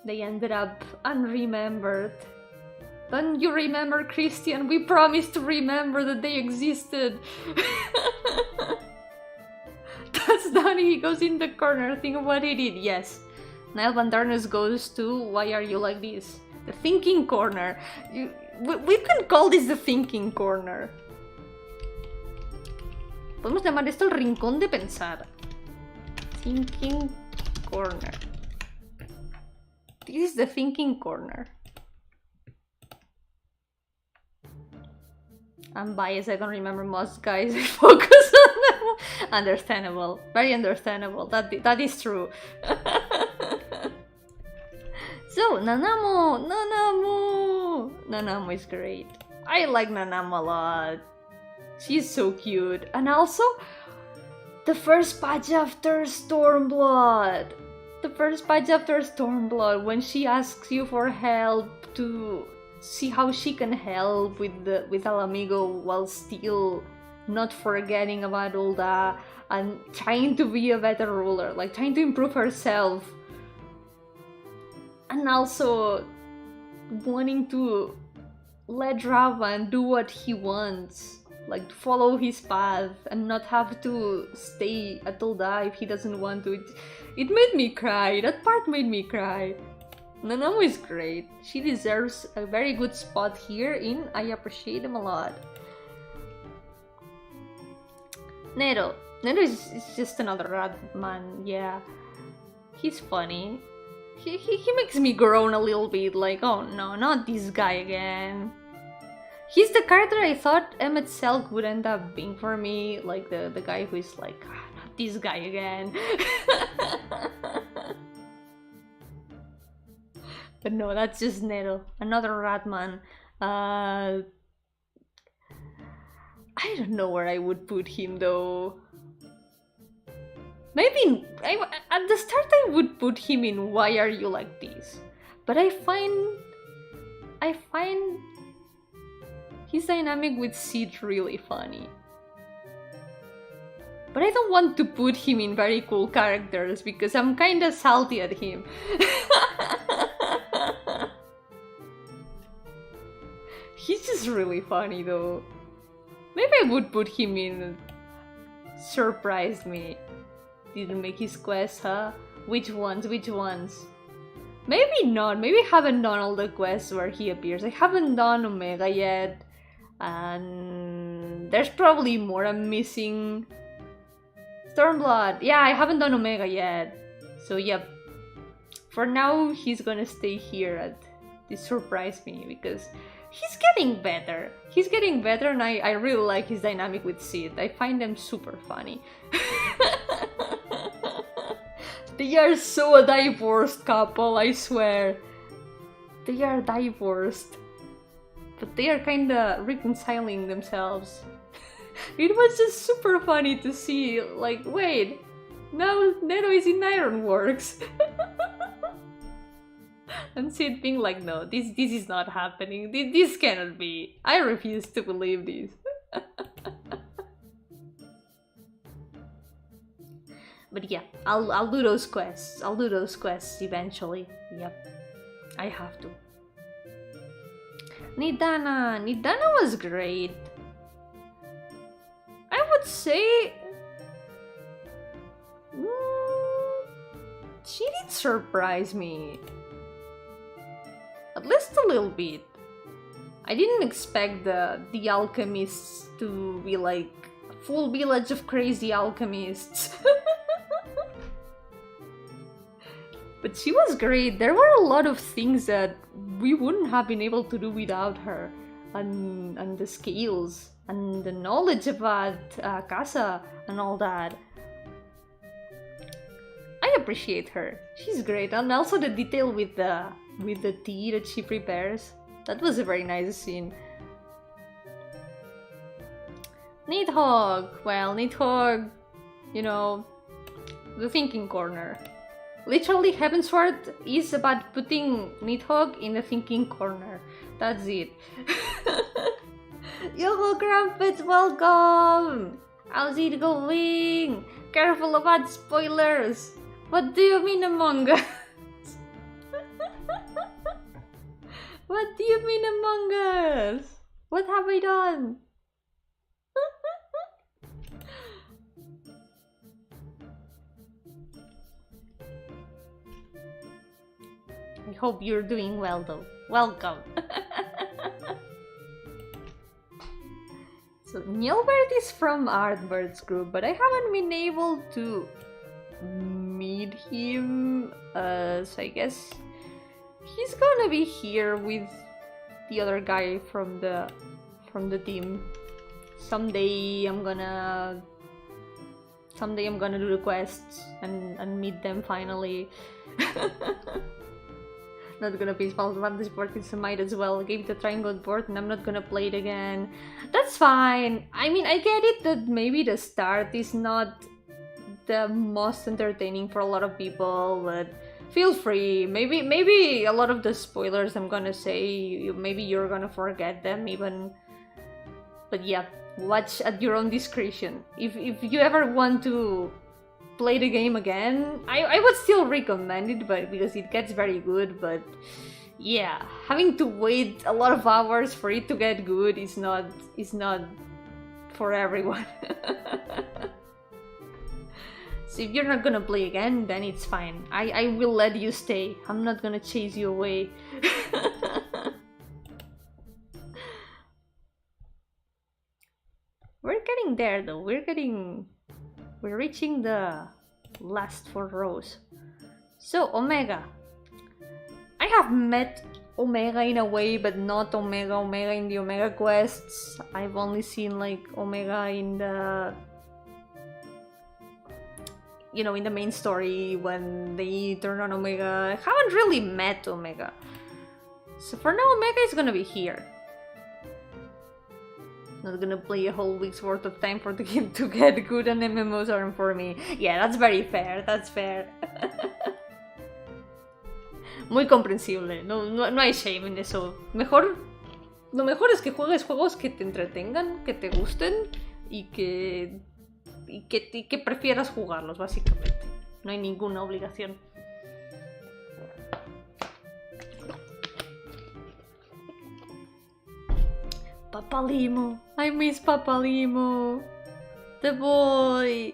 They ended up unremembered. Don't you remember, Christian? We promised to remember that they existed. That's Donnie, he goes in the corner, think of what he did. Yes. Niall Van Darnus goes to Why Are You Like This? The thinking corner. We can call this the thinking corner. Podemos llamar esto el rincón de pensar. Thinking corner. This is the thinking corner. I'm biased, I don't remember most guys. I focus on them. Understandable. Very understandable. That is true. So, Nanamo! Nanamo is great. I like Nanamo a lot. She's so cute. And also, the first patch after Stormblood. The first patch after Stormblood, when she asks you for help to see how she can help with Alamigo while still not forgetting about Ulda and trying to be a better ruler, like trying to improve herself. And also wanting to let Ravan do what he wants. Like, follow his path and not have to stay at Ulda if he doesn't want to. It made me cry. That part made me cry. Nanamo is great. She deserves a very good spot here in I appreciate him a lot. Nero. Nero is just another rat man, yeah. He's funny. He makes me groan a little bit, like, oh no, not this guy again. He's the character I thought Emmett Selk would end up being for me, like the guy who is like, not this guy again. But no, that's just Nero, another Ratman. I don't know where I would put him though. Maybe at the start I would put him in Why Are You Like This? But I find his dynamic with Sid really funny. But I don't want to put him in very cool characters because I'm kinda salty at him. He's just really funny though. Maybe I would put him in Surprised Me. Didn't make his quest, huh? Which ones? Maybe not. Maybe I haven't done all the quests where he appears. I haven't done Omega yet. And there's probably more I'm missing. Stormblood. Yeah, I haven't done Omega yet. So yeah, for now he's gonna stay here at this Surprise Me because he's getting better. He's getting better and I really like his dynamic with Sid. I find them super funny. They are so a divorced couple, I swear. They are divorced. but they are kinda reconciling themselves. It was just super funny to see, like, wait, now Nero is in Ironworks. And Sid being like, no, this is not happening. This cannot be. I refuse to believe this. But yeah, I'll do those quests. I'll do those quests eventually. Yep, I have to. Nidana was great. I would say she did surprise me. At least a little bit. I didn't expect the alchemists to be like a full village of crazy alchemists. But she was great. There were a lot of things that we wouldn't have been able to do without her. And the skills and the knowledge about Casa and all that. I appreciate her. She's great. And also the detail with the tea that she prepares. That was a very nice scene. Nidhogg. Well, Nidhogg, you know, the thinking corner. Literally, Heavensward is about putting Nidhogg in the thinking corner. That's it. Yo-hooo, Crumpets, welcome! How's it going? Careful about spoilers. What do you mean Among Us? What do you mean Among Us? What have I done? I hope you're doing well though. Welcome! So Yomberi is from Artbird's group, but I haven't been able to meet him, so I guess he's gonna be here with the other guy from the team. Someday I'm gonna do the quests and meet them finally. Not gonna be Final Fantasy 14, so might as well. I gave it a try and got bored and I'm not gonna play it again. That's fine. I mean, I get it that maybe the start is not the most entertaining for a lot of people, but feel free. Maybe a lot of the spoilers I'm gonna say, maybe you're gonna forget them even. But yeah, watch at your own discretion. If you ever want to play the game again, I would still recommend it, but because it gets very good. But yeah, having to wait a lot of hours for it to get good is not for everyone. So if you're not gonna play again, then it's fine. I will let you stay. I'm not gonna chase you away. We're getting there though. We're reaching the last 4 rows. So Omega. I have met Omega in a way, but not Omega in the Omega quests. I've only seen like Omega in the, you know, in the main story when they turn on Omega. I haven't really met Omega. So for now, Omega is gonna be here. Not gonna play a whole week's worth of time for the game to get good, and MMOs aren't for me. Yeah, that's very fair, that's fair. Muy comprensible, no hay shame en eso. Lo mejor es que juegues juegos que te entretengan, que te gusten y que prefieras jugarlos, básicamente. No hay ninguna obligación. Papa Limo, I miss Papa Limo. The boy.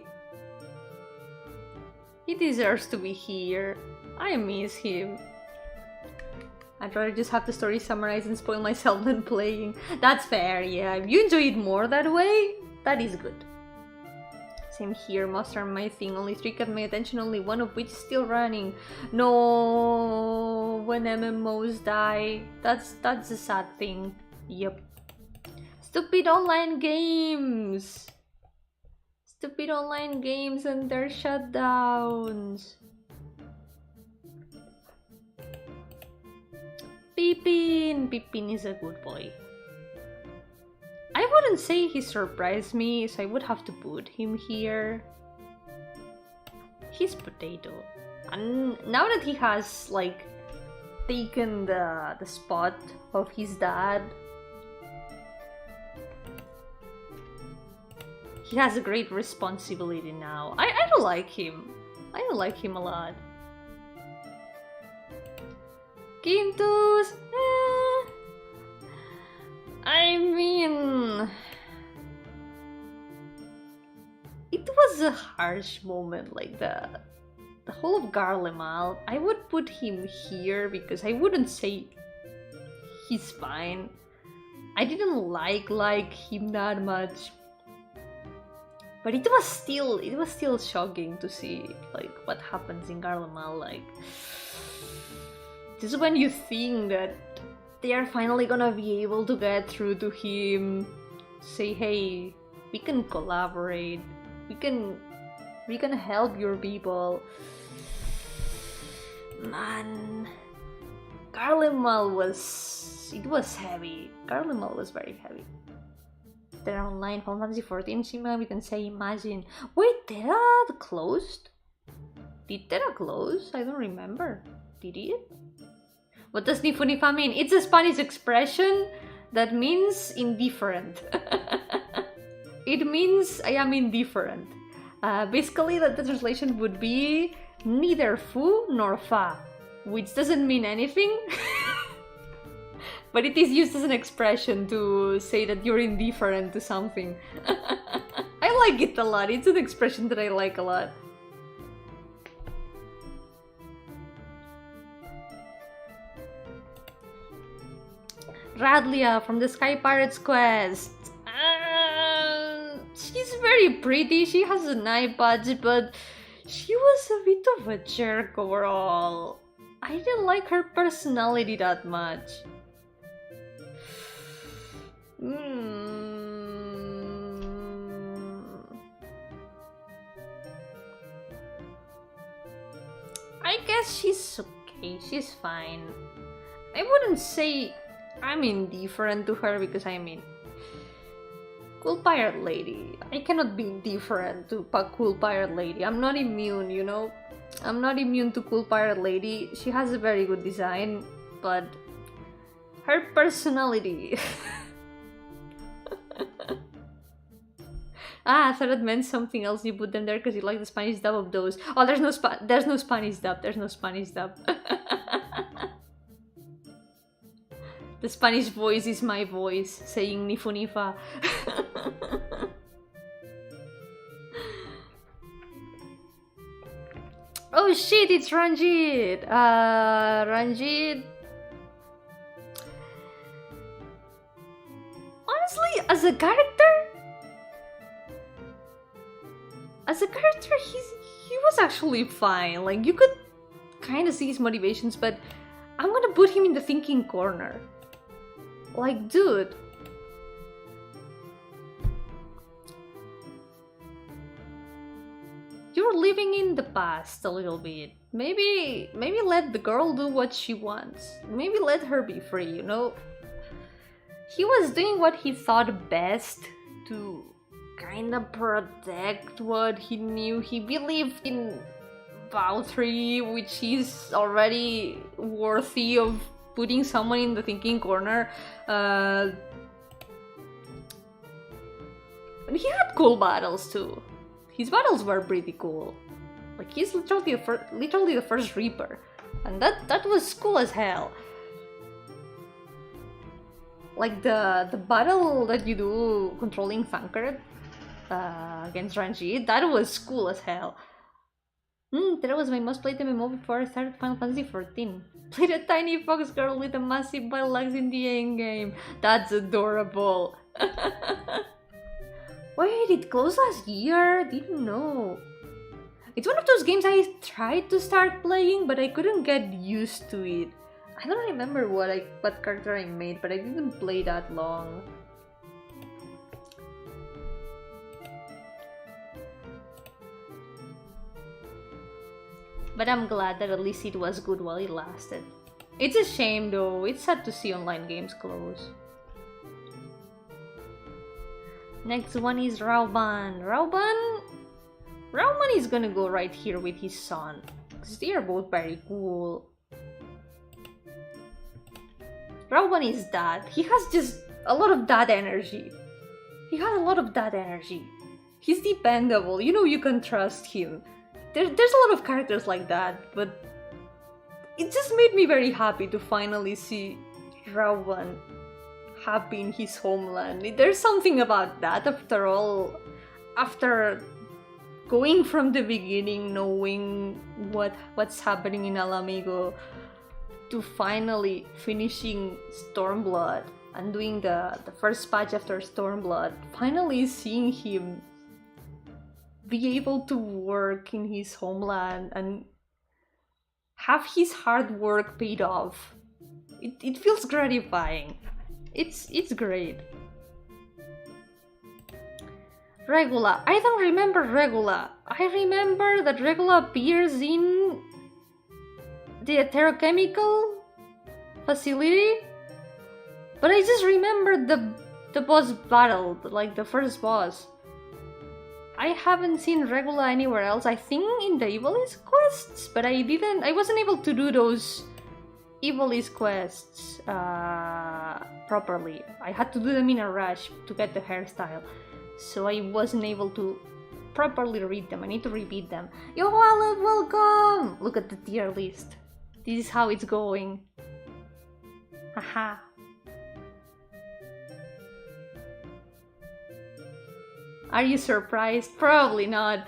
He deserves to be here. I miss him. I'd rather just have the story summarized and spoil myself than playing. That's fair, yeah. If you enjoy it more that way, that is good. Same here, most are my thing. Only 3 caught my attention, only 1 of which is still running. No, when MMOs die, that's a sad thing. Yep. Stupid online games! Stupid online games and their shutdowns. Pippin! Pippin is a good boy. I wouldn't say he surprised me, so I would have to put him here. He's potato. And now that he has, like, taken the spot of his dad, he has a great responsibility now. I don't like him. I don't like him a lot. Quintus! I mean... It was a harsh moment, like the whole of Garlemald. I would put him here because I wouldn't say he's fine. I didn't like him that much. But it was still shocking to see like what happens in Garlemald. Like, this is when you think that they are finally gonna be able to get through to him, say, hey, we can collaborate, we can help your people. Man, Garlemald was heavy. Garlemald was very heavy. They're online, Final Fantasy XIV, Shima, we can say imagine. Wait, Terra closed? Did Terra close? I don't remember. Did it? What does Nifunifa mean? It's a Spanish expression that means indifferent. It means I am indifferent. Basically, the translation would be neither fu nor fa, which doesn't mean anything. But it is used as an expression to say that you're indifferent to something. I like it a lot. It's an expression that I like a lot. Radlia from the Sky Pirates quest. She's very pretty. She has an eye patch, but she was a bit of a jerk overall. I didn't like her personality that much. I guess she's okay, she's fine. I wouldn't say I'm indifferent to her because I mean, cool pirate lady. I cannot be indifferent to cool pirate lady. I'm not immune, you know? I'm not immune to cool pirate lady. She has a very good design, but her personality... I thought it meant something else. You put them there because you like the Spanish dub of those. Oh, there's no Spanish dub. There's no Spanish dub. The Spanish voice is my voice saying Nifunifa. Oh shit, it's Ranjit. Ranjit. Honestly, as a character, he was actually fine. Like, you could kind of see his motivations, but I'm gonna put him in the thinking corner. Like, dude. You're living in the past a little bit. Maybe let the girl do what she wants. Maybe let her be free, you know? He was doing what he thought best to kind of protect what he knew. He believed in Valtteri, which is already worthy of putting someone in the thinking corner. And he had cool battles too. His battles were pretty cool. Like, he's literally the first Reaper, and that was cool as hell. Like the battle that you do controlling Thancred against Ranjit, that was cool as hell. That was my most played MMO before I started Final Fantasy XIV. Played a tiny fox girl with a massive battle axe in the endgame. That's adorable. Wait, it closed last year? Didn't know. It's one of those games I tried to start playing, but I couldn't get used to it. I don't remember what character I made, but I didn't play that long. But I'm glad that at least it was good while it lasted. It's a shame though, it's sad to see online games close. Next one is Rauban. Rauban is gonna go right here with his son, because they are both very cool. Rauban is dad. He has just a lot of dad energy. He has a lot of dad energy. He's dependable, you know, you can trust him. There's a lot of characters like that, but it just made me very happy to finally see Rauban happy in his homeland. There's something about that, after all. After going from the beginning, knowing what's happening in Alamigo, to finally finishing Stormblood and doing the first patch after Stormblood, finally seeing him be able to work in his homeland and have his hard work paid off. It feels gratifying. It's great. Regula. I don't remember Regula. I remember that Regula appears in the Heterochemical facility, but I just remember the boss battle, like the first boss. I haven't seen Regula anywhere else. I think in the Evilist quests, but I wasn't able to do those Evilist quests properly. I had to do them in a rush to get the hairstyle, so I wasn't able to properly read them. I need to repeat them. Yo, Alan, welcome! Look at the tier list. This is how it's going. Haha. Are you surprised? Probably not.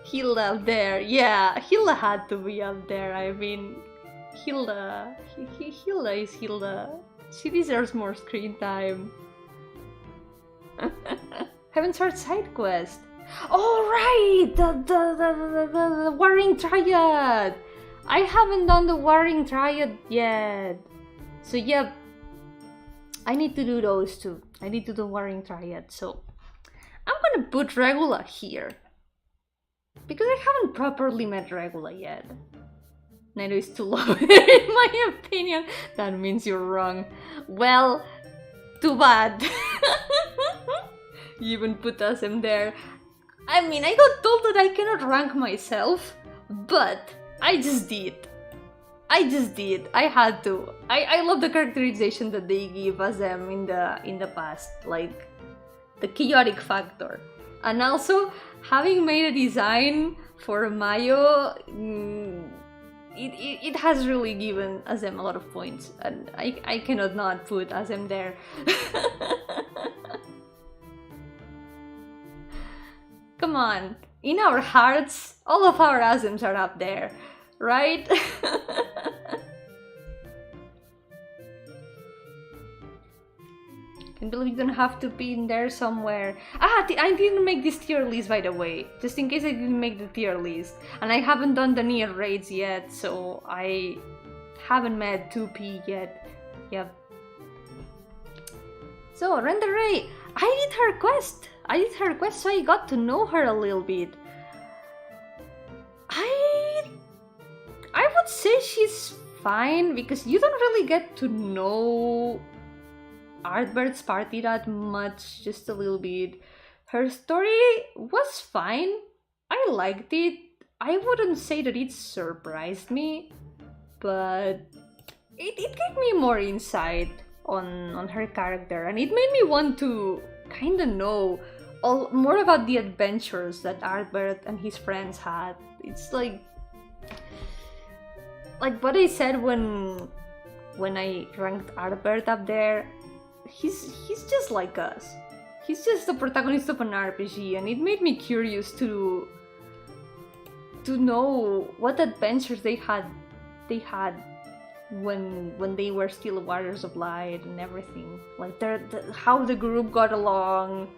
Hilda up there. Yeah, Hilda had to be up there. I mean, Hilda. Hilda is Hilda. She deserves more screen time. Haven't started side quest. Oh right, the Warring Triad. I haven't done the Warring Triad yet. So yeah, I need to do those too. I need to do Warring Triad. So I'm gonna put Regula here, because I haven't properly met Regula yet. Neither is too low in my opinion. That means you're wrong. Well, too bad. You even put SM there. I mean, I got told that I cannot rank myself, but I just did. I had to. I love the characterization that they give SM in the past, like the chaotic factor, and also having made a design for Mayo. It has really given SM a lot of points, and I cannot not put SM there. Come on, in our hearts, all of our ASMs are up there, right? Can't believe you don't have to be in there somewhere. Ah, I didn't make this tier list, by the way, just in case I didn't make the tier list. And I haven't done the Nier raids yet, so I haven't met 2P yet. Yep. So, Render Ray, I did her quest, so I got to know her a little bit. I would say she's fine, because you don't really get to know Artbird's party that much, just a little bit. Her story was fine. I liked it. I wouldn't say that it surprised me, but it gave me more insight on her character, and it made me want to kind of know more about the adventures that Artbird and his friends had. It's like what I said when I ranked Artbird up there. He's just like us. He's just the protagonist of an RPG, and it made me curious to know what adventures they had when they were still Warriors of Light and everything. Like how the group got along,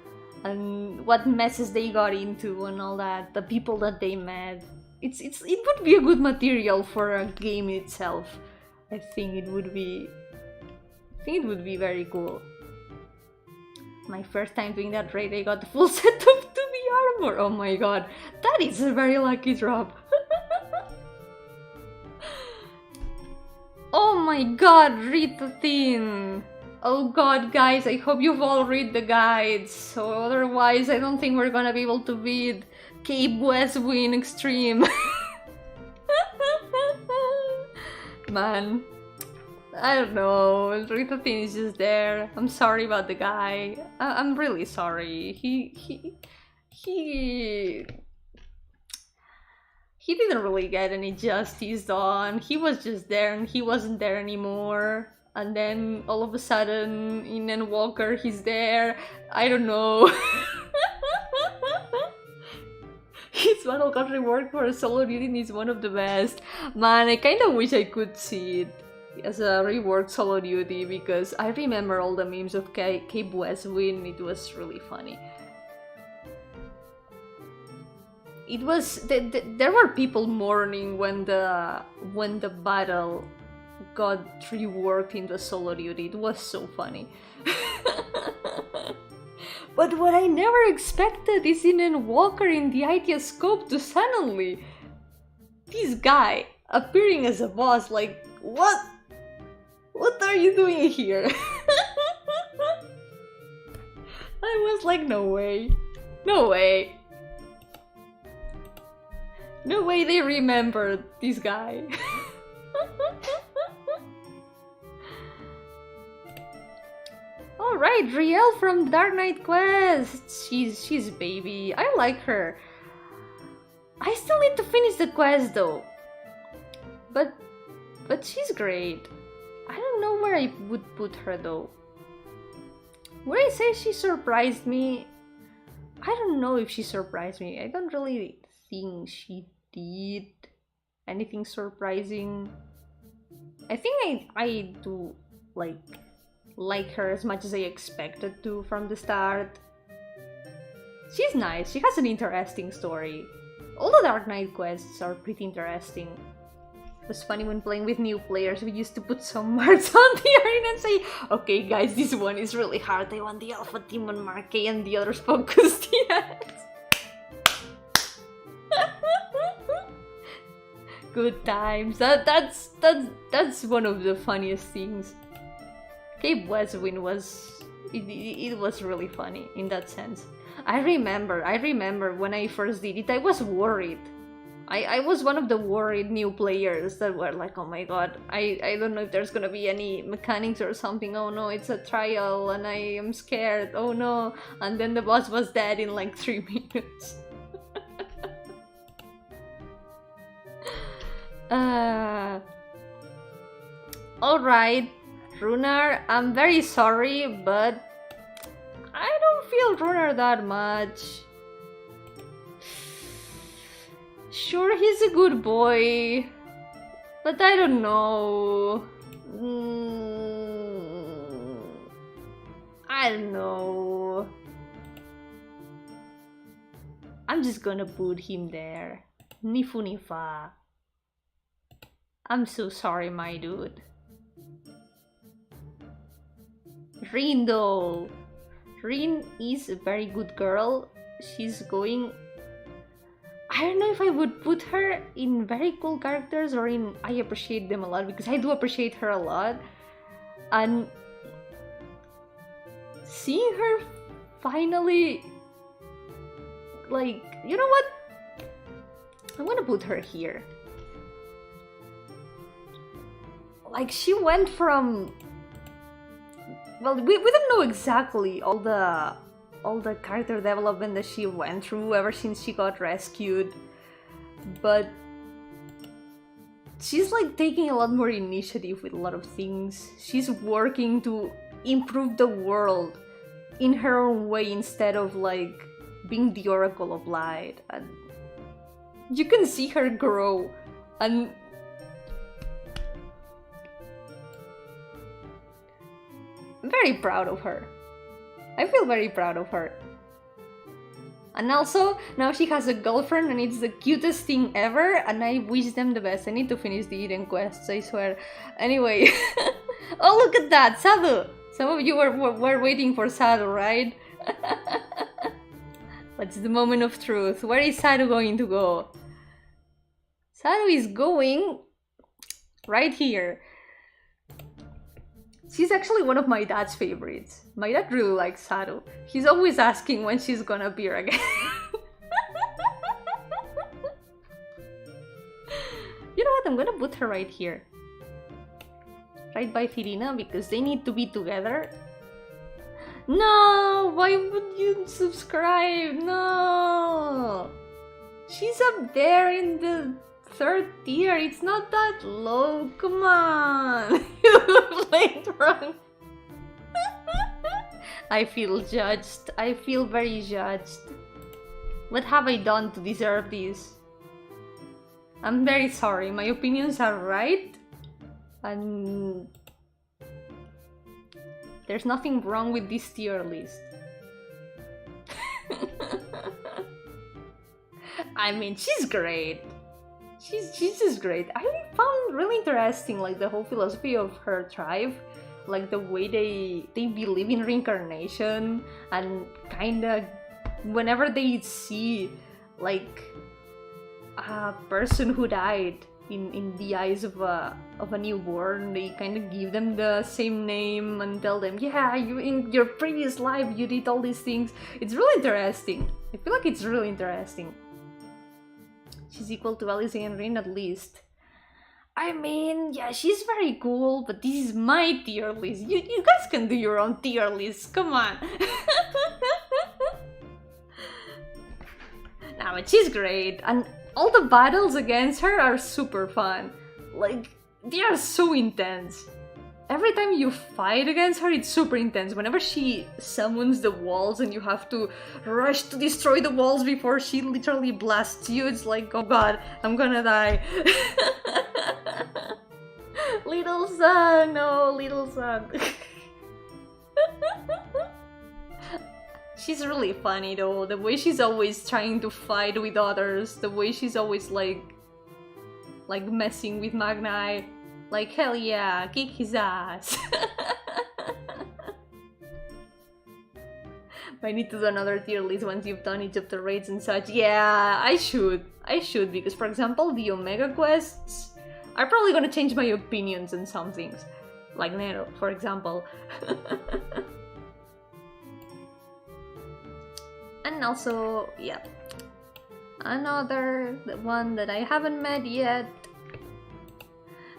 and what messes they got into and all that. The people that they met. It would be a good material for a game itself. I think it would be very cool. My first time doing that raid, I got the full set of 2B armor. Oh my god, that is a very lucky drop. Oh my god, read the thing! Oh god, guys, I hope you've all read the guides, so otherwise I don't think we're gonna be able to beat Cape West Wind Extreme. Man, I don't know, Rita Thin is just there. I'm sorry about the guy. I'm really sorry. He didn't really get any justice done. He was just there and he wasn't there anymore. And then all of a sudden in ENDWALKER he's there. I don't know. His battle card reward for a solo reading is one of the best. Man, I kinda wish I could see it as a reworked solo duty because I remember all the memes of Cape West Wind. It was really funny. It was there were people mourning when the battle got reworked in the solo duty. It was so funny. But what I never expected is in ENDWALKER in the idea scope to suddenly this guy appearing as a boss. Like, what are you doing here? I was like, no way, no way. No way they remembered this guy. Alright, Riel from Dark Knight Quest. She's baby. I like her. I still need to finish the quest though. But she's great. I don't know where I would put her though. Would I say she surprised me? I don't know if she surprised me. I don't really think she did anything surprising. I think I do like her as much as I expected to from the start. She's nice. She has an interesting story. All the Dark Knight quests are pretty interesting. It was funny when playing with new players. We used to put some marks on the arena and say, okay guys, this one is really hard. I want the Alpha Demon Mark A and the others focus TS. Good times. That's one of the funniest things. Cape West Wind was it was really funny in that sense. I remember when I first did it, I was worried. I was one of the worried new players that were like, oh my god, I don't know if there's gonna be any mechanics or something. Oh no, it's a trial and I am scared. Oh no. And then the boss was dead in like 3 minutes. Alright, Runar, I'm very sorry, but I don't feel Runar that much. Sure, he's a good boy, but I don't know. I don't know. I'm just gonna put him there. Nifu Nifa. I'm so sorry, my dude. Rin though. Rin is a very good girl. She's going... I don't know if I would put her in very cool characters or in I appreciate them a lot, because I do appreciate her a lot. And seeing her finally, like, you know what? I'm gonna put her here. Like, she went from... Well, we don't know exactly all the character development that she went through ever since she got rescued, but she's like taking a lot more initiative with a lot of things. She's working to improve the world in her own way instead of like being the Oracle of Light, and you can see her grow, and I'm very proud of her. I feel very proud of her. And also, now she has a girlfriend and it's the cutest thing ever, and I wish them the best. I need to finish the Eden quests, I swear. Anyway. Oh, look at that! Sadhu! Some of you were waiting for Sadhu, right? What's the moment of truth? Where is Sadhu going to go? Sadhu is going right here. She's actually one of my dad's favorites. My dad really likes Haru. He's always asking when she's gonna appear again. You know what? I'm gonna put her right here. Right by Firina, because they need to be together. No! Why would you subscribe? No! She's up there in the 3rd tier. It's not that low. Come on! You played wrong. I feel judged. I feel very judged. What have I done to deserve this? I'm very sorry. My opinions are right. And there's nothing wrong with this tier list. I mean, she's great. She's just great. I found really interesting, like, the whole philosophy of her tribe, like the way they believe in reincarnation, and kinda whenever they see like a person who died in the eyes of a newborn, they kind of give them the same name and tell them, yeah, you in your previous life you did all these things. It's really interesting. I feel like it's really interesting. She's equal to Alice and Rin at least. I mean, yeah, she's very cool, but this is my tier list. You guys can do your own tier list, come on. Nah, but she's great, and all the battles against her are super fun. Like, they are so intense. Every time you fight against her, it's super intense. Whenever she summons the walls and you have to rush to destroy the walls before she literally blasts you, it's like, oh god, I'm gonna die. Little son, no, little son. She's really funny though, the way she's always trying to fight with others, the way she's always like messing with Magnai. Like, hell yeah, kick his ass. I need to do another tier list once you've done each of the raids and such. Yeah, I should, because for example, the Omega quests are probably gonna change my opinions on some things. Like Nero, for example. And also, yeah, another one that I haven't met yet.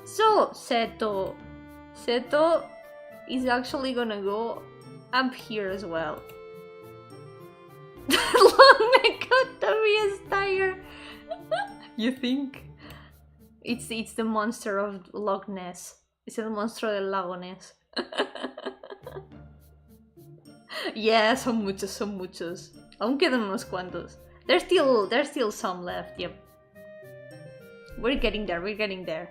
So, Seto is actually gonna go up here as well. Long Mecotomy is tired. You think? It's the monster of Loch Ness. It's el monstruo del lago Ness. Yeah, son muchos. Aún quedan unos cuantos. There's still some left, yep. We're getting there.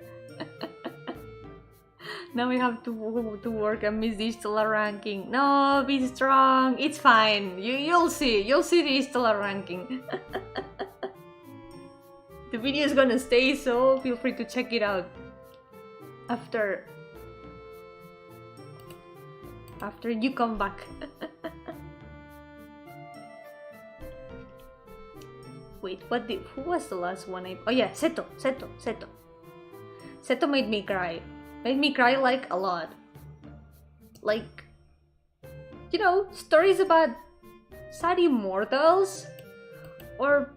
Now we have to work on Miss Digital ranking. No, be strong. It's fine. You'll see the Digital ranking. The video is gonna stay, so feel free to check it out after you come back. Wait, who was the last one oh yeah, Seto. Seto made me cry. Made me cry like a lot. Like, you know, stories about sad immortals or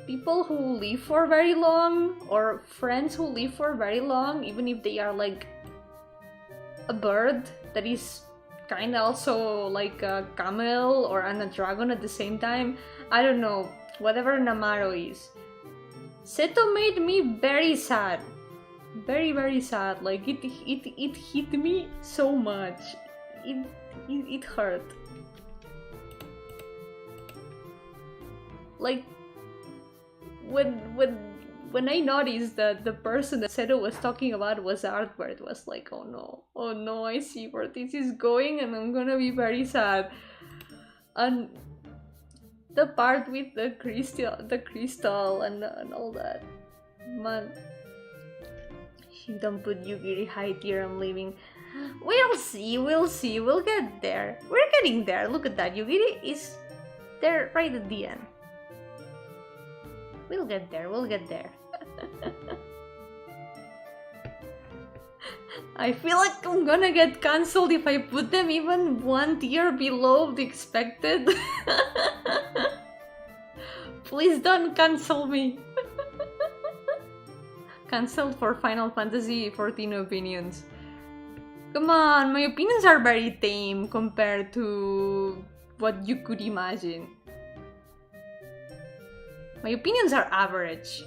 people who live for very long, or friends who live for very long, even if they are like a bird that is kind of also like a camel or a dragon at the same time. I don't know, whatever Namaro is. Seto made me very sad. Very sad. Like it hit me so much. It hurt. Like when I noticed that the person that Seto was talking about was Artbird, it was like, oh no, I see where this is going and I'm gonna be very sad. And the part with the crystal and all that, man. Don't put Yugiri high tier, I'm leaving. We'll see, we'll get there. We're getting there, look at that, Yugiri is there right at the end. We'll get there. I feel like I'm gonna get cancelled if I put them even one tier below the expected. Please don't cancel me. Cancelled for Final Fantasy XIV opinions. Come on, my opinions are very tame compared to what you could imagine. My opinions are average.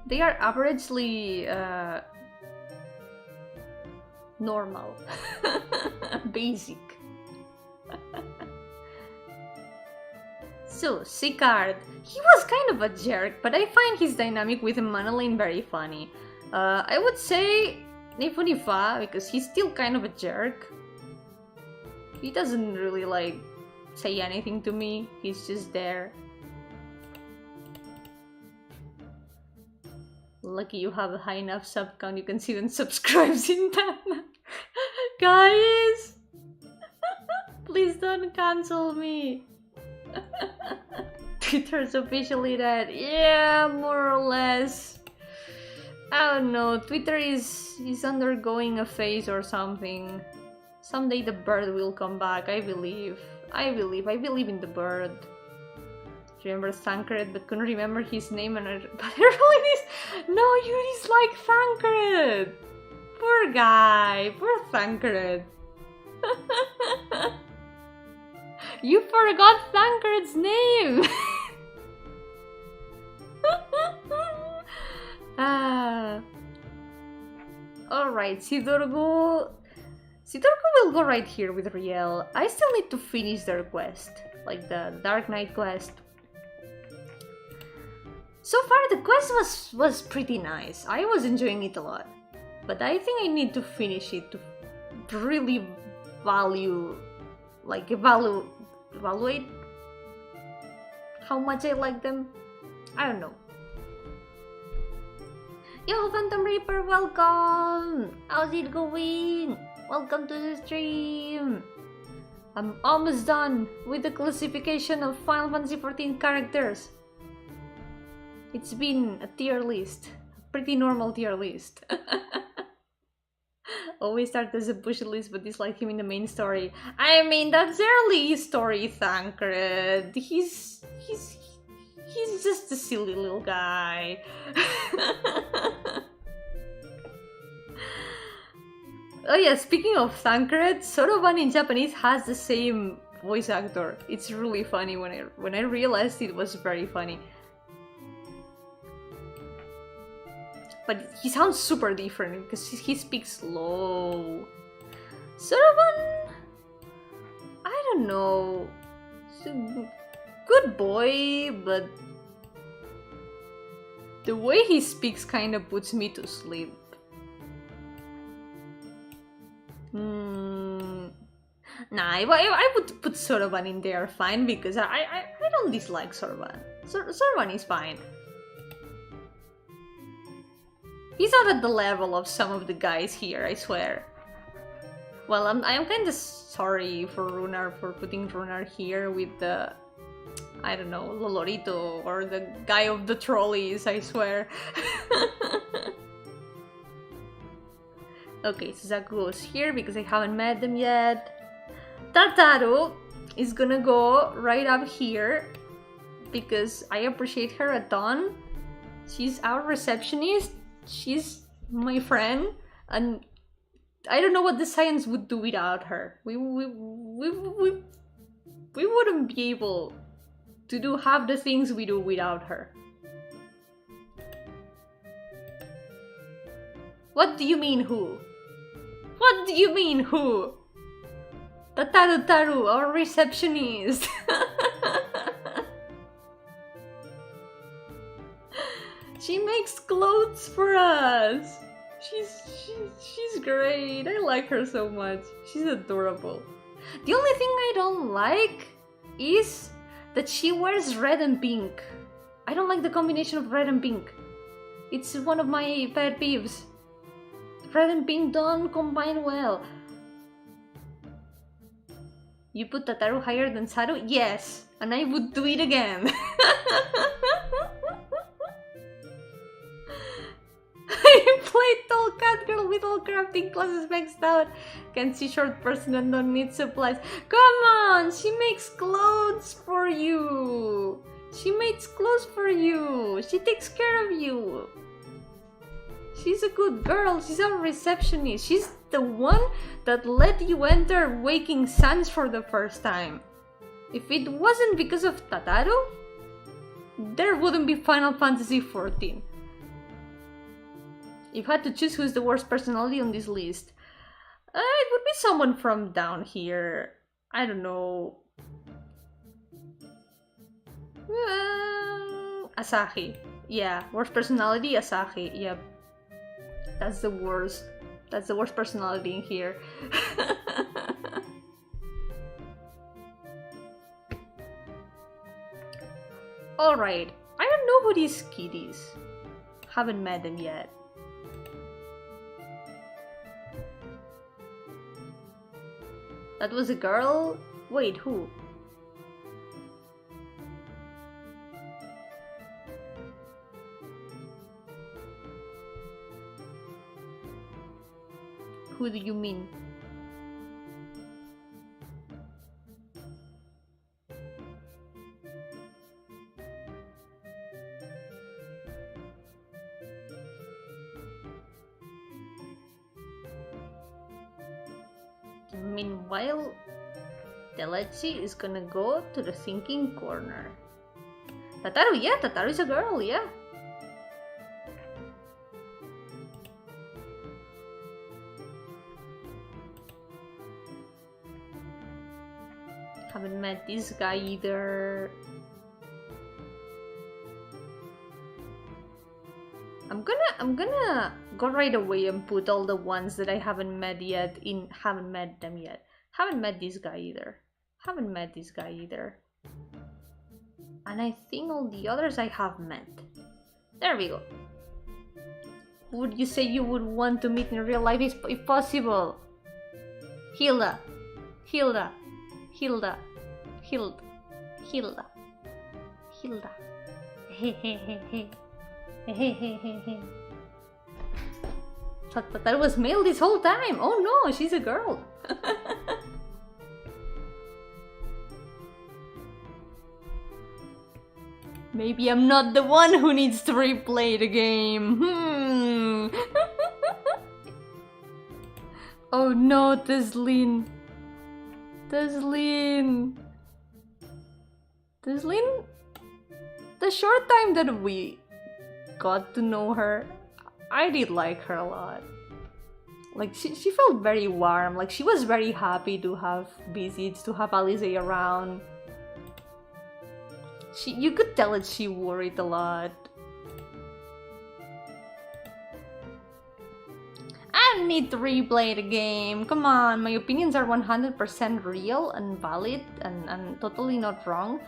They are averagely normal. Basic. So, Sicard. He was kind of a jerk, but I find his dynamic with Manolin very funny. I would say Nifunifa, because he's still kind of a jerk. He doesn't really, like, say anything to me. He's just there. Lucky you have a high enough sub count, you can see them subscribes in that. Guys! Please don't cancel me. Twitter's officially dead. Yeah, more or less. I don't know, Twitter is undergoing a phase or something. Someday the bird will come back, I believe. I believe in the bird. Remember Thancred, but couldn't remember his name, but I really no, you dislike Thancred! Poor guy, poor Thancred. You forgot Thancred's name! Alright, Sidorgo will go right here with Riel. I still need to finish their quest, like the Dark Knight quest. So far the quest was pretty nice. I was enjoying it a lot. But I think I need to finish it to really evaluate how much I like them. I don't know. Yo, Phantom Reaper, welcome! How's it going? Welcome to the stream! I'm almost done with the classification of Final Fantasy XIV characters. It's been a tier list. A pretty normal tier list. Always start as a push list but dislike him in the main story. I mean, that's early story, Thancred. He's just a silly little guy. Oh yeah, speaking of Thancred, Soroban in Japanese has the same voice actor. It's really funny when I realized it was very funny. But he sounds super different because he speaks slow. Soroban, I don't know. He's a good boy, but the way he speaks kind of puts me to sleep. Nah, I would put Soroban in there fine because I don't dislike Soroban. Soroban is fine. He's not at the level of some of the guys here, I swear. Well, I'm kind of sorry for Runar for putting Runar here with the, I don't know, Lolorito or the guy of the trolleys, I swear. Okay, Suzaku goes here because I haven't met them yet. Tataru is gonna go right up here because I appreciate her a ton. She's our receptionist. She's my friend, and I don't know what the science would do without her. We wouldn't be able to do half the things we do without her. What do you mean who? What do you mean who? Tataru, our receptionist. She makes clothes for us. She's great. I like her so much. She's adorable. The only thing I don't like is that she wears red and pink. I don't like the combination of red and pink. It's one of my pet peeves. Red and pink don't combine well. You put Tataru higher than Saru? Yes, and I would do it again. fat girl with all crafting classes maxed out. Can see short person and don't need supplies. Come on, she makes clothes for you. She makes clothes for you. She takes care of you. She's a good girl. She's a receptionist. She's the one that let you enter Waking Suns for the first time. If it wasn't because of Tataru, there wouldn't be Final Fantasy XIV. If I had to choose who's the worst personality on this list, it would be someone from down here. I don't know. Asahi. Yeah, worst personality, Asahi. Yep. That's the worst. That's the worst personality in here. Alright, I don't know who these kitties. Haven't met them yet. That was a girl? Wait, who? Who do you mean? Meanwhile, Telechi is gonna go to the thinking corner. Tataru, yeah, Tataru is a girl, yeah. Haven't met this guy either. I'm gonna go right away and put all the ones that I haven't met yet in haven't met them yet. Haven't met this guy either. Haven't met this guy either. And I think all the others I have met. There we go. Who would you say you would want to meet in real life if possible? Hilda. Hilda. Hilda. Hilda. Hilda. Hilda. Hehehehe. Hehehehe. Thought that was male this whole time. Oh no, she's a girl. Maybe I'm not the one who needs to replay the game. Oh no, Teslin. Teslin. Teslin? The short time that we got to know her, I did like her a lot. Like, she felt very warm. Like, she was very happy to have visits, to have Alice around. You could tell that she worried a lot. I don't need to replay the game. Come on, my opinions are 100% real and valid and totally not wrong.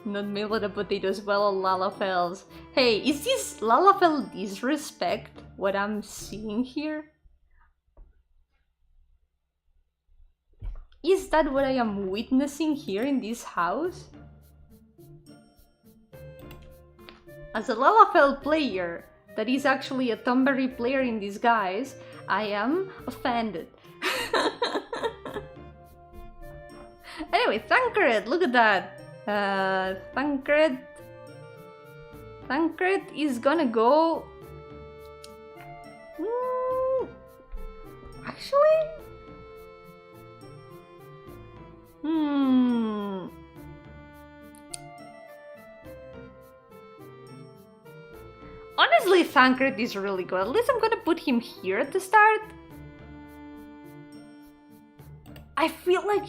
Not made with the potatoes, well, Lalafels. Hey, is this Lalafel disrespect what I'm seeing here? Is that what I am witnessing here in this house? As a Lalafel player, that is actually a Yomberry player in disguise, I am offended. Anyway, Thancred, look at that. Thancred is gonna go... Actually... Honestly, Thancred is really good. At least I'm gonna put him here at the start. I feel like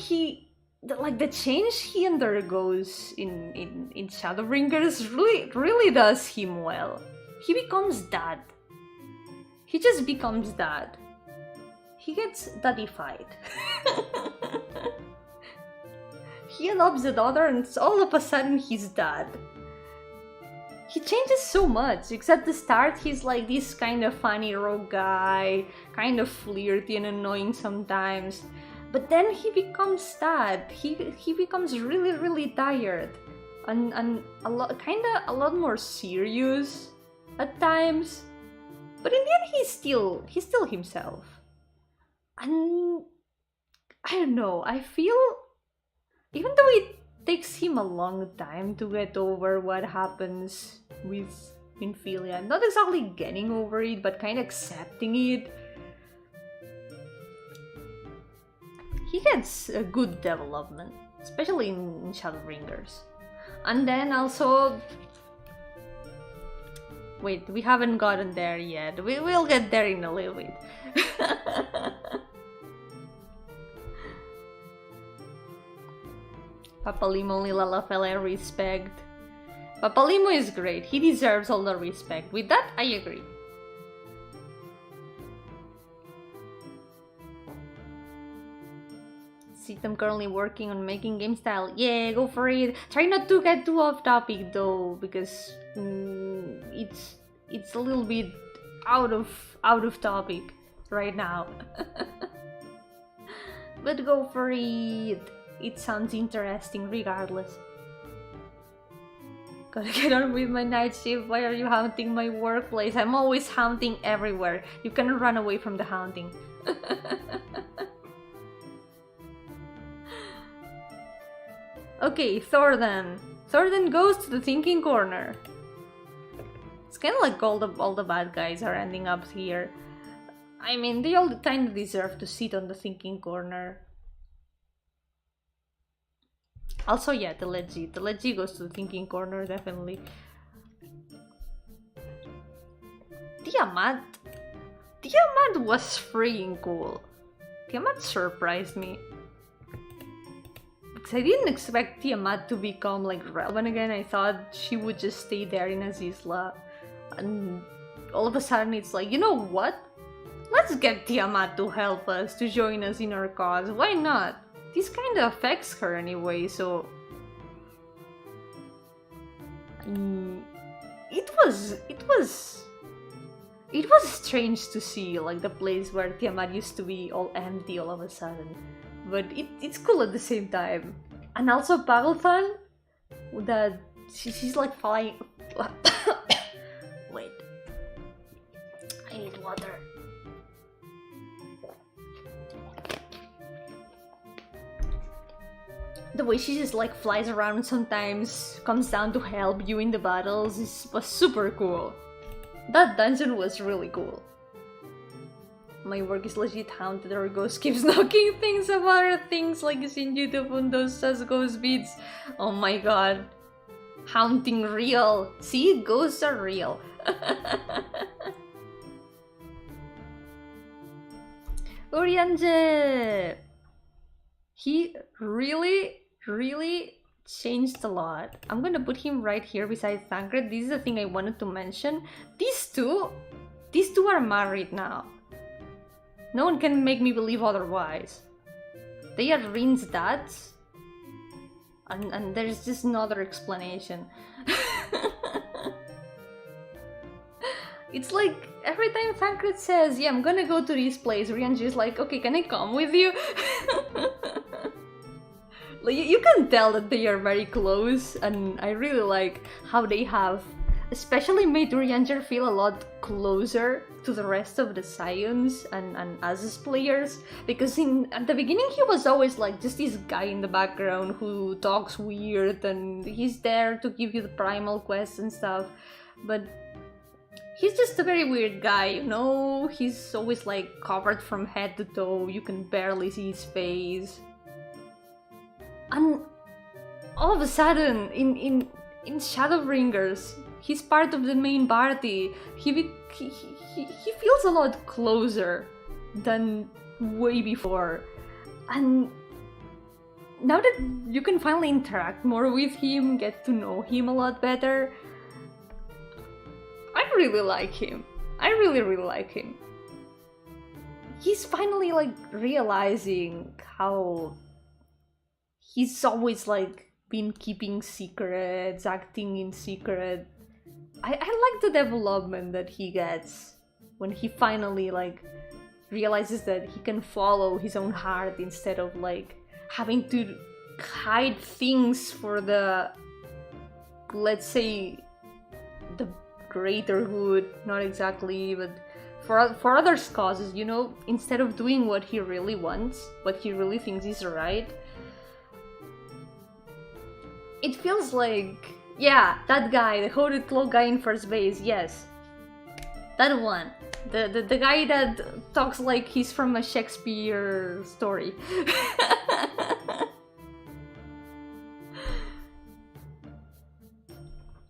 the change he undergoes in Shadowbringers really does him well. He becomes dad. He just becomes dad. He gets daddified. He adopts a daughter and all of a sudden he's dad. He changes so much, because at the start he's like this kind of funny rogue guy, kind of flirty and annoying sometimes. But then he becomes sad. He becomes really tired and a lot more serious. at times, but in the end he's still himself. And I don't know, I feel even though it takes him a long time to get over what happens with Infilia, not exactly getting over it, but kind of accepting it, he gets a good development, especially in Shadowbringers. And then also, wait, we haven't gotten there yet. We will get there in a little bit. Papalimo Lalafele respect. Papalimo is great. He deserves all the respect. With that, I agree. See, I'm currently working on making game style. Yeah, go for it. Try not to get too off topic though, because it's a little bit out of topic right now. But go for it. It sounds interesting regardless. Gotta get on with my night shift. Why are you haunting my workplace? I'm always haunting everywhere. You cannot run away from the haunting. Okay, Thordan. Thordan goes to the thinking corner. It's kind of like all the bad guys are ending up here. I mean, they all kind of deserve to sit on the thinking corner. Also, yeah, the Leggy goes to the thinking corner, definitely. Tiamat was freaking cool. Tiamat surprised me. Because I didn't expect Tiamat to become like relevant again. I thought she would just stay there in Azizla. And all of a sudden it's like, you know what? Let's get Tiamat to help us, to join us in our cause. Why not? This kind of affects her anyway, so... It was strange to see, like, the place where Tiamat used to be all empty all of a sudden. But it's cool at the same time. And also Pagelthan, that she's like flying... Wait. I need water. The way she just like flies around sometimes, comes down to help you in the battles, was super cool. That dungeon was really cool. My work is legit haunted, or ghost keeps knocking things of other things like Shinji Fundo's sus ghost beats. Oh my god. Haunting real. See, ghosts are real. Urianje! He really changed a lot. I'm gonna put him right here beside Thancred. This is the thing I wanted to mention. These two are married now. No one can make me believe otherwise. They are Rin's dads. And there's just no other explanation. It's like every time Thancred says, yeah, I'm gonna go to this place, Rianji is like, okay, can I come with you? Like, you can tell that they are very close, and I really like how they have especially made Urianger feel a lot closer to the rest of the Scions and us as players, because at the beginning he was always like just this guy in the background who talks weird and he's there to give you the primal quests and stuff, but he's just a very weird guy, you know? He's always like covered from head to toe, you can barely see his face. And all of a sudden, in Shadowbringers, he's part of the main party. He feels a lot closer than way before. And now that you can finally interact more with him, get to know him a lot better, I really like him. I really like him. He's finally like realizing how he's always like been keeping secrets, acting in secret. I like the development that he gets when he finally like realizes that he can follow his own heart instead of like having to hide things for the, let's say, greater good, not exactly, but for others' causes, you know, instead of doing what he really wants, what he really thinks is right. It feels like, yeah, that guy, the hooded cloak guy in first base, yes. That one. The guy that talks like he's from a Shakespeare story.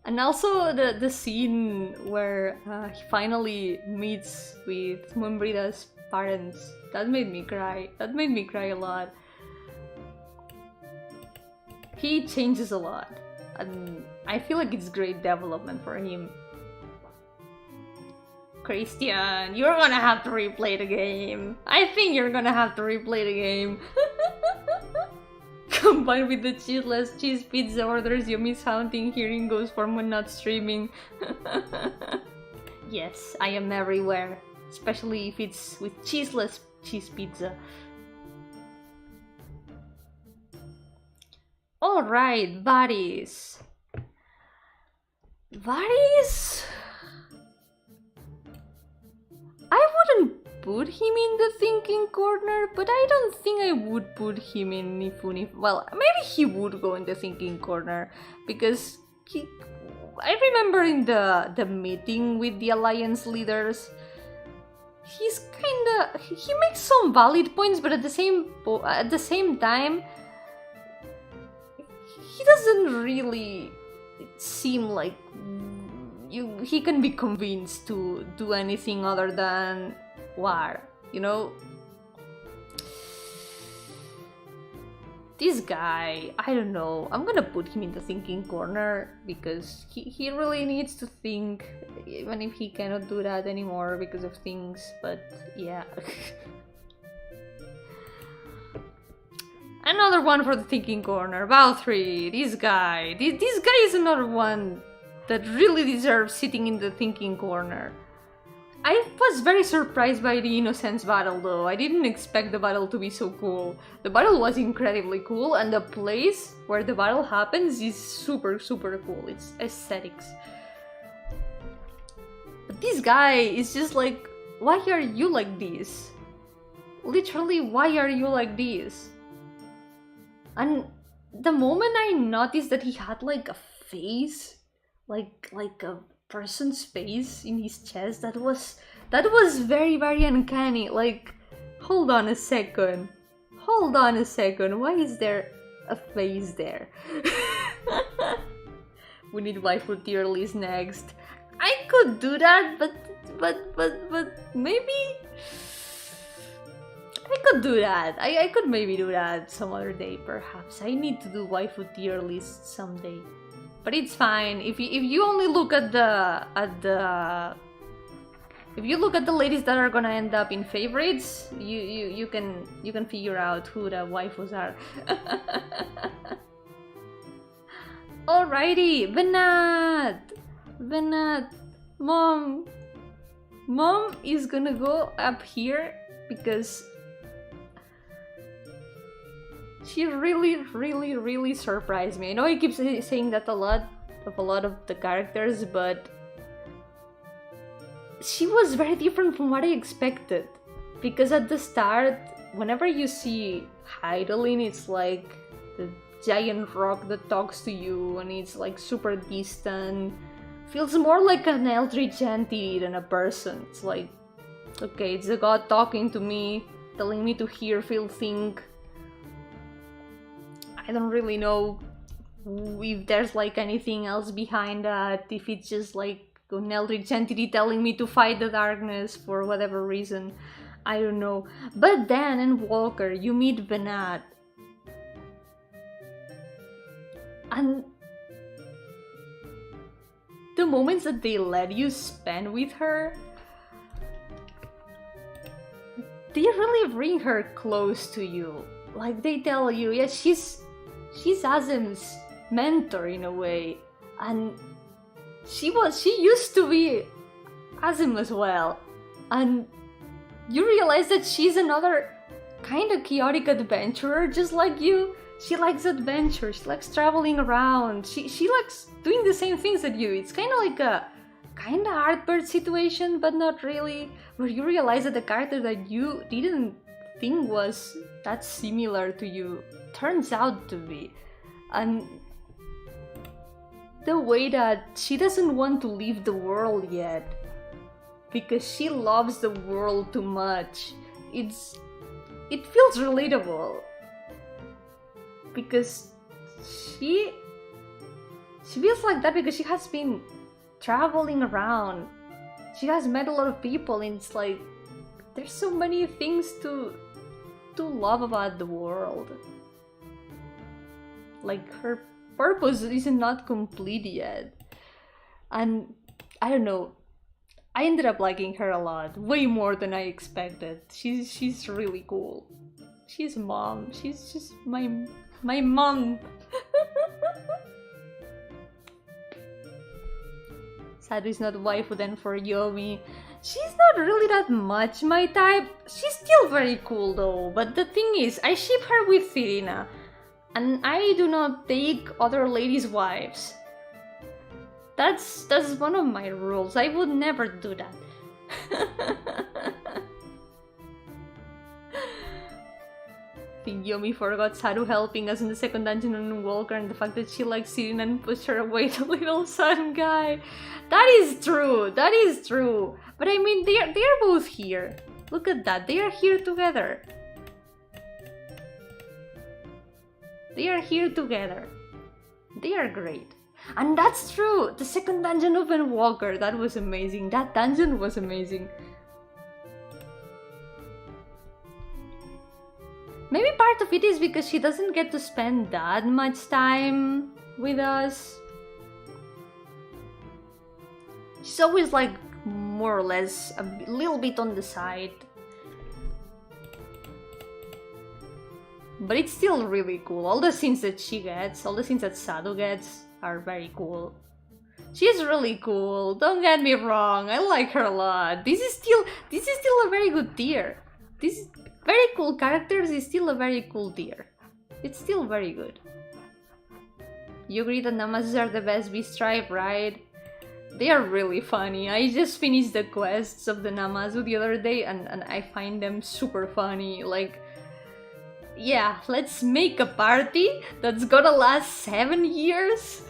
And also the scene where he finally meets with Mombrida's parents. That made me cry. That made me cry a lot. He changes a lot. And I feel like it's great development for him. Christian, you're gonna have to replay the game. I think you're gonna have to replay the game. Combined with the cheeseless cheese pizza orders, Yomi's haunting hearing goes from when not streaming. Yes, I am everywhere. Especially if it's with cheeseless cheese pizza. Alright, buddies. Buddies? I wouldn't put him in the thinking corner, but I don't think I would put him in Nifuni. Well, maybe he would go in the thinking corner, because I remember in the meeting with the alliance leaders, he's kinda, he makes some valid points, but at the same time, he doesn't really seem like he can be convinced to do anything other than war, you know? This guy, I don't know, I'm gonna put him in the thinking corner because he really needs to think, even if he cannot do that anymore because of things, but yeah. Another one for the thinking corner, Valtteri, this guy is another one that really deserves sitting in the thinking corner. I was very surprised by the Innocence battle though. I didn't expect the battle to be so cool. The battle was incredibly cool, and the place where the battle happens is super cool. It's aesthetics. But this guy is just like, why are you like this? Literally, why are you like this? And the moment I noticed that he had like a face, like a person's face in his chest, that was very uncanny. Like, hold on a second, why is there a face there? We need waifu tier list next. I could do that, but maybe I could do that. I could maybe do that some other day, perhaps. I need to do waifu tier list someday. But it's fine. If you only look at the if you look at the ladies that are gonna end up in favorites, you can figure out who the waifus are. Alrighty, Venat, Mom is gonna go up here because she really surprised me. I know I keep saying that a lot of the characters, but she was very different from what I expected. Because at the start, whenever you see Heidelin, it's like the giant rock that talks to you, and it's like super distant. Feels more like an eldritch entity than a person. It's like, okay, it's a god talking to me, telling me to hear, feel, think. I don't really know if there's like anything else behind that, if it's just like an eldritch entity telling me to fight the darkness for whatever reason. I don't know. But then in Walker, you meet Venat. And the moments that they let you spend with her, they really bring her close to you. Like, they tell you, yeah, she's Azim's mentor in a way, and she used to be Azim as well, and you realize that she's another kind of chaotic adventurer just like you. She likes adventure, she likes traveling around, she likes doing the same things that you. It's kind kind of heartburn situation, but not really, where you realize that the character that you didn't think was that similar to you turns out to be. And the way that she doesn't want to leave the world yet because she loves the world too much. It feels relatable because she feels like that because she has been traveling around. She has met a lot of people, and it's like there's so many things to love about the world. Like, her purpose is not complete yet. And I don't know, I ended up liking her a lot, way more than I expected. She's really cool. She's mom. She's just my mom. Sadu is not waifu then for Yomi. She's not really that much my type. She's still very cool though, but the thing is, I ship her with Irina, and I do not take other ladies' wives. That's one of my rules. I would never do that. I think Yomi forgot Saru helping us in the second dungeon on ENDWALKER, and the fact that she likes Irina and pushed her away the little sun guy. That is true. That is true. But I mean, they're both here. Look at that. They are here together. They are here together. They are great. And that's true! The second dungeon of ENDWALKER, that was amazing. That dungeon was amazing. Maybe part of it is because she doesn't get to spend that much time with us. She's always like more or less a little bit on the side. But it's still really cool. All the scenes that she gets, all the scenes that Sadu gets are very cool. She's really cool, don't get me wrong, I like her a lot. This is still a very good tier. This very cool characters is still a very cool tier. It's still very good. You agree that NORMAS are the best V-Stripe, right? They are really funny. I just finished the quests of the Namazu the other day and I find them super funny. Like, yeah, let's make a party that's gonna last 7 years.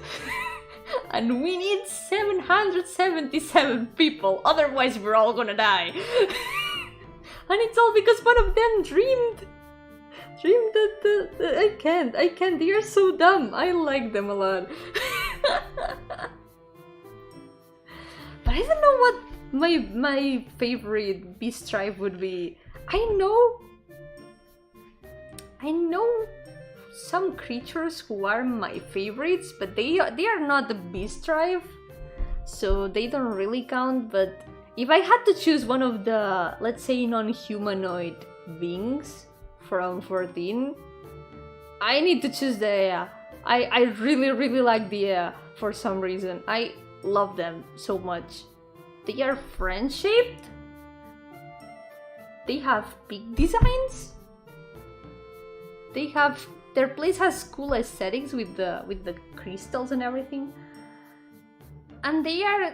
And we need 777 people, otherwise we're all gonna die. And it's all because one of them dreamed that I can't, they are so dumb. I like them a lot. But I don't know what my favorite beast tribe would be. I know some creatures who are my favorites, but they are not the beast tribe, so they don't really count. But if I had to choose one of the, let's say, non-humanoid beings from 14, I need to choose the Ea. I really like the Ea for some reason. I love them so much. They are friend-shaped. They have big designs. Their place has cool aesthetics with the crystals and everything. And they are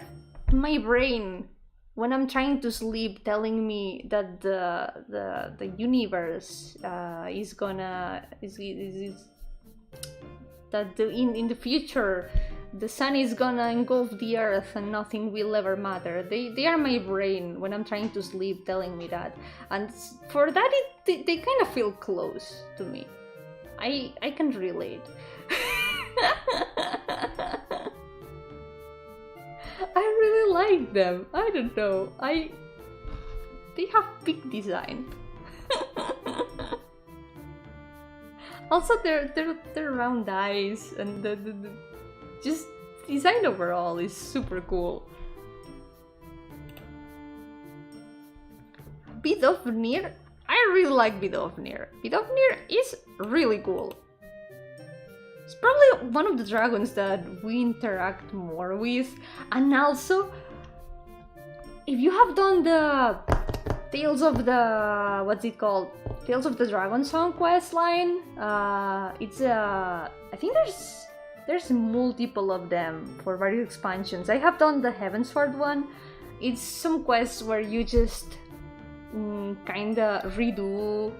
my brain when I'm trying to sleep, telling me that the universe is that in the future the sun is gonna engulf the earth and nothing will ever matter. They are my brain when I'm trying to sleep, telling me that. And for that, they kind of feel close to me. I can relate. I really like them. I don't know. They have big design. Also, their round eyes and the just design overall is super cool. Vidofnir, I really like Vidofnir. Vidofnir is really cool. It's probably one of the dragons that we interact more with, and also, if you have done the Tales of the, what's it called? Tales of the Dragon Song quest line, it's I think there's There's multiple of them for various expansions. I have done the Heavensward one. It's some quests where you just kinda redo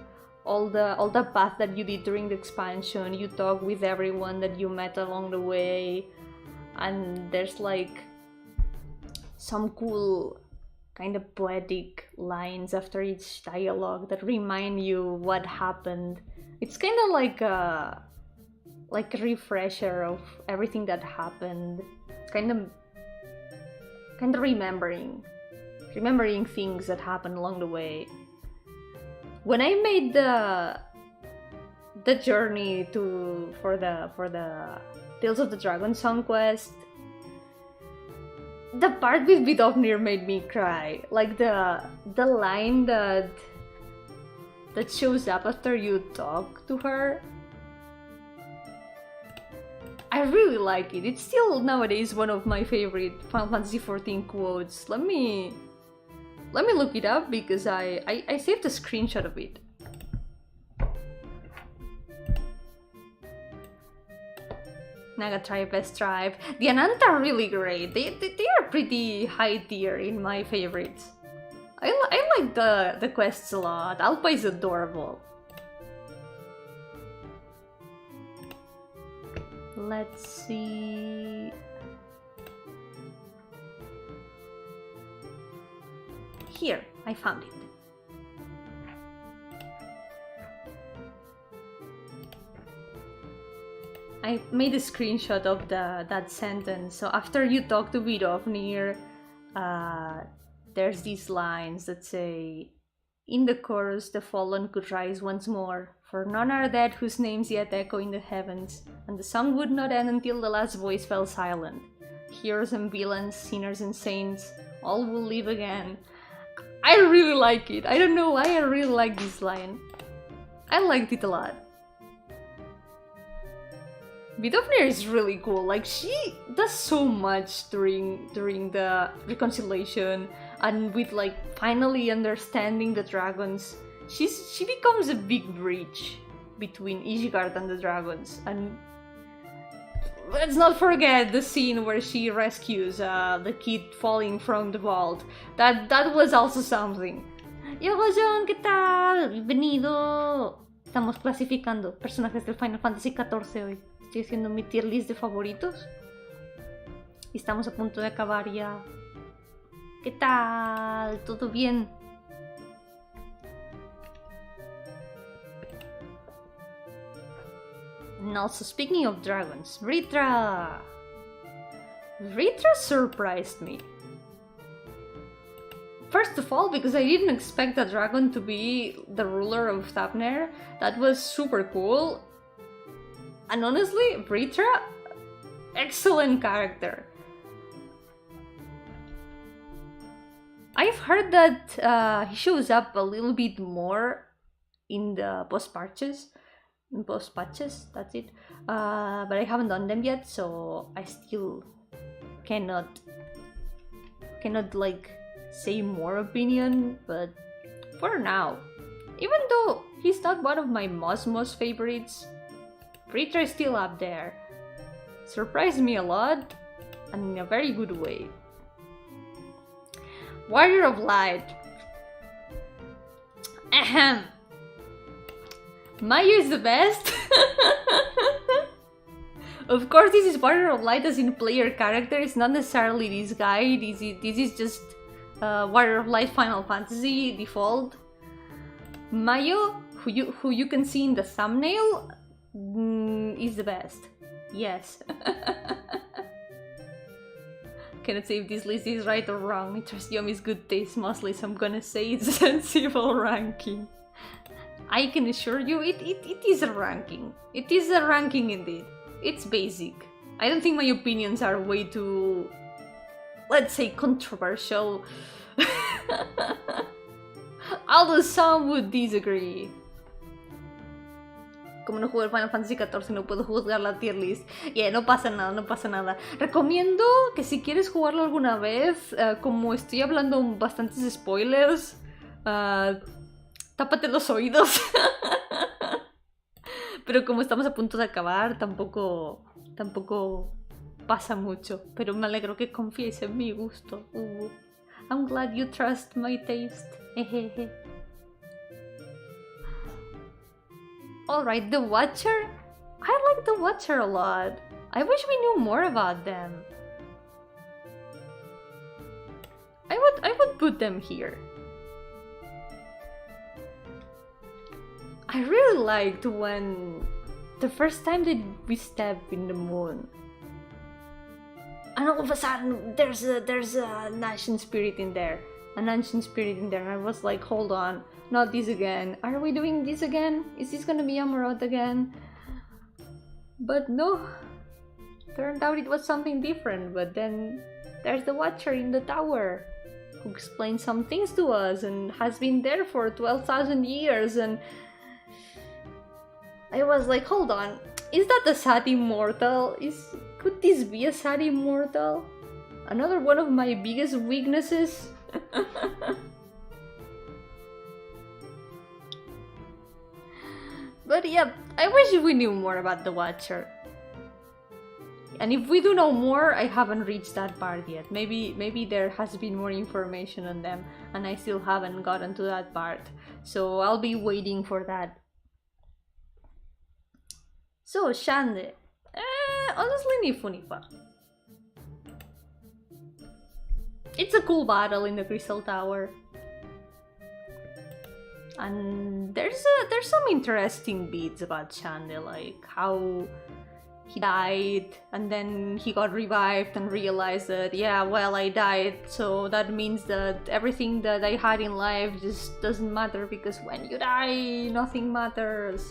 all the path that you did during the expansion. You talk with everyone that you met along the way, and there's like some cool kind of poetic lines after each dialogue that remind you what happened. It's kind of like a refresher of everything that happened. Kind of remembering things that happened along the way. When I made the journey for the Tales of the Dragon Song quest, the part with Vidofnir made me cry. Like the line that shows up after you talk to her. I really like it. It's still nowadays one of my favorite Final Fantasy XIV quotes. Let me look it up because I saved a screenshot of it. Naga Tribe, Best Tribe. The Ananta are really great. They are pretty high tier in my favorites. I like the quests a lot. Alpa is adorable. Let's see. Here, I found it. I made a screenshot of that sentence. So after you talk to Vidofnir, there's these lines that say, "In the chorus, the fallen could rise once more, for none are dead whose names yet echo in the heavens, and the song would not end until the last voice fell silent. Heroes and villains, sinners and saints, all will live again." I really like it. I don't know why I really like this line. I liked it a lot. Vidofnir is really cool. Like, she does so much during the reconciliation, and with like finally understanding the dragons, she becomes a big bridge between Ishgard and the dragons. And let's not forget the scene where she rescues the kid falling from the vault. That was also something. Yogo-san, ¿qué tal? Bienvenido. Estamos clasificando personajes del Final Fantasy XIV hoy. Estoy haciendo mi tier list de favoritos. Y estamos a punto de acabar ya. ¿Qué tal? ¿Todo bien? And also, speaking of dragons, Vritra! Vritra surprised me. First of all, because I didn't expect a dragon to be the ruler of Thapner. That was super cool. And honestly, Vritra, excellent character. I've heard that he shows up a little bit more in the post-patches. That's it. But I haven't done them yet, so I still cannot like say more opinion. But for now, even though he's not one of my most favorites, Vritra is still up there. Surprised me a lot, and in a very good way. Warrior of Light. Ahem. Mayu is the best. Of course, this is Warrior of Light as in player character. It's not necessarily this guy. This is just Warrior of Light Final Fantasy default. Mayu, who you can see in the thumbnail, is the best. Yes. Cannot say if this list is right or wrong. I trust Yomi's good taste mostly, so I'm gonna say it's a sensible ranking. I can assure you it is a ranking. It is a ranking indeed. It's basic. I don't think my opinions are way too, let's say, controversial. Although some would disagree. Como no jugué el Final Fantasy XIV, no puedo juzgar la tier list. Yeah, no pasa nada, no pasa nada. Recomiendo que si quieres jugarlo alguna vez, como estoy hablando bastantes spoilers, tápate los oídos. Pero como estamos a punto de acabar, tampoco pasa mucho. Pero me alegro que confíes en mi gusto. I'm glad you trust my taste. Alright, the Watcher? I like the Watcher a lot. I wish we knew more about them. I would put them here. I really liked when the first time that we stepped in the moon, and all of a sudden there's an ancient spirit in there, and I was like, hold on, not this again. Are we doing this again? Is this gonna be Amarot again? But no, turned out it was something different. But then there's the Watcher in the tower, who explains some things to us and has been there for 12,000 years, and I was like, hold on, is that a sad immortal? Could this be a sad immortal? Another one of my biggest weaknesses? But yeah, I wish we knew more about the Watcher. And if we do know more, I haven't reached that part yet. Maybe there has been more information on them and I still haven't gotten to that part. So I'll be waiting for that. So, Shande. Honestly, ni fu ni fa. It's a cool battle in the Crystal Tower. And there's some interesting bits about Shande, like how he died and then he got revived and realized that, yeah, well, I died, so that means that everything that I had in life just doesn't matter, because when you die, nothing matters.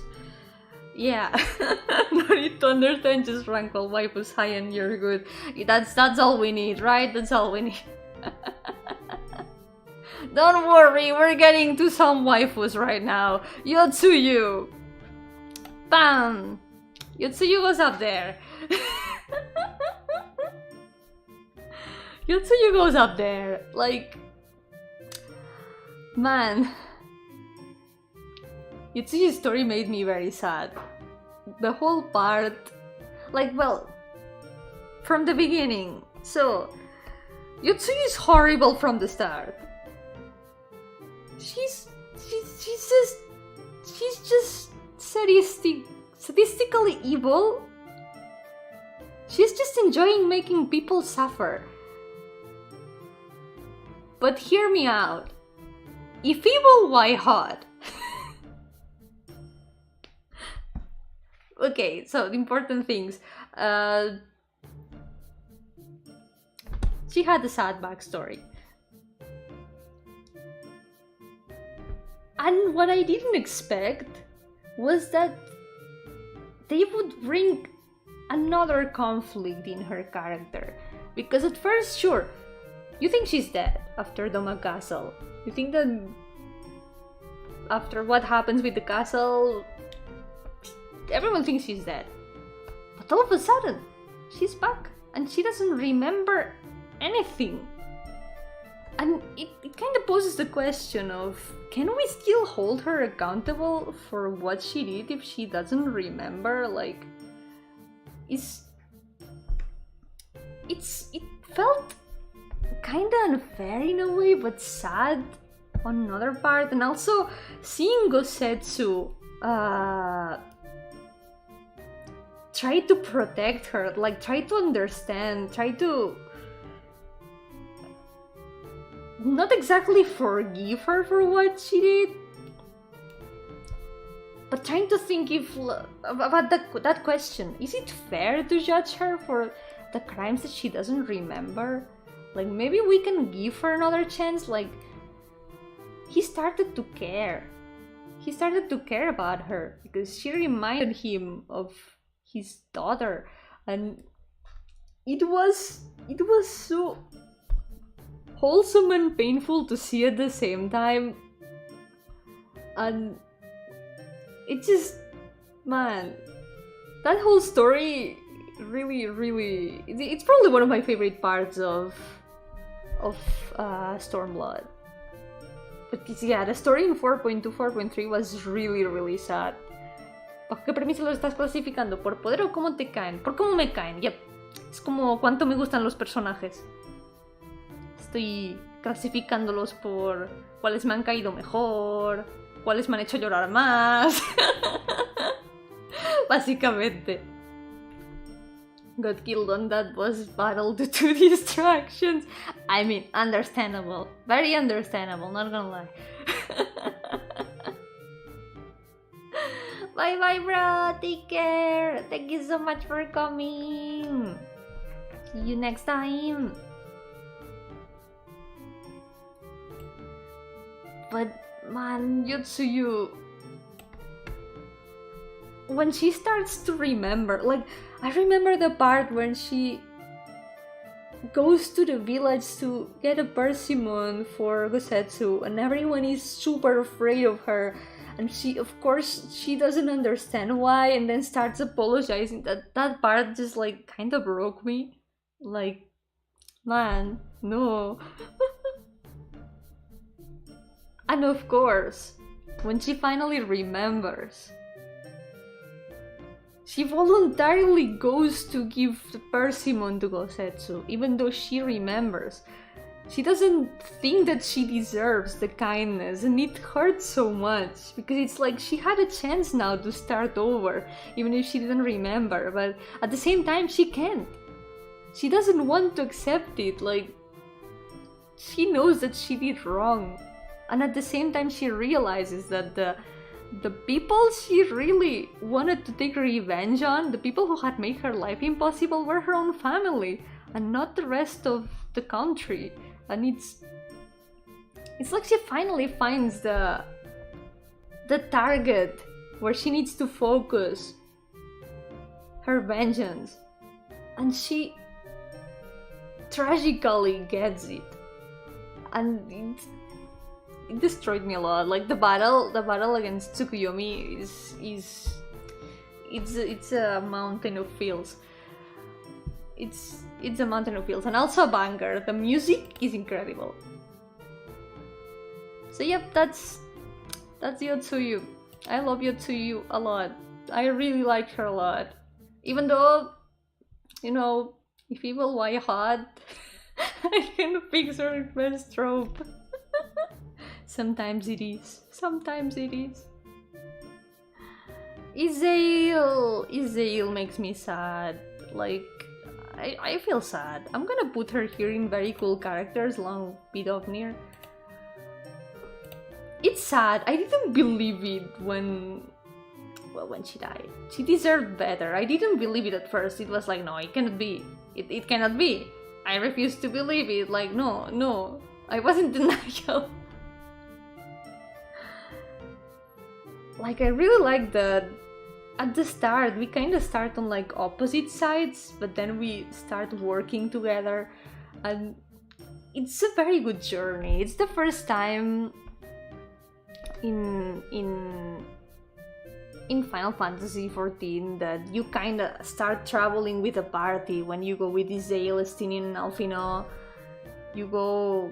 Yeah, no need to understand, just rank while waifu's high and you're good. That's all we need, right? That's all we need. Don't worry, we're getting to some waifus right now. Yotsuyu! Bam! Yotsuyu goes up there. Yotsuyu goes up there. Like, man. Yotsuyu's story made me very sad. The whole part, like, well, from the beginning. So, Yotsuyu is horrible from the start. She's just sadistically evil. She's just enjoying making people suffer. But hear me out. If evil, why hot? Okay, so the important things. She had a sad backstory. And what I didn't expect was that they would bring another conflict in her character. Because at first, sure, you think she's dead after Doma Castle. You think that after what happens with the castle, everyone thinks she's dead. But all of a sudden, she's back and she doesn't remember anything. And it kind of poses the question of, can we still hold her accountable for what she did if she doesn't remember? Like, it felt kind of unfair in a way, but sad on another part. And also, seeing Gosetsu try to protect her, like, try to understand, try to not exactly forgive her for what she did, but trying to think about that question. Is it fair to judge her for the crimes that she doesn't remember? Like, maybe we can give her another chance. Like, he started to care. He started to care about her because she reminded him of his daughter, and it was so wholesome and painful to see at the same time. And it just, man, that whole story really, it's probably one of my favorite parts of Stormblood. But yeah, the story in 4.2, 4.3 was really sad. ¿Bajo qué premisa los estás clasificando? ¿Por poder o cómo te caen? Por cómo me caen, yep. Es como cuánto me gustan los personajes. Estoy clasificándolos por cuáles me han caído mejor, cuáles me han hecho llorar más. Básicamente. Got killed on that boss battle due to distractions. I mean, understandable. Very understandable, not gonna lie. Bye bye, bro. Take care. Thank you so much for coming. See you next time. But man, Yotsuyu, when she starts to remember, like, I remember the part when she goes to the village to get a persimmon for Gosetsu and everyone is super afraid of her, and she, of course, she doesn't understand why, and then starts apologizing. That part just like kind of broke me. Like, man, no. And of course, when she finally remembers, she voluntarily goes to give the persimmon to Gosetsu, even though she remembers. She doesn't think that she deserves the kindness, and it hurts so much, because it's like she had a chance now to start over, even if she didn't remember, but at the same time she can't. She doesn't want to accept it, like, she knows that she did wrong. And at the same time she realizes that the people she really wanted to take revenge on, the people who had made her life impossible, were her own family and not the rest of the country. And it's like she finally finds the target where she needs to focus her vengeance, and she tragically gets it. And it destroyed me a lot. Like the battle against Tsukuyomi it's a mountain of feels. It's a mountain of feels, and also a banger. The music is incredible. So yep, that's Yotsuyu. I love Yotsuyu a lot. I really like her a lot. Even though, you know, if evil, why hot? I can fix her best trope. Sometimes it is. Sometimes it is. Izail makes me sad. Like, I feel sad. I'm gonna put her here in very cool characters along with Ovnir. It's sad. I didn't believe it when she died. She deserved better. I didn't believe it at first. It was like, no, it cannot be. It cannot be. I refuse to believe it. Like, no. I was in denial. Like, I really like that at the start we kind of start on like opposite sides, but then we start working together, and it's a very good journey. It's the first time in Final Fantasy XIV that you kind of start traveling with a party. When you go with Izail, Estinian, and Alphino, you go.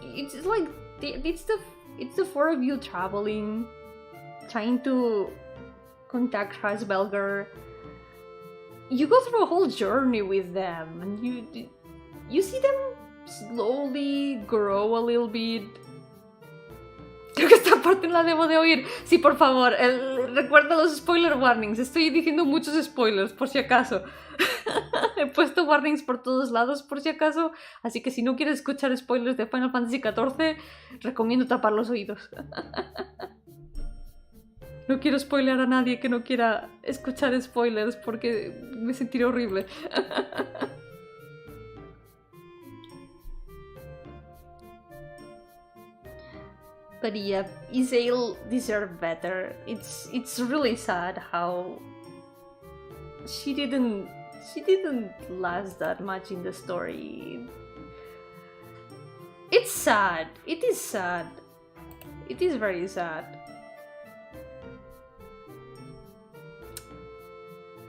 It's like it's the four of you traveling, trying to contact Hrasbelger. You go through a whole journey with them, and you see them slowly grow a little bit. Creo que esta parte la debo de oír. Sí, por favor, recuerda los spoiler warnings. Estoy diciendo muchos spoilers, por si acaso. He puesto warnings por todos lados, por si acaso. Así que si no quieres escuchar spoilers de Final Fantasy XIV, recomiendo tapar los oídos. No quiero spoilear a nadie que no quiera escuchar spoilers porque me sentiré horrible. But yeah, Izail deserved better. It's really sad how she didn't last that much in the story. It's sad. It is sad. It is very sad.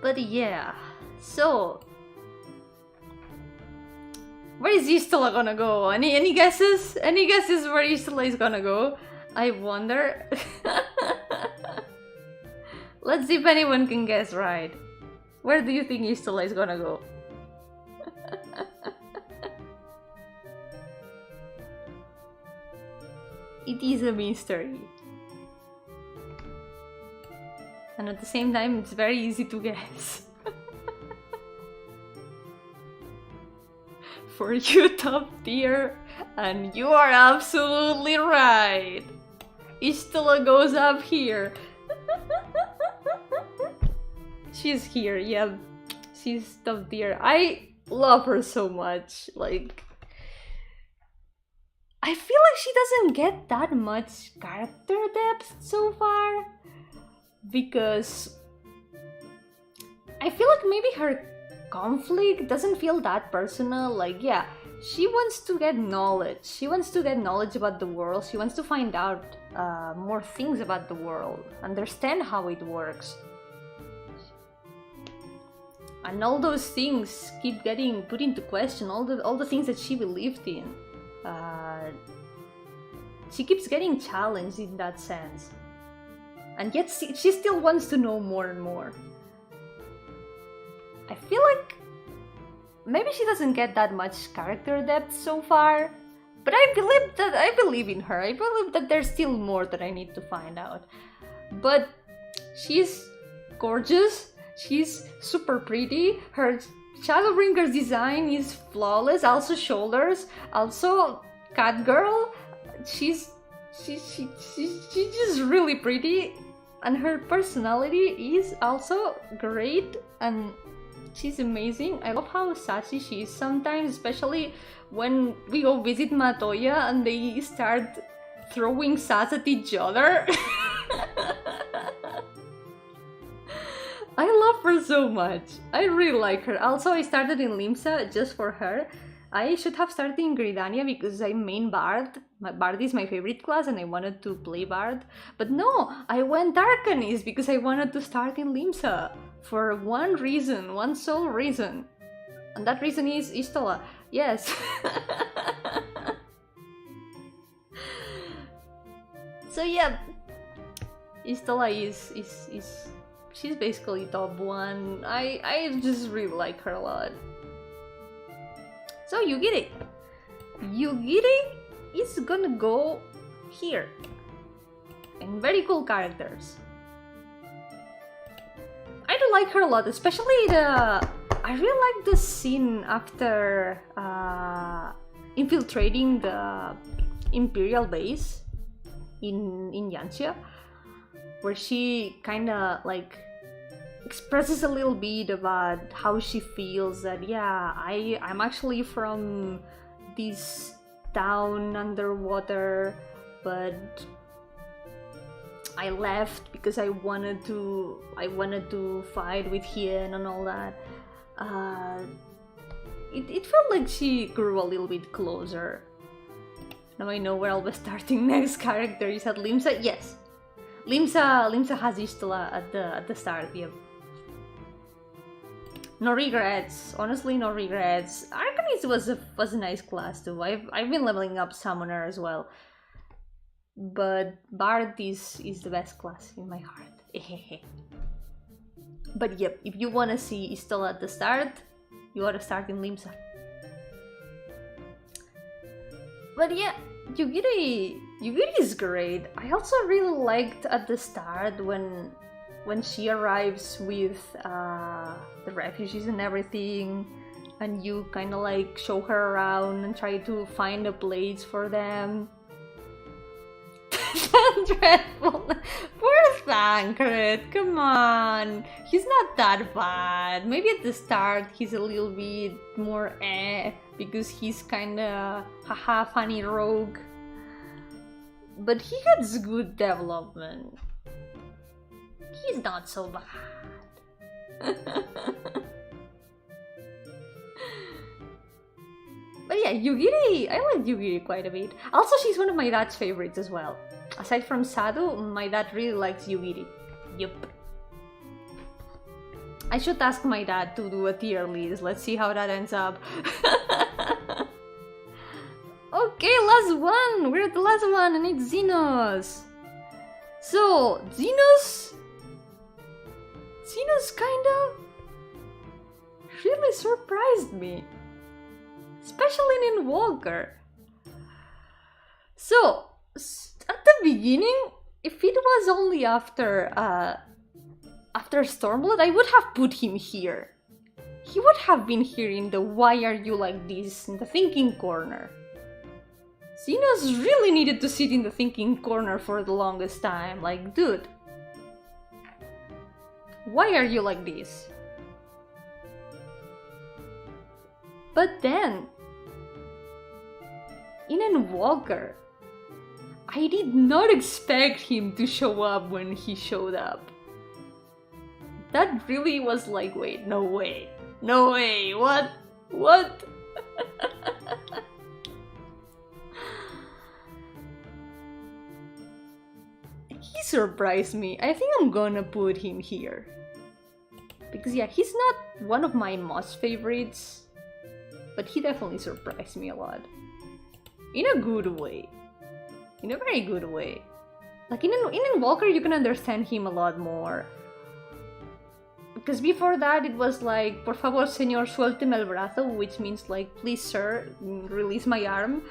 But yeah, so where is Istola gonna go? Any guesses? Any guesses where Istola is gonna go? I wonder. Let's see if anyone can guess right. Where do you think Istola is gonna go? It is a mystery. And at the same time, it's very easy to guess. For you, top tier, and you are absolutely right. Istola goes up here. She's here, yeah. She's top tier. I love her so much. Like, I feel like she doesn't get that much character depth so far. Because I feel like maybe her conflict doesn't feel that personal. Like, yeah, she wants to get knowledge. She wants to get knowledge about the world. She wants to find out more things about the world, understand how it works. And all those things keep getting put into question. All the things that she believed in. She keeps getting challenged in that sense. And yet she still wants to know more and more. I feel like maybe she doesn't get that much character depth so far, but I believe in her. I believe that there's still more that I need to find out. But she's gorgeous. She's super pretty. Her Shadowbringer's design is flawless. Also shoulders. Also cat girl. She's just really pretty, and her personality is also great, and she's amazing. I love how sassy she is sometimes, especially when we go visit Matoya and they start throwing sass at each other. I love her so much. I really like her. Also, I started in Limsa just for her. I should have started in Gardenia because I'm main Bard. Bard is my favorite class and I wanted to play Bard. But no, I went Arcanist because I wanted to start in Limsa. For one reason, one sole reason. And that reason is Istola. Yes. So yeah, Istola is she's basically top one. I just really like her a lot. So Yugiri is gonna go here. And very cool characters. I do like her a lot, especially I really like the scene after infiltrating the Imperial base in Yanxia, where she kinda like expresses a little bit about how she feels that, yeah, I'm actually from this town underwater, but I left because I wanted to fight with Hien and all that. It felt like she grew a little bit closer. Now I know where I'll be starting next. Character is at Limsa. Yes, Limsa has Istola at the start. Yep. No regrets. Honestly, no regrets. Arcanist was a nice class too. I've been leveling up Summoner as well. But Bard is the best class in my heart. But yep, if you wanna see Istola at the start, you gotta start in Limsa. But yeah, Yugiri is great. I also really liked at the start when she arrives with the refugees and everything, and you kind of like show her around and try to find a place for them. Dreadful. Poor Thancred, come on. He's not that bad. Maybe at the start he's a little bit more because he's kinda haha funny rogue. But he gets good development. He's not so bad. But yeah, Yugiri, I like Yugiri quite a bit. Also, she's one of my dad's favorites as well. Aside from Sadu, my dad really likes Yugiri. Yup. I should ask my dad to do a tier list. Let's see how that ends up. Okay, last one! We're at the last one and it's Xenos! So, Xenos Xenos kind of really surprised me. Especially in ENDWALKER. So, at the beginning, if it was only after Stormblood, I would have put him here. He would have been here in the why are you like this, in the thinking corner. Xenos really needed to sit in the thinking corner for the longest time. Like, dude, why are you like this? But then, in ENDWALKER, I did not expect him to show up when he showed up. That really was like, wait, no way. No way, what? What? He surprised me. I think I'm gonna put him here. Because yeah, he's not one of my most favorites, but he definitely surprised me a lot. In a good way. In a very good way. Like in ENDWALKER you can understand him a lot more. Because before that it was like, por favor señor, suélteme el brazo, which means like, please sir, release my arm.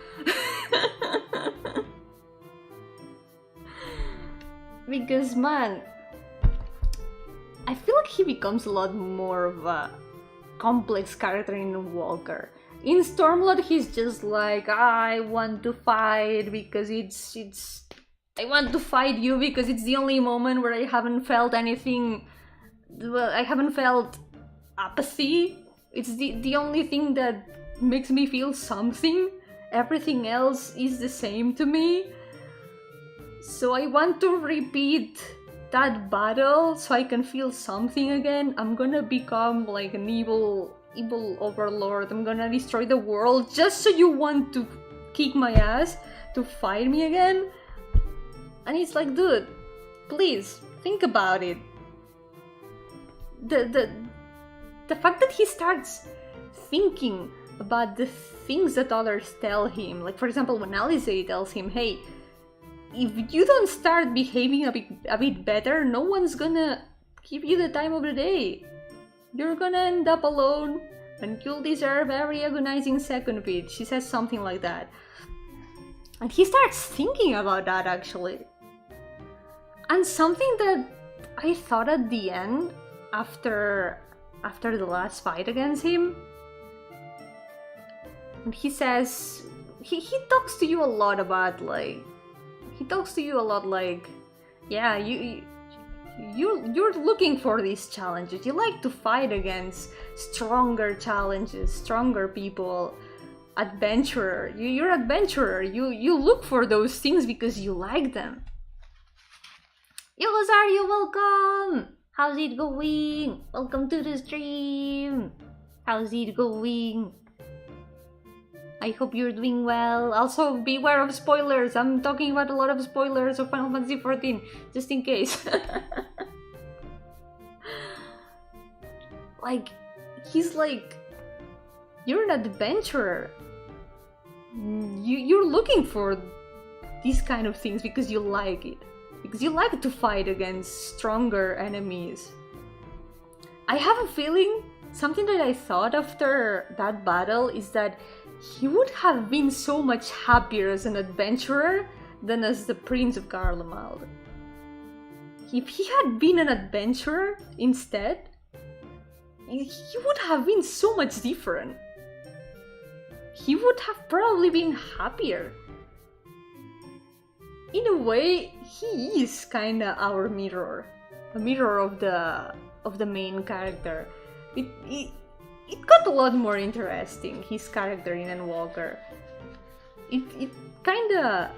Because man, I feel like he becomes a lot more of a complex character in ENDWALKER. In Stormblood he's just like, I want to fight because I want to fight you because it's the only moment where I haven't felt anything. Well, I haven't felt apathy. It's the only thing that makes me feel something. Everything else is the same to me. So I want to repeat that battle so I can feel something again. I'm gonna become like an evil overlord. I'm gonna destroy the world just so you want to kick my ass, to fight me again. And it's like, dude, please think about it. The fact that he starts thinking about the things that others tell him, like for example when Alizé tells him, hey, if you don't start behaving a bit better, no one's gonna give you the time of the day. You're gonna end up alone and you'll deserve every agonizing second of it. She says something like that. And he starts thinking about that actually. And something that I thought at the end, after the last fight against him, and he says, he talks to you a lot about like, yeah, you're looking for these challenges. You like to fight against stronger challenges, stronger people, adventurer. You're adventurer. You look for those things because you like them. Yo, Rosario, welcome! How's it going? Welcome to the stream! How's it going? I hope you're doing well. Also, beware of spoilers. I'm talking about a lot of spoilers of Final Fantasy XIV, just in case. Like, he's like, you're an adventurer. You're looking for these kind of things because you like it. Because you like to fight against stronger enemies. I have a feeling, something that I thought after that battle is that he would have been so much happier as an adventurer than as the Prince of Garlemald. If he had been an adventurer instead, he would have been so much different. He would have probably been happier. In a way, he is kinda our mirror. A mirror of the main character. It got a lot more interesting, his character in ENDWALKER. It kinda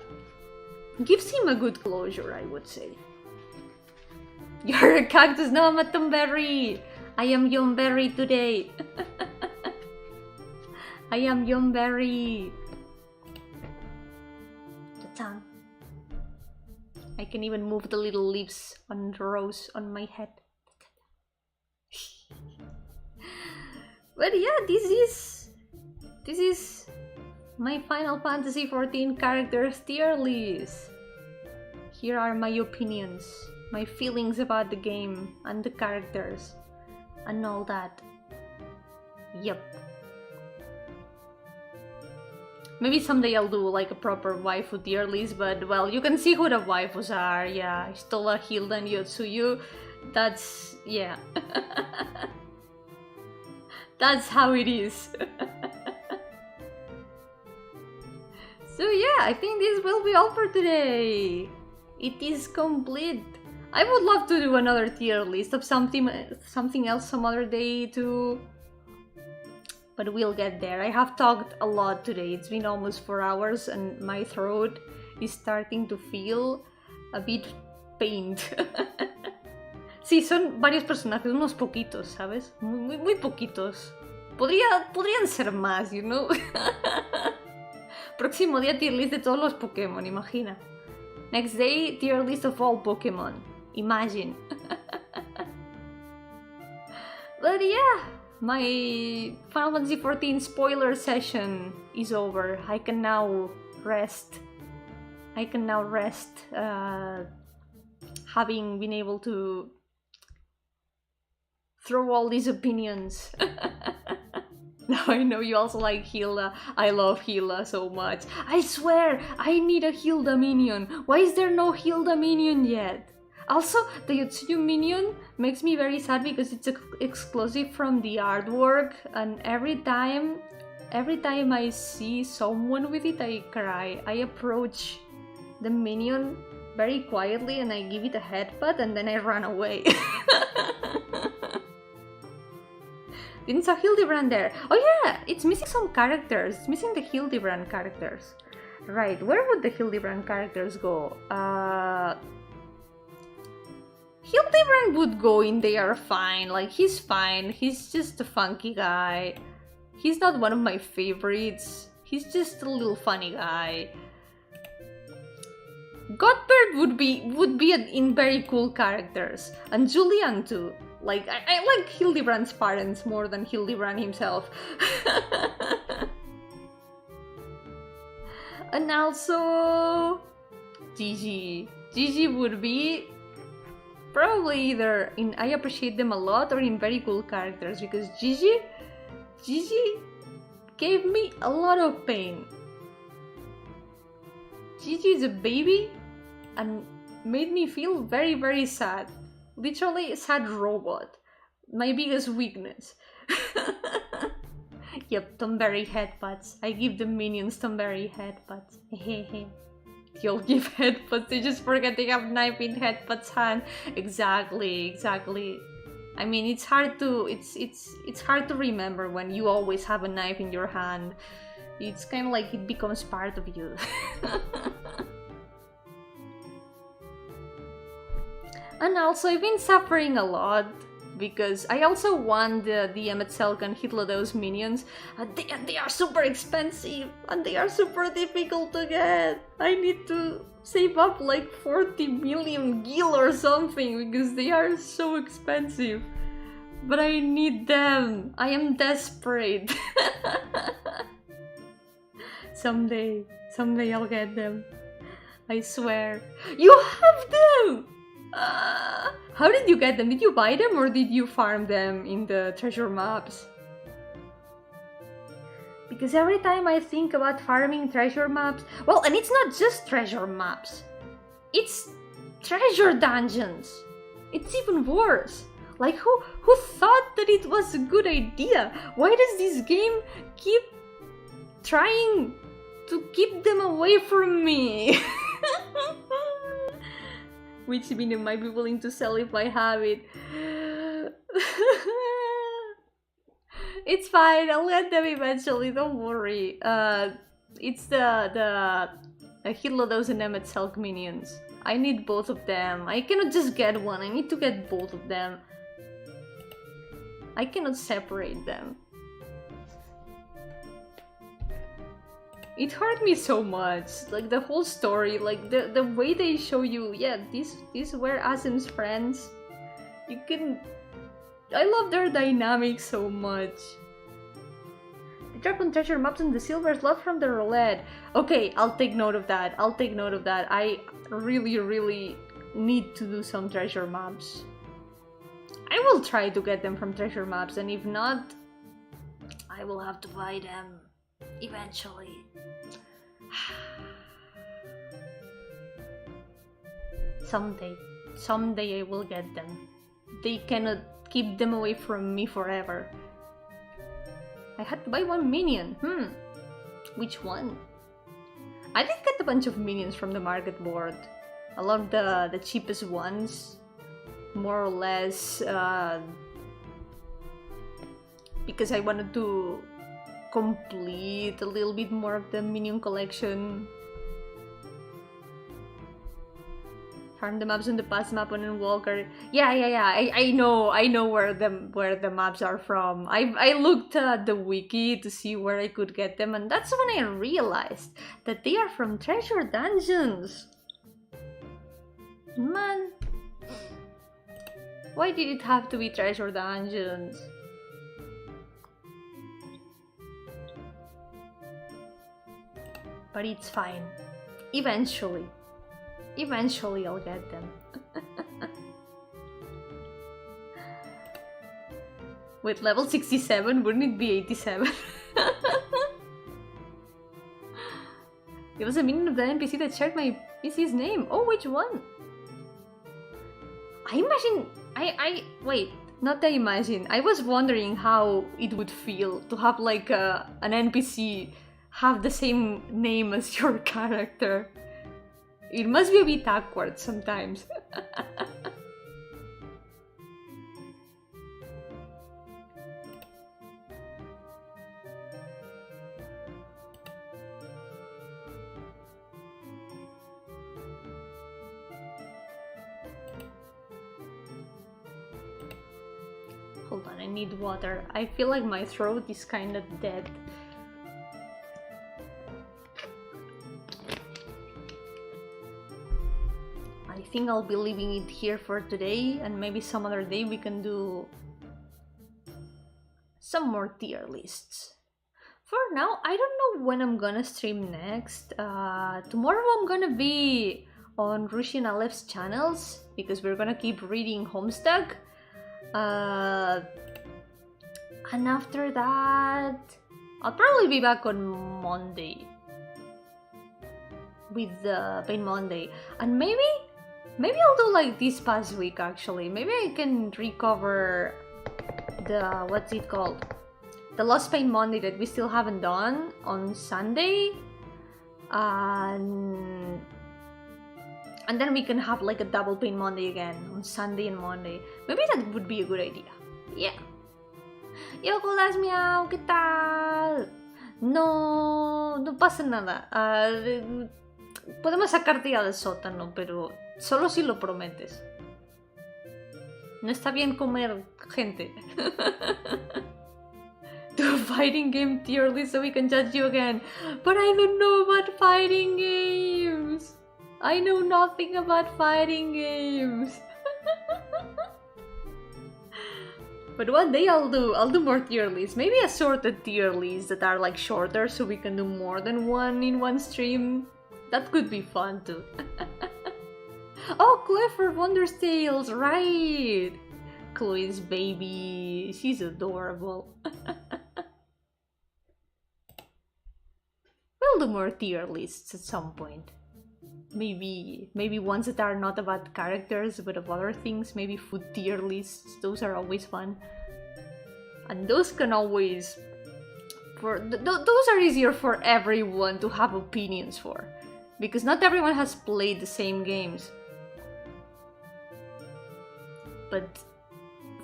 gives him a good closure, I would say. You're a cactus, no, I'm a Yomberry! I am Yomberry today! I am Yomberry! Ta-ta. I can even move the little leaves on the rose on my head. But yeah, this is my Final Fantasy XIV characters tier list. Here are my opinions. my feelings about the game and the characters and all that. Yep. Maybe someday I'll do like a proper waifu tier list, but well, you can see who the waifus are. Yeah, Stola, Hilda, and Yotsuyu. That's... yeah. That's how it is. So yeah, I think this will be all for today. It is complete. I would love to do another tier list of something else some other day too. But we'll get there. I have talked a lot today. It's been almost 4 hours and my throat is starting to feel a bit pained. Sí, son varios personajes, unos poquitos, ¿sabes? Muy poquitos. Podrían ser más, you know? Próximo día tier list de todos los Pokémon, imagina. Next day, tier list of all Pokémon. Imagine. But yeah, my Final Fantasy XIV spoiler session is over. I can now rest. Having been able to throw all these opinions. Now I know you also like Hilda. I love Hilda so much. I swear, I need a Hilda minion. Why is there no Hilda minion yet? Also, the Yotsuyu minion makes me very sad because it's exclusive from the artwork, and every time I see someone with it, I cry. I approach the minion very quietly and I give it a headbutt and then I run away. Didn't saw Hildebrand there. Oh yeah, it's missing some characters. It's missing the Hildebrand characters. Right, where would the Hildebrand characters go? Hildebrand would go in there fine. Like, he's fine. He's just a funky guy. He's not one of my favorites. He's just a little funny guy. Godbird would be in very cool characters. And Julian too. Like, I like Hildebrand's parents more than Hildebrand himself. And also... Gigi. Gigi would be probably either in I appreciate them a lot or in very cool characters, because Gigi gave me a lot of pain. Gigi is a baby and made me feel very, very sad. Literally a sad robot. My biggest weakness. Yep, Yomberry headbutts. I give the minions Yomberry headbutts. Hehe. You'll give headbutts, they just forget they have knife in headbutts hand. Exactly. I mean, it's hard to remember when you always have a knife in your hand. It's kind of like it becomes part of you. And also, I've been suffering a lot because I also want the Emetzelk and Hitlodeus minions, and they are super expensive and they are super difficult to get. I need to save up like 40 million gil or something because they are so expensive. But I need them. I am desperate. Someday I'll get them. I swear. You have them! How did you get them? Did you buy them or did you farm them in the treasure maps? Because every time I think about farming treasure maps... Well, and it's not just treasure maps. It's treasure dungeons. It's even worse. Like, who thought that it was a good idea? Why does this game keep trying to keep them away from me? Which minion might be willing to sell if I have it? It's fine, I'll get them eventually, don't worry. It's the Hitlodeus and Emetzelk minions. I need both of them. I cannot just get one, I need to get both of them. I cannot separate them. It hurt me so much, like the whole story, like the way they show you, yeah, these were Asim's friends. You can... I love their dynamic so much. The Dragon treasure maps and the silver slot from the roulette. Okay, I'll take note of that, I really need to do some treasure maps. I will try to get them from treasure maps, and if not, I will have to buy them eventually. Someday I will get them. They cannot keep them away from me forever. I had to buy one minion. Which one? I did get a bunch of minions from the market board. A lot of the cheapest ones, more or less, because I wanted to complete a little bit more of the minion collection. Farm the maps on the past map on ENDWALKER. Yeah. I know where the maps are from. I looked at the wiki to see where I could get them, and that's when I realized that they are from treasure dungeons. Man, why did it have to be treasure dungeons? But it's fine. Eventually I'll get them. With level 67, wouldn't it be 87? It was a minion of the NPC that shared my PC's name. Oh, which one? I was wondering how it would feel to have like an NPC have the same name as your character. It must be a bit awkward sometimes. Hold on, I need water. I feel like my throat is kinda dead. I think I'll be leaving it here for today, and maybe some other day we can do some more tier lists. For now, I don't know when I'm gonna stream next. Tomorrow I'm gonna be on Rushi and Alef's channels, because we're gonna keep reading Homestuck. And after that, I'll probably be back on Monday with the Pain Monday, and maybe I'll do like this past week actually. Maybe I can recover the, what's it called? The Lost Pain Monday that we still haven't done on Sunday. And then we can have like a double Pain Monday again on Sunday and Monday. Maybe that would be a good idea. Yeah. Yo-hooo, las miau, ¿qué tal? No pasa nada. Podemos sacarte ya del sótano, pero solo si lo prometes. No está bien comer gente. Do a fighting game tier list so we can judge you again. But I don't know about fighting games. I know nothing about fighting games. But one day I'll do more tier lists. Maybe assorted tier lists that are like shorter so we can do more than one in one stream. That could be fun too. Oh, Chloe for Wonder's Tales, right! Chloe's baby, she's adorable. We'll do more tier lists at some point. Maybe ones that are not about characters but of other things. Maybe food tier lists. Those are always fun, and those can always those are easier for everyone to have opinions for, because not everyone has played the same games. But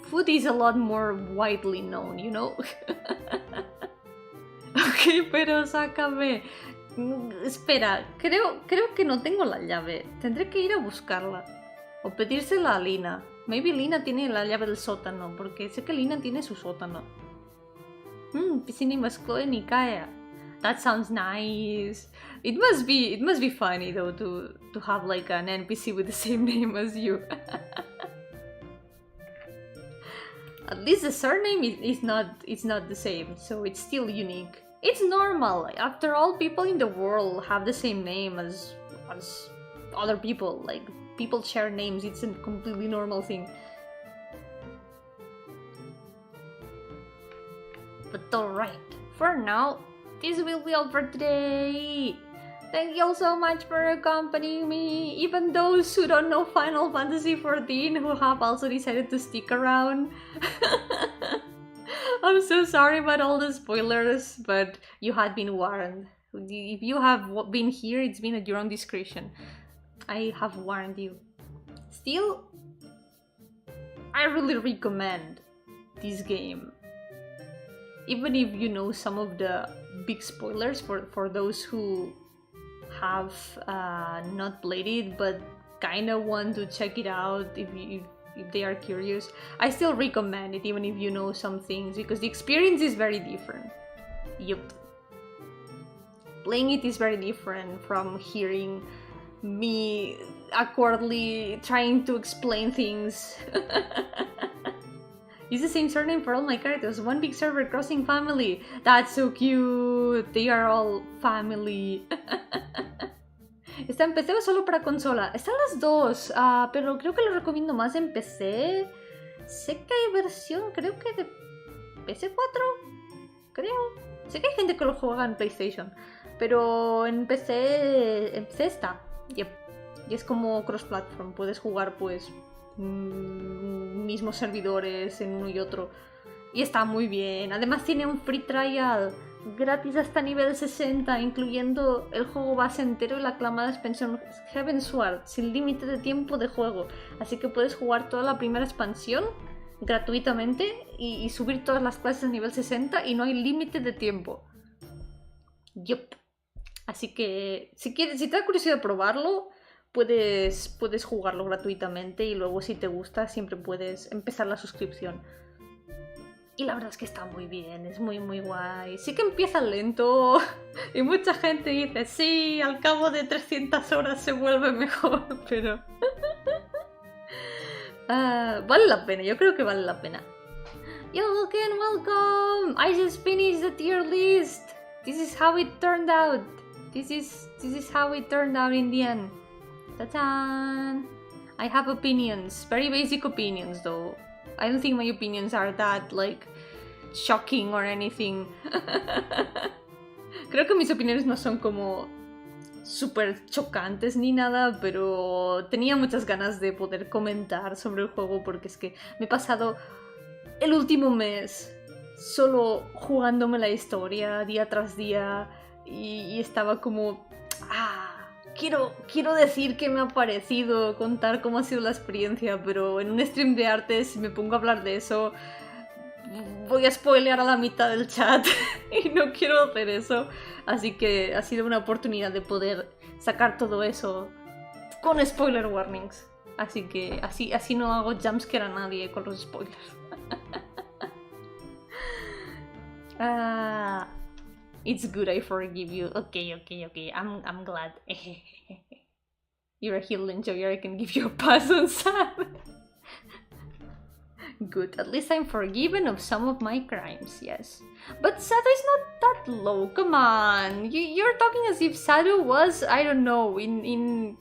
food is a lot more widely known, you know. Ok, pero sácame. Espera, creo que no tengo la llave. Tendré que ir a buscarla. O pedírsela a Lina. Maybe Lina tiene la llave del sótano, porque sé que Lina tiene su sótano. Piscina más Chloe ni Kaya. That sounds nice. It must be funny though to have like an NPC with the same name as you. At least the surname is not the same, so it's still unique. It's normal. After all, people in the world have the same name as other people. Like, people share names, it's a completely normal thing. But alright, for now, this will be all for today. Thank you all so much for accompanying me, even those who don't know Final Fantasy XIV who have also decided to stick around. I'm so sorry about all the spoilers, but you had been warned. If you have been here, it's been at your own discretion. I have warned you. Still, I really recommend this game. Even if you know some of the big spoilers for those who have not played it but kinda want to check it out if they are curious, I still recommend it even if you know some things, because the experience is very different. Yup. Playing it is very different from hearing me awkwardly trying to explain things. Use the same surname for all my characters. One big server crossing family. That's so cute. They are all family. ¿Está en PC o solo para consola? Están las dos, pero creo que lo recomiendo más en PC. Sé que hay versión, creo que de PS4. Creo. Sé que hay gente que lo juega en PlayStation. Pero en PC está. Yep. Y es como cross-platform. Puedes jugar pues mismos servidores en uno y otro. Y está muy bien. Además tiene un free trial gratis hasta nivel 60, incluyendo el juego base entero y la aclamada expansión Heavensward, sin límite de tiempo de juego. Así que puedes jugar toda la primera expansión gratuitamente y subir todas las clases a nivel 60 y no hay límite de tiempo. Yup. Así que si te da curiosidad probarlo, puedes jugarlo gratuitamente y luego si te gusta siempre puedes empezar la suscripción. Y la verdad es que está muy bien, es muy muy guay. Sí que empieza lento y mucha gente dice, sí, al cabo de 300 horas se vuelve mejor, pero... vale la pena, yo creo que vale la pena. Yo, welcome! I just finished the tier list! This is how it turned out! This is how it turned out in the end. Ta-tan! I have opinions, very basic opinions though. I don't think my opinions are that, like, shocking or anything. Creo que mis opiniones no son como súper chocantes ni nada, pero tenía muchas ganas de poder comentar sobre el juego porque es que me he pasado el último mes solo jugándome la historia día tras día y estaba como... Quiero decir qué me ha parecido, contar cómo ha sido la experiencia, pero en un stream de arte si me pongo a hablar de eso voy a spoilear a la mitad del chat y no quiero hacer eso, así que ha sido una oportunidad de poder sacar todo eso con spoiler warnings, así que así no hago jumpscare a nadie con los spoilers. It's good, I forgive you. Okay. I'm glad. You're a heel enjoyer, I can give you a pass on Sam. Good, at least I'm forgiven of some of my crimes, yes. But Sado is not that low, come on. You're talking as if Sado was, I don't know, in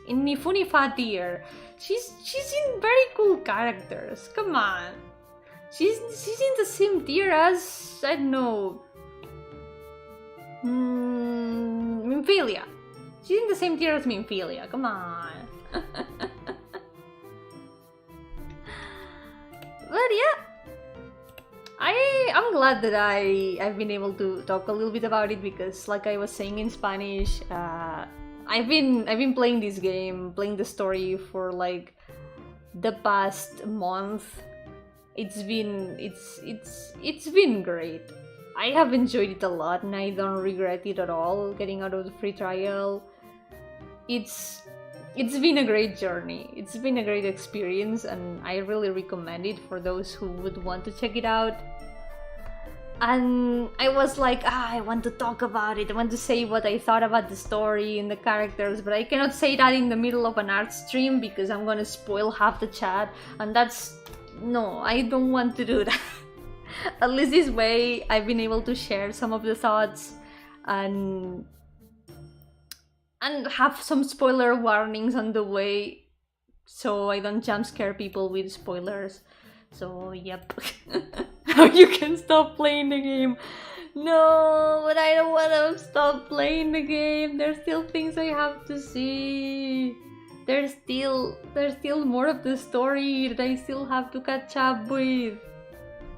Nifunifa tier. She's in very cool characters, come on. She's in the same tier as, I don't know, Minfilia. She's in the same tier as Minfilia, come on. But yeah, I'm glad that I've been able to talk a little bit about it because, like I was saying in Spanish, I've been playing this game, playing the story for like the past month. It's been great. I have enjoyed it a lot and I don't regret it at all, getting out of the free trial. It's been a great journey. It's been a great experience and I really recommend it for those who would want to check it out. And I was like, I want to talk about it. I want to say what I thought about the story and the characters, but I cannot say that in the middle of an art stream because I'm gonna spoil half the chat and no, I don't want to do that. At least this way I've been able to share some of the thoughts and have some spoiler warnings on the way so I don't jump scare people with spoilers. So yep. You can stop playing the game. No, but I don't want to stop playing the game. There's still things I have to see. There's still more of the story that I still have to catch up with.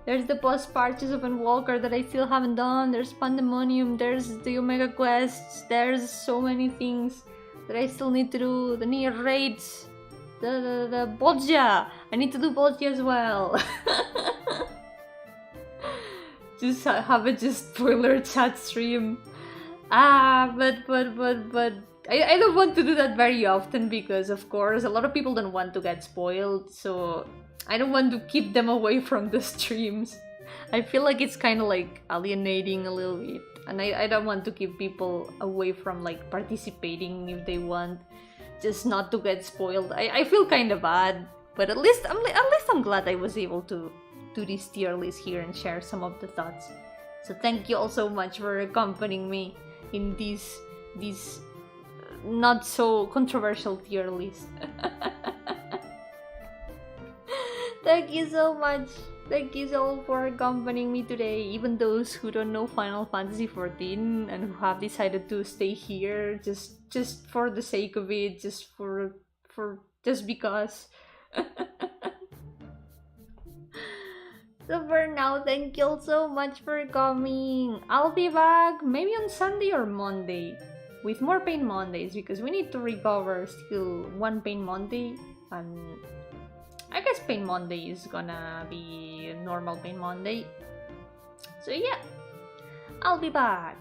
There's the post parches of ENDWALKER that I still haven't done. There's Pandemonium. There's the Omega quests. There's so many things that I still need to do. The near raids. The Bolgia. I need to do Bolgia as well. Just have a just spoiler chat stream. But I don't want to do that very often because of course a lot of people don't want to get spoiled, so I don't want to keep them away from the streams. I feel like it's kind of like alienating a little bit, and I don't want to keep people away from like participating if they want, just not to get spoiled. I feel kind of bad, but at least I'm glad I was able to do this tier list here and share some of the thoughts. So thank you all so much for accompanying me in this not so controversial tier list. Thank you so much. Thank you all for accompanying me today, even those who don't know Final Fantasy XIV and who have decided to stay here just for the sake of it, just because. So for now, thank you all so much for coming. I'll be back maybe on Sunday or Monday with more Pain Mondays because we need to recover still one Pain Monday, and I guess Pain Monday is gonna be a normal Pain Monday. So yeah, I'll be back.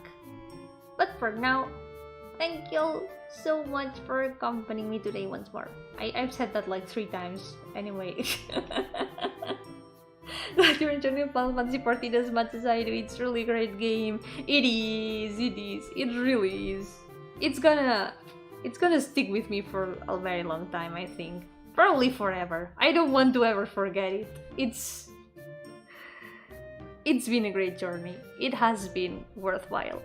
But for now, thank you all so much for accompanying me today once more. I've said that like 3 times anyway. That you're enjoying Final Fantasy XIV as much as I do. It's really a great game. It really is. It's gonna stick with me for a very long time, I think. Probably forever. I don't want to ever forget it. It's been a great journey. It has been worthwhile.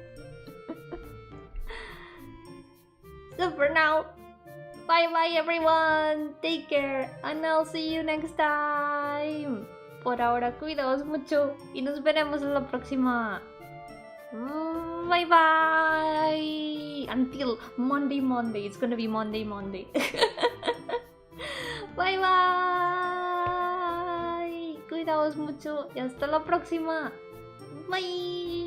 So for now, bye bye everyone. Take care and I'll see you next time. Por ahora, cuidaos mucho y nos veremos en la próxima. Bye bye. Until Monday. It's gonna be Monday. Bye bye. Cuidaos mucho y hasta la próxima. Bye.